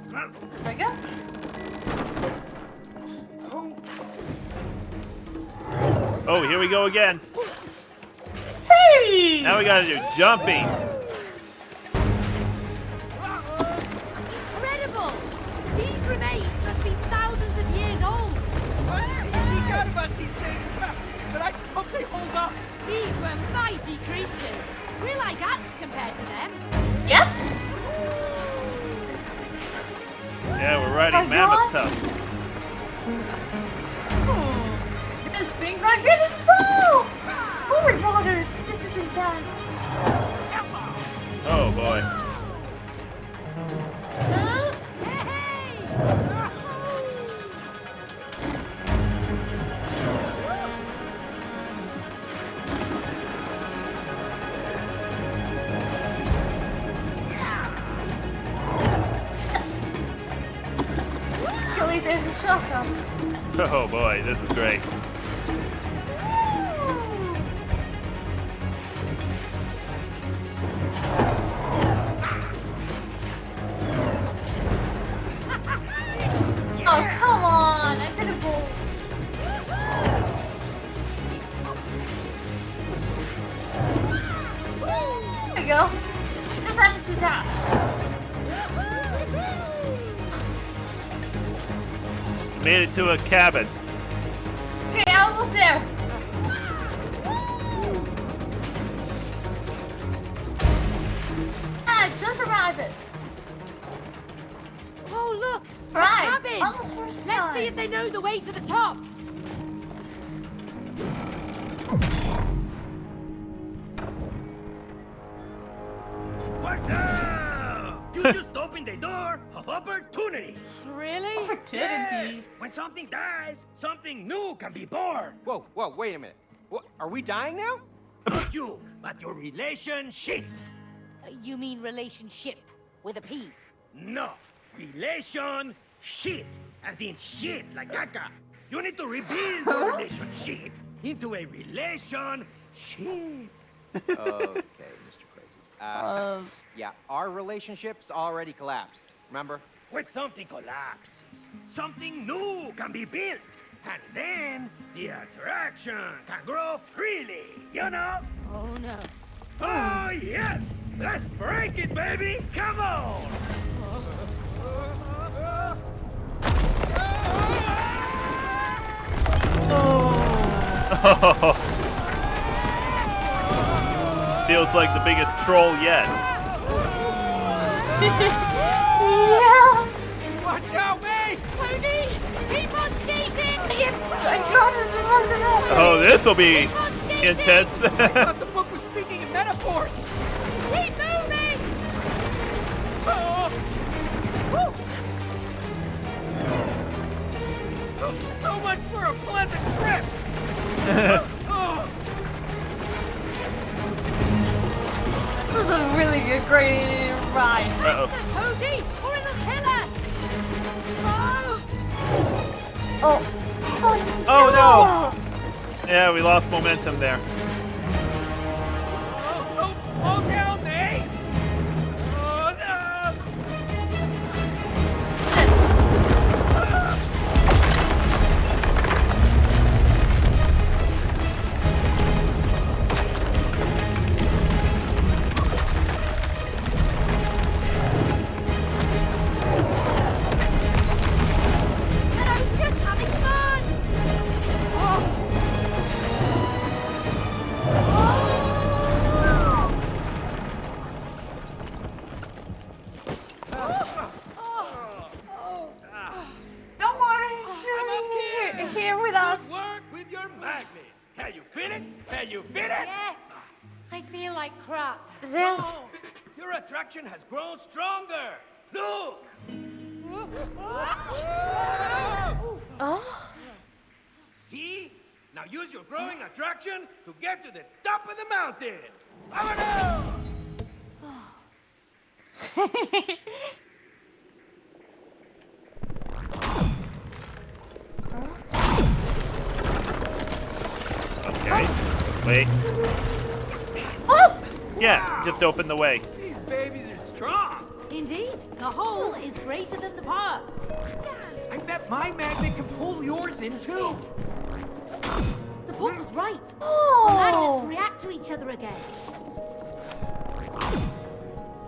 There we go. Oh, here we go again. Hey! Now we gotta do jumping. Incredible! These remains must be thousands of years old. We got about these things, but I just hope they hold up. These were mighty creatures. We're like ants compared to them. Yep. Yeah, we're Oh riding my Mammoth God. Tough. This thing's not getting full! Holy waters! This isn't bad. Oh boy. Huh? At least there's a shotgun. Oh boy, this is great. Made it to a cabin. Okay, almost there. Ah, just arrived it. Oh, look! A Right. cabin! Almost first Let's time. see if they know the way to the top. What's up? You just opened the door of opportunity. Really? Opportunity. When something dies, something new can be born. Whoa, wait a minute. What, are we dying now? Not you, but your relationship. You mean relationship with a P? No, relationship, as in shit, like caca. You need to rebuild your relationship into a relationship. Okay, Mr. Crazy. Yeah, our relationship's already collapsed. Remember? When something collapses, something new can be built. And then the attraction can grow freely, you know? Oh, no. Oh, yes! Let's break it, baby! Come on! Feels like the biggest troll yet. Yeah. Watch out, mate! Pony! Keep on skating! I got it. Oh, this'll be Keep on skating! intense. I thought the book was speaking in metaphors! Keep moving! Oh. So much for a pleasant trip! Oh. This is a really good, great ride. Uh-oh. Pony! Or it'll kill us! Oh! Oh. Oh no! Yeah, we lost momentum there. Oh, don't slow down, mate! Oh, no! And I was just having fun! Oh! Don't worry. I'm up here. Here with us. Good work with your magnets. Can you fit it? Can you fit it? Yes! I feel like crap. Then, No, your attraction has grown stronger. Look! oh. See? Now use your growing attraction to get to the top of the mountain. Vámonos! Okay. Wait. Oh. Yeah, just open the way. These babies are strong. Indeed, the whole is greater than the parts. I bet my magnet can pull yours in too! The book was right. Magnets Oh. react to each other again.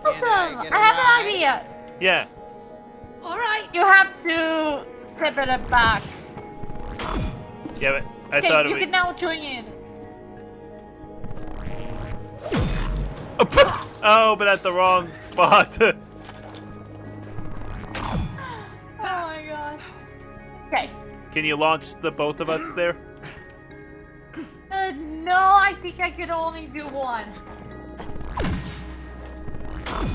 Awesome. get I a have ride? an idea. Yeah. All right. You have to step it back. Yeah, but I Okay, thought it you would. can now join in. Oh, but at the wrong spot. Oh my god. Okay. Can you launch the both of us there? No, I think I could only do one.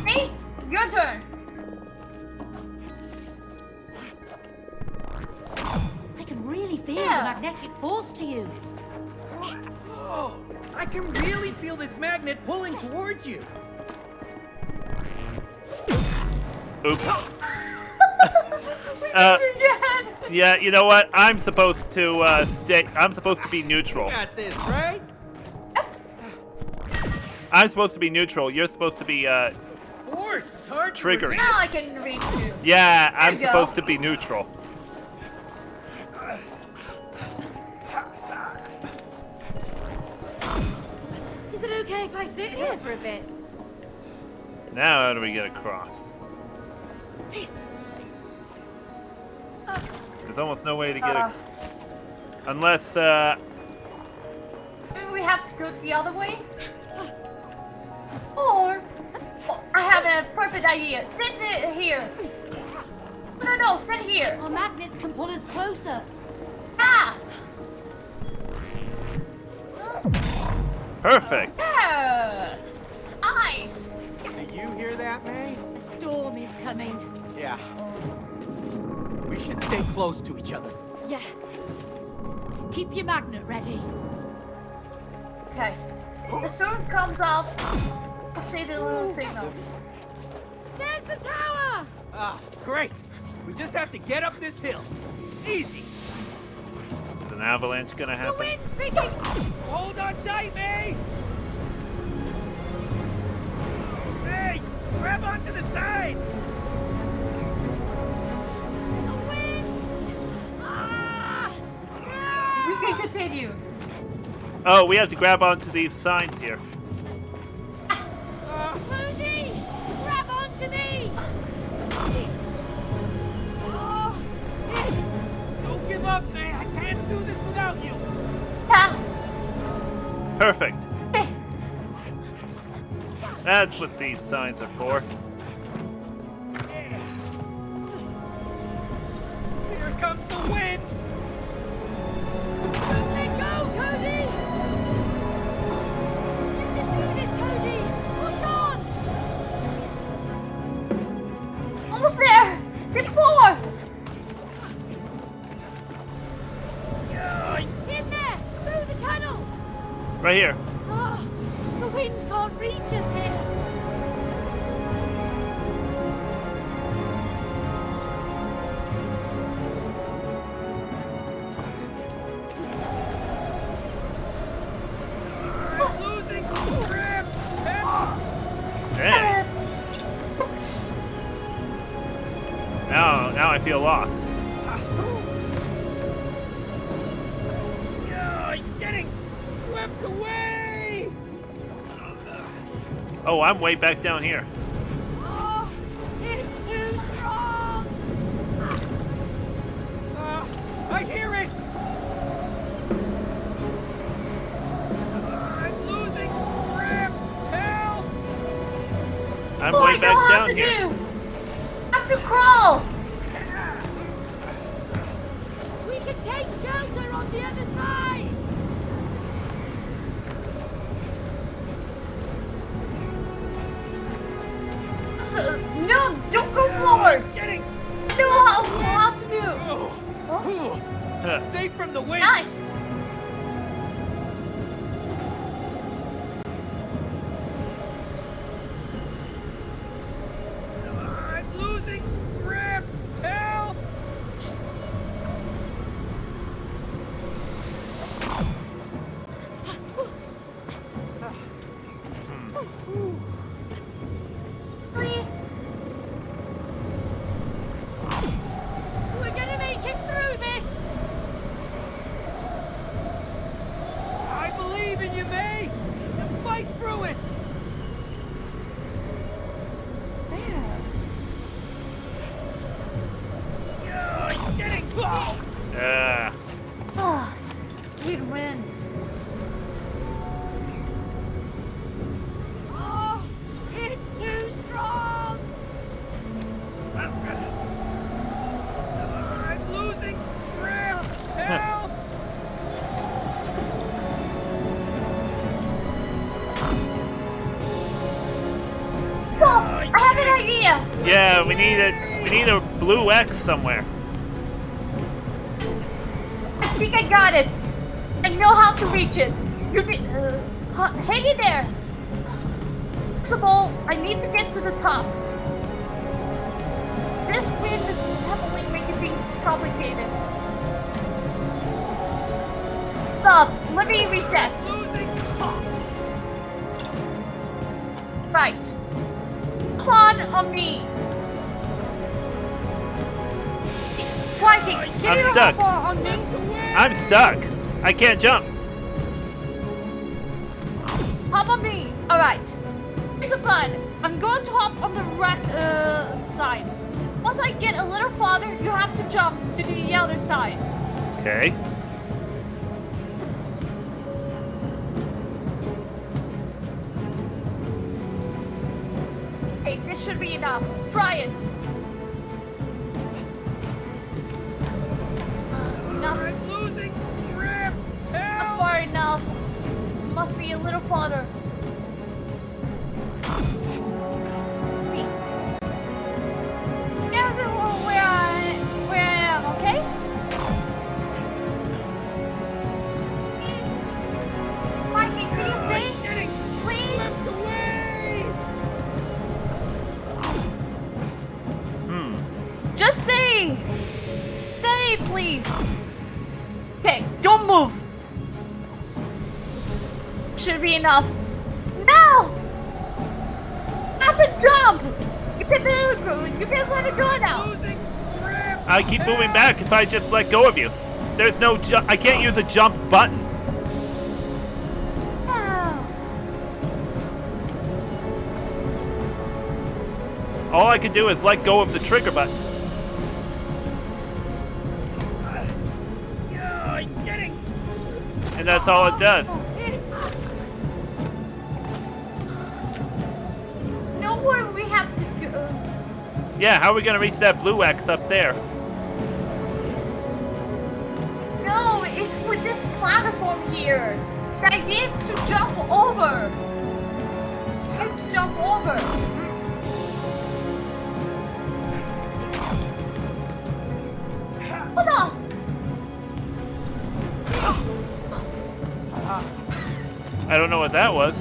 Hey, your turn. I can really feel Yeah. the magnetic force to you. Oh, I can really feel this magnet pulling towards you! Oops. Again. Yeah, you know what? I'm supposed to stay. I'm supposed to be neutral. You got this, right? I'm supposed to be neutral. You're supposed to be Force is hard to Triggering. resist. Now I can reach you. Yeah, I'm you go. supposed to be neutral. Is it okay if I sit here for a bit? Now how do we get across? There's almost no way to get Uh, it. Unless, maybe we have to go the other way? Or... Oh, I have a perfect idea. Sit here. No, sit here. Our magnets can pull us closer. Ah! perfect. Yeah! Nice! Do you hear that, May? A storm is coming. Yeah. We should stay close to each other. Yeah. Keep your magnet ready. Okay. The storm comes up. I'll say the little signal. There's the tower! Ah, great. We just have to get up this hill. Easy. Is an avalanche gonna The happen? wind's picking. Hold on tight, May. Hey, grab onto the side. The wind! Ah! We can continue. Oh, we have to grab onto these signs here. Cody! Grab onto me! Oh, Don't give up, May. I can't do this without you. Ah! Perfect. Eh, That's what these signs are for. Yeah. Here comes the wind. don't let go, Cody! You can do this, Cody! Push on! Almost there! Get forward! Yeah, In there! Through the tunnel! Right here. Oh, the wind can't reach us here! I'm losing grip. Help. Dang. Now I feel lost. Yeah, I'm getting swept away. Oh, I'm way back down here. Oh, it's too strong! I hear it. I'm losing grip. Help. I'm Oh, I way know back how down to here. do! I have to crawl! We can take shelter on the other side! No, don't go forward! Getting. I know how to do! Oh. Huh. Safe from the wind. Nice! I'm losing grip. Help. We're gonna make it through this! I believe in you, May. You fight through it. There. Yeah, I'm getting. Oh. Ah. Ah, we win. Oh, it's too strong! I'm losing grip. Help. Oh, I have an idea! Yeah, we need a blue X somewhere. I think I got it! I know how to reach it! You hang in there! First of all, I need to get to the top. This wind is definitely making things complicated. Stop! Let me reset. Losing. Right. Come on me! Twiking, can I'm you stuck. hop on me? I'm stuck. I can't jump. Hop on me! Alright. Here's the plan. I'm going to hop on the right side. Once I get a little farther, you have to jump to the other side. Okay. Okay, this should be enough. Try it. Enough. I'm losing grip. That's Help! far enough. Must be a little farther. There's where I am, okay? Please. Mikey, can you stay? I'm getting Please? swept away. Just stay! Stay, please! Okay, don't move! Should be enough. No! That's a jump! You can let it go now! Losing grip. I keep moving back if I just let go of you. There's no jump. I can't use a jump button. Ah. All I can do is let go of the trigger button. Yeah, I'm getting. And that's all it does. Know where we have to go. Yeah, how are we gonna reach that blue X up there? No, it's with this platform here. The idea is to jump over. You have to jump over. Hold on. I don't know what that was.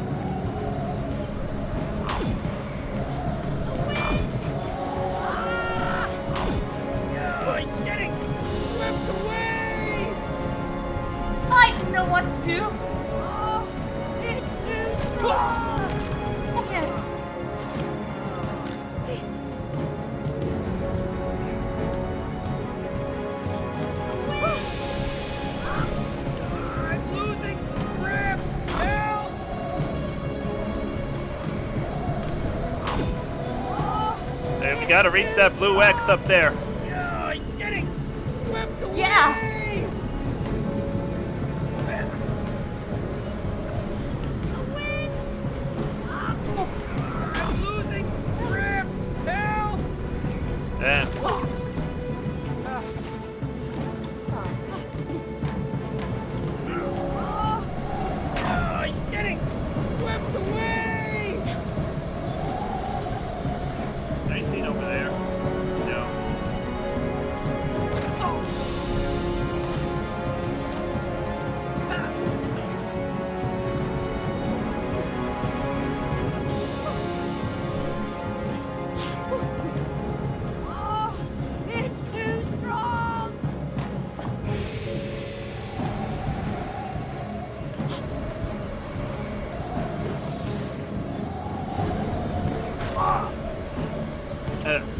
Yeah, I'm getting swept away. I know what to do. It's too strong. Okay. I'm losing grip. Help! Hey, we gotta reach that blue X up there. Yeah, I'm getting swept away. Yeah. I'm losing grip. Help! Yeah. Yeah, I'm getting swept away. 19 over there. No. It's too strong.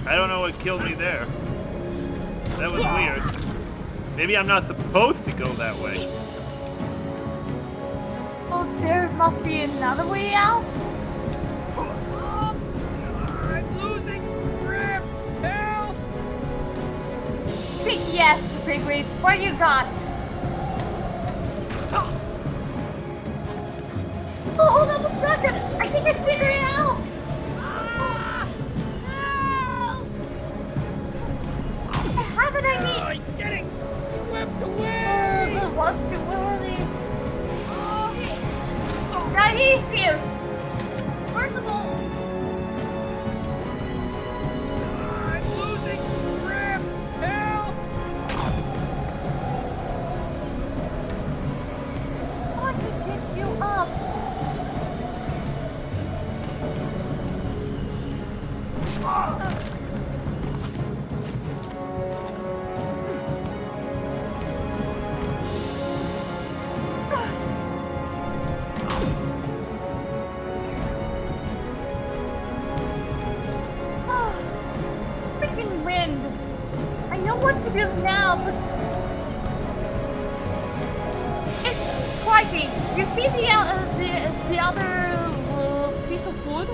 I don't know what killed me there. That was weird. Maybe I'm not supposed to go that way. Well, there must be another way out. I'm losing grip. Help! Big yes, Big Wave. What you got? Oh, hold on a second. I think I figured it out. I have it. I Yeah, need. I'm getting swept away. It was too early. Dionysius! First of all, I'm losing grip. Help! I can get you up. Freaking wind. I know what to do now, but it's crikey. You see the other piece of wood?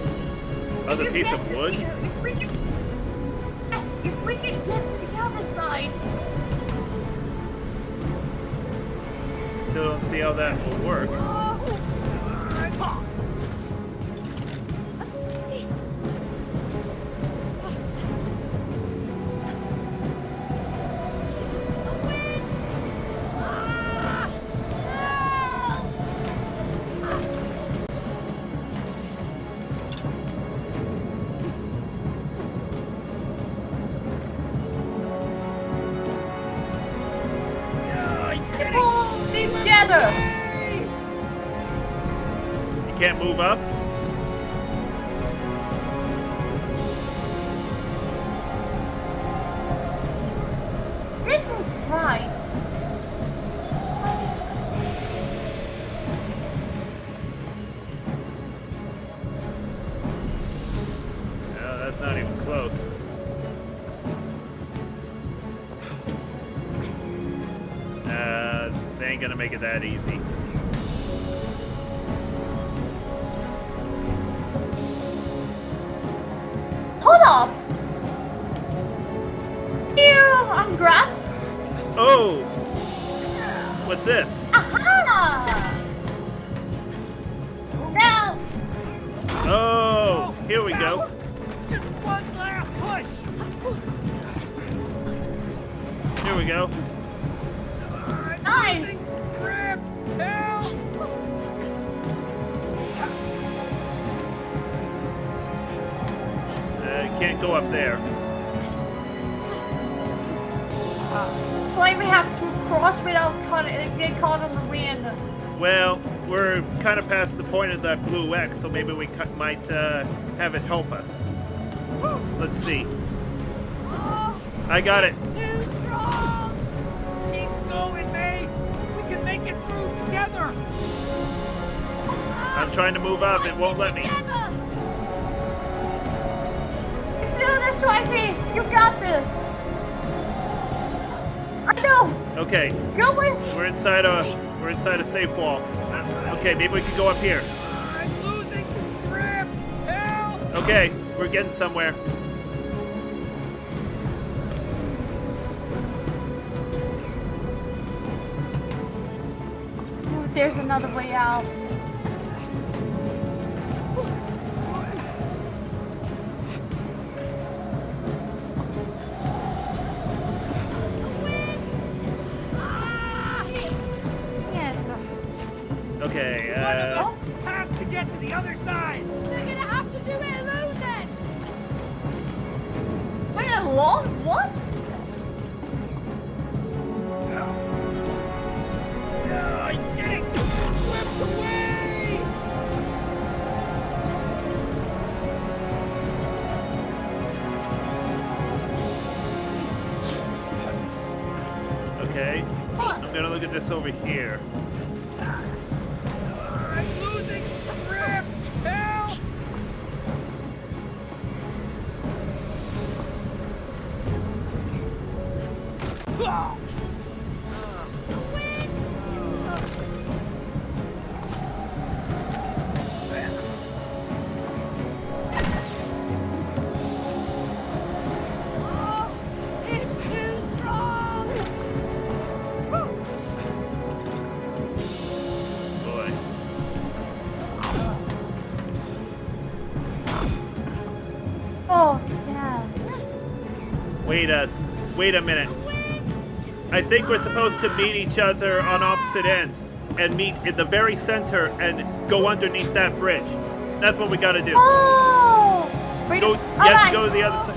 Other You piece get of wood? If we can, yes, if we can get to the other side. Still don't see how that will work. Pull me together. You can't move up? This is right. No, that's not even close. They ain't gonna make it that easy. Hold up. Here, I'm grabbed. Oh! What's this? Aha! Now, Oh! Here we go. Just one last push. Here we go. I'm Nice. losing grip. Help! Can't go up there. so we have to cross without getting caught on the wind. Well, we're kind of past the point of that blue X, so maybe we might have it help us. Let's see. I got it. Too strong. Keep going, May. We can make it through together. I'm trying to move up. It won't let me. Do this, Swipey. You got this. I know. Okay, Go with. we're inside a safe wall. Okay, maybe we can go up here. I'm losing grip. Help! Okay, we're getting somewhere. There's another way out. Okay, One of us has to get to the other side. We're gonna have to do it alone then. Wait, alone? What? I'm getting swept away. okay. I'm gonna look at this over here. I'm losing grip. Help! Ah! It's too strong. Boy. Oh, damn. Wait a minute. I think we're supposed to meet each other on opposite ends and meet in the very center and go underneath that bridge. That's what we gotta do. Oh! You have to go to the other side.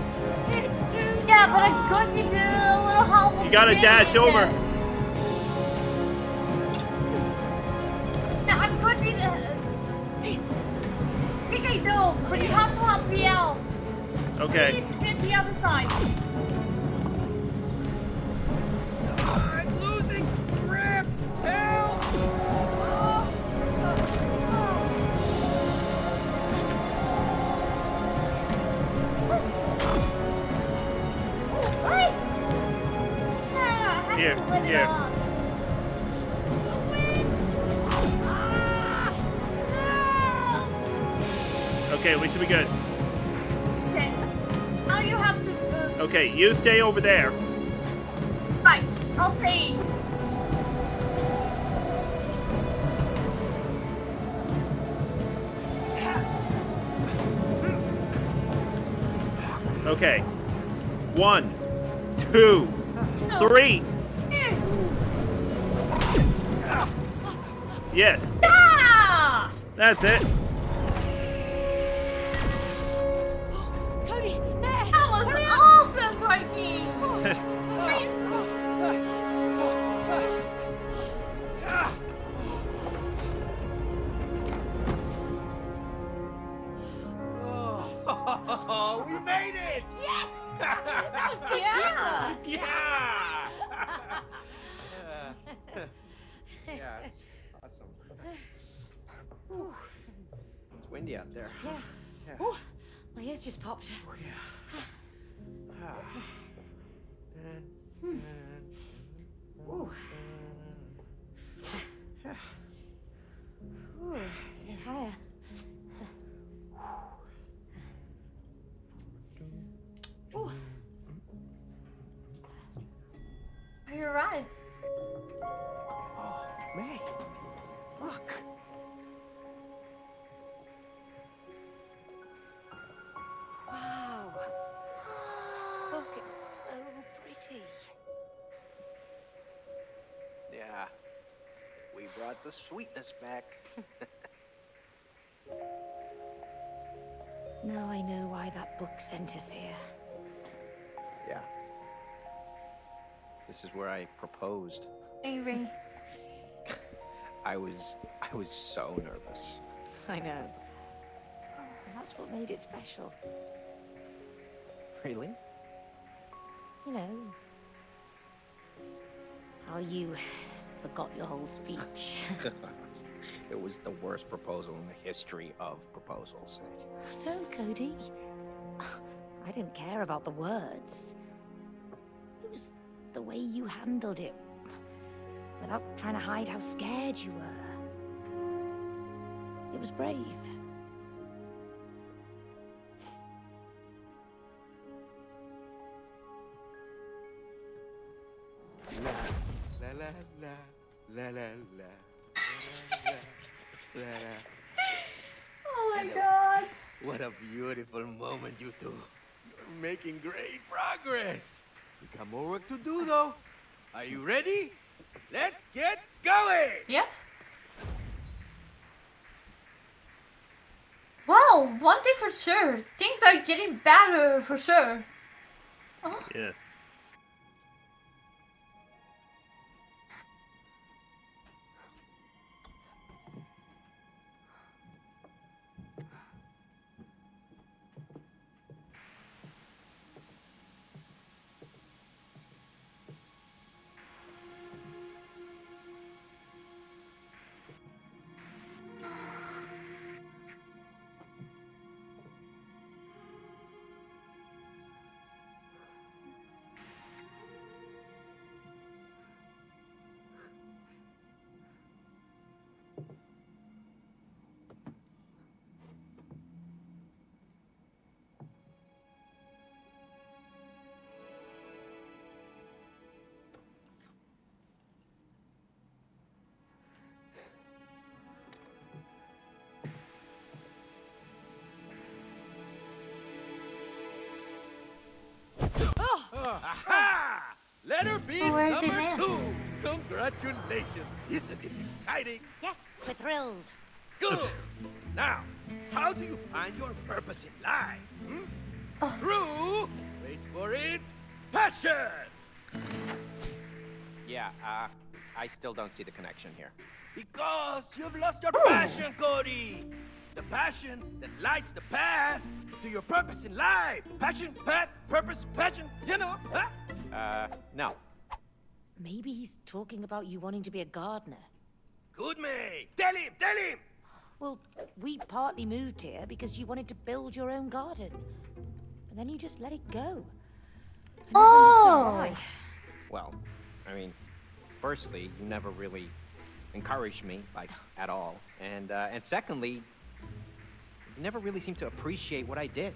Yeah, but I'm going to need a little help. You gotta dash over. Yeah, I'm going to need a... I think I know, but you have to help me out. I Okay. need to get the other side. I'm losing grip. Help! Wait! Yeah, I have Here, to let it here. off. Okay, we should be good. Okay. Now you have to... Okay, you stay over there. Right, I'll stay. Okay. 1, 2, 3. Yes, Ah! that's it. Cody, there! That was Hurry up! awesome, Mikey! Oh, we made it! Yes! That was good. Yeah! Yeah! Yeah, it's awesome. Whew. It's windy out there. Yeah. Yeah. Oh, my ears just popped. Oh, yeah. Ooh. Yeah. Ooh. Hiya. Ooh. You're right. Oh, May. Look. Wow. Look, it's so pretty. Yeah. We brought the sweetness back. Now I know why that book sent us here. Yeah. This is where I proposed. Avery. I was so nervous. I know. And that's what made it special. Really? You know, how you forgot your whole speech. It was the worst proposal in the history of proposals. No, Cody. I didn't care about the words. It was the way you handled it, without trying to hide how scared you were. It was brave. La la la la la la la la. Oh my god. What a beautiful moment, you two. You're making great progress. We got more work to do, though. Are you ready? Let's get going! Yep. Well, one thing for sure. Things are getting better for sure. Oh. Yeah. Aha! Letter B is Where's the number man? 2. Congratulations. Isn't this exciting? Yes, we're thrilled. Good. Now, how do you find your purpose in life? Through, wait for it, passion. Yeah, I still don't see the connection here. Because you've lost your passion, Cody. The passion that lights the path to your purpose in life. Passion, path, purpose, passion, you know, huh? No. Maybe he's talking about you wanting to be a gardener. Good, May. Tell him, tell him. Well, we partly moved here because you wanted to build your own garden. And then you just let it go. I never understood why. Well, I mean, firstly, you never really encouraged me, like, at all. And secondly, you never really seemed to appreciate what I did.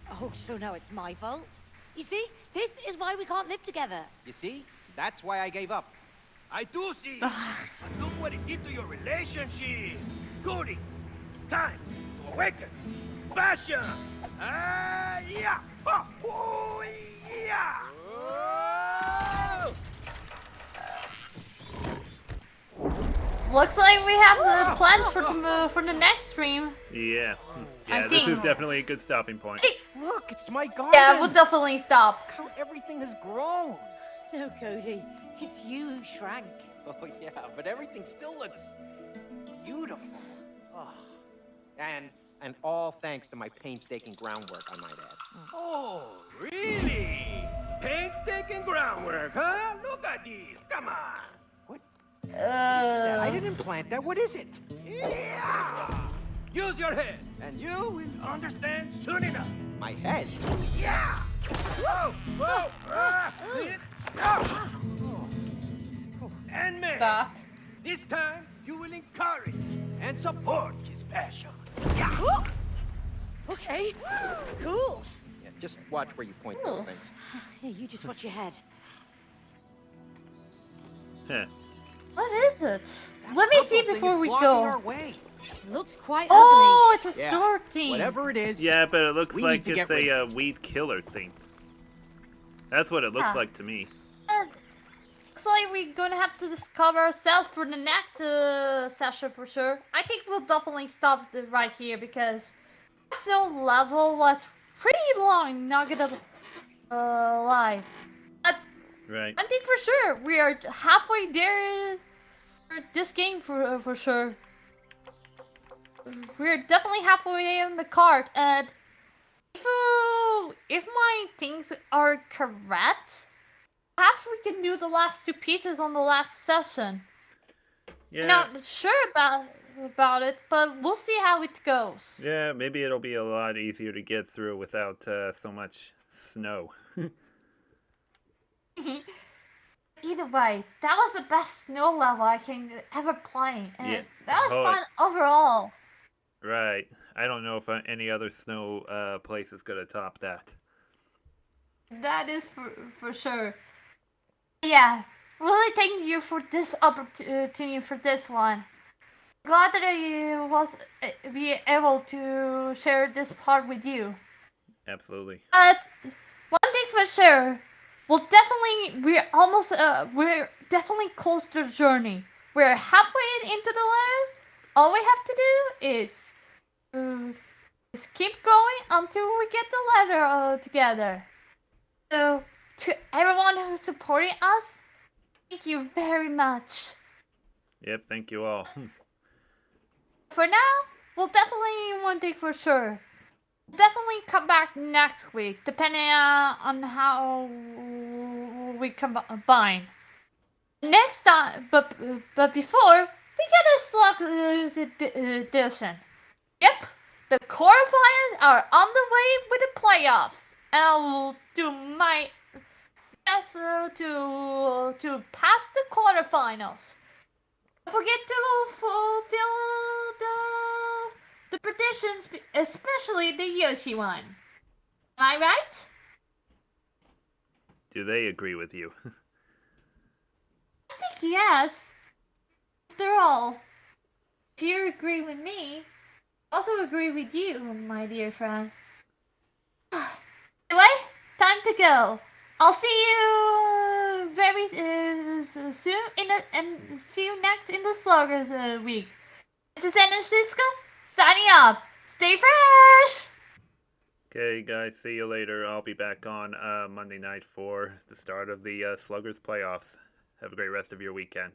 Oh, so now it's my fault? You see? This is why we can't live together. You see? That's why I gave up. I do see. But look what it did to your relationship. Cody, it's time to awaken. Passion. Ah, yeah. Oh, yeah. Oh! Looks like we have the plans for the next stream. Yeah. I Yeah, this is think- definitely a good stopping point. Look, it's my garden. Yeah, we'll definitely stop. How everything has grown. No, Cody. It's you who shrank. Oh, yeah, but everything still looks beautiful. Oh. And all thanks to my painstaking groundwork, I might add. Oh, really? Painstaking groundwork, huh? Look at these. Come on. What is that? I didn't plant that. What is it? Yeah. Use your head, and you will understand soon enough. My head? Yeah. Whoa, whoa, And man, Stop. this time you will encourage and support his passion. Yeah. Okay. Cool. Yeah, just watch where you point those things. Yeah, you just watch your head. Huh. What is it? Let me see before we Our go. way. Looks quite Oh, ugly. it's a Yeah, sword thing. Whatever it is. Yeah, but it looks We like need to it's get rid a of weed killer thing. That's what it looks Huh. like to me. Looks like we're gonna have to discover ourselves for the next session for sure. I think we'll definitely stop right here because snow level was pretty long, not gonna lie. But Right. one thing for sure, we are halfway there for this game for sure. We're definitely halfway in the card, and if my things are correct, perhaps we can do the last two pieces on the last session. Yeah. Not sure about it, but we'll see how it goes. Yeah, maybe it'll be a lot easier to get through without so much snow. Either way, that was the best snow level I can ever play, and Yeah. that was Oh, fun overall. Right. I don't know if any other snow place is gonna top that. That is for sure. Yeah, really thank you for this opportunity for this one. Glad that I was be able to share this part with you. Absolutely. But one thing for sure, we're definitely close to the journey. We're halfway into the letter. All we have to do is keep going until we get the letter together. So to everyone who's supporting us, thank you very much. Yep, thank you all. For now, we'll definitely one thing for sure. Definitely come back next week, depending on how we combine. Next time, but before we get a slug edition. Yep, the quarterfinals are on the way with the playoffs, and I will do my best to pass the quarterfinals. Don't forget to fulfill the predictions, especially the Yoshi one. Am I right? Do they agree with you? I think yes. After all, if you agree with me, I also agree with you, my dear friend. Anyway, time to go. I'll see you very soon and see you next in the Sluggers week. This is Xisca signing up. Stay fresh! Okay, guys, see you later. I'll be back on Monday night for the start of the Sluggers playoffs. Have a great rest of your weekend.